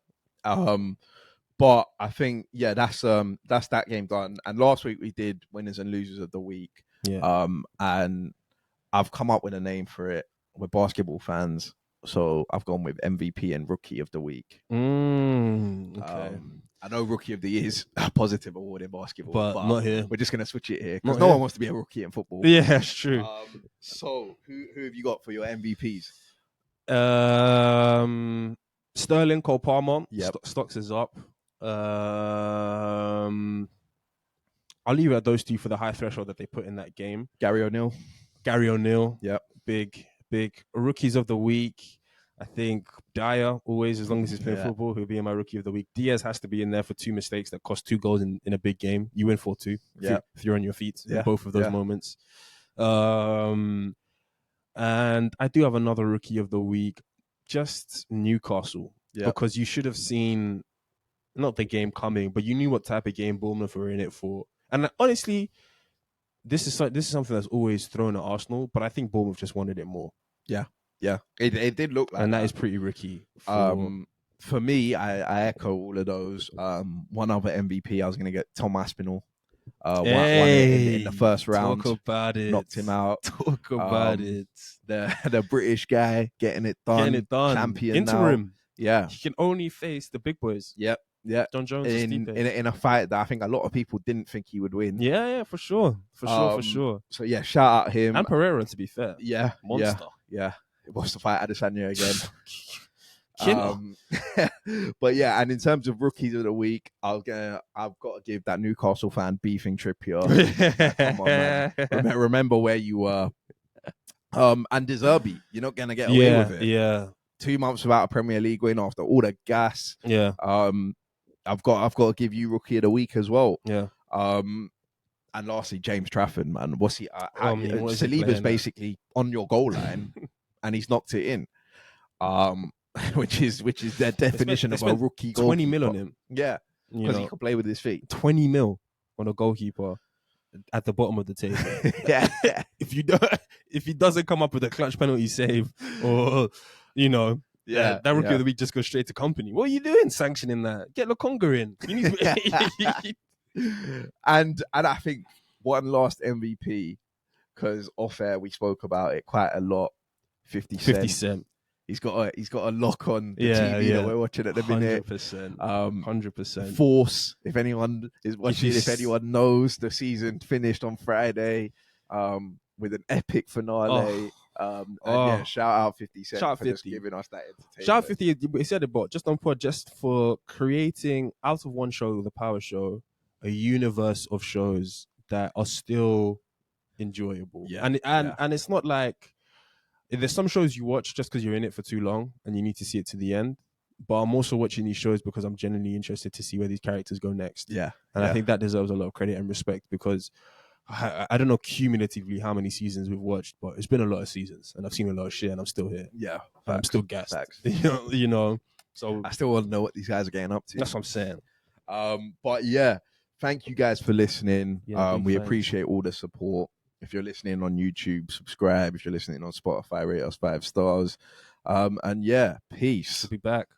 [SPEAKER 1] But I think that's that game done. And last week we did winners and losers of the week.
[SPEAKER 2] Yeah.
[SPEAKER 1] And I've come up with a name for it. We're basketball fans, so I've gone with MVP and Rookie of the Week.
[SPEAKER 2] Okay.
[SPEAKER 1] I know Rookie of the Year is a positive award in basketball,
[SPEAKER 2] But not here.
[SPEAKER 1] We're just going to switch it here because
[SPEAKER 2] Not
[SPEAKER 1] no
[SPEAKER 2] here.
[SPEAKER 1] one wants to be a rookie in football.
[SPEAKER 2] Yeah, that's true.
[SPEAKER 1] So who have you got for your MVPs?
[SPEAKER 2] Sterling, Cole Palmer.
[SPEAKER 1] Yep.
[SPEAKER 2] Stocks is up. I'll leave it at those two for the high threshold that they put in that game.
[SPEAKER 1] Gary O'Neill.
[SPEAKER 2] Yep. Big. Rookies of the week. I think Dyer, always, as long as he's playing football, he'll be in my rookie of the week. Diaz has to be in there for 2 mistakes that cost 2 goals in a big game. You win 4-2 if you're on your feet in both of those moments. And I do have another rookie of the week, just Newcastle. Because you should have seen, not the game coming, but you knew what type of game Bournemouth were in it for. And honestly, this is something that's always thrown at Arsenal, but I think Bournemouth just wanted it more.
[SPEAKER 1] Yeah. It did look like
[SPEAKER 2] and
[SPEAKER 1] that
[SPEAKER 2] is pretty risky.
[SPEAKER 1] For me, I echo all of those. One other MVP, I was going to get Tom Aspinall. Won it in the first round.
[SPEAKER 2] Talk about it.
[SPEAKER 1] Knocked him out.
[SPEAKER 2] Talk about it.
[SPEAKER 1] The British guy getting it done. Champion
[SPEAKER 2] interim.
[SPEAKER 1] Now. Yeah.
[SPEAKER 2] He can only face the big boys.
[SPEAKER 1] Yep.
[SPEAKER 2] John Jones
[SPEAKER 1] in a fight that I think a lot of people didn't think he would win.
[SPEAKER 2] Yeah, for sure. For sure.
[SPEAKER 1] So yeah, shout out him.
[SPEAKER 2] And Pereira, to be fair.
[SPEAKER 1] Yeah.
[SPEAKER 2] Monster.
[SPEAKER 1] Yeah. It was to fight Adesanya again.
[SPEAKER 2] Killer.
[SPEAKER 1] But yeah, and in terms of rookies of the week, I've got to give that Newcastle fan beefing Trippier. Come on, man. Remember where you were. And De Zerbi, you're not gonna get away with it.
[SPEAKER 2] Yeah.
[SPEAKER 1] 2 months without a Premier League win after all the gas.
[SPEAKER 2] Yeah.
[SPEAKER 1] I've got to give you rookie of the week as well.
[SPEAKER 2] Yeah.
[SPEAKER 1] And lastly, James Trafford, man. What's he?
[SPEAKER 2] Saliba's
[SPEAKER 1] basically on your goal line, and he's knocked it in. Which is their definition of a rookie goal.
[SPEAKER 2] 20 mil on him.
[SPEAKER 1] Yeah, because he can play with his feet.
[SPEAKER 2] 20 mil on a goalkeeper at the bottom of the table.
[SPEAKER 1] Yeah.
[SPEAKER 2] If he doesn't come up with a clutch penalty save, or that rookie of the week just goes straight to company. What are you doing sanctioning that? Get Lokonga in. You need
[SPEAKER 1] and I think one last MVP, because off air we spoke about it quite a lot. 50 Cent. He's got a lock on the TV that we're watching at the minute.
[SPEAKER 2] 100%.
[SPEAKER 1] Force, if anyone is watching, if anyone knows, the season finished on Friday with an epic finale. Shout out 50 Cent for just giving us that entertainment.
[SPEAKER 2] Shout out 50, he said it, but just on pod, just for creating out of one show, the Power Show, a universe of shows that are still enjoyable. And it's not like, there's some shows you watch just because you're in it for too long and you need to see it to the end. But I'm also watching these shows because I'm genuinely interested to see where these characters go next.
[SPEAKER 1] Yeah.
[SPEAKER 2] I think that deserves a lot of credit and respect, because I don't know cumulatively how many seasons we've watched, but it's been a lot of seasons and I've seen a lot of shit and I'm still here.
[SPEAKER 1] Yeah.
[SPEAKER 2] I'm still gassed. So
[SPEAKER 1] I still want to know what these guys are getting up to.
[SPEAKER 2] That's what I'm saying.
[SPEAKER 1] But yeah, thank you guys for listening. We appreciate all the support. If you're listening on YouTube, subscribe. If you're listening on Spotify, rate us 5 stars. And yeah, peace.
[SPEAKER 2] We'll be back.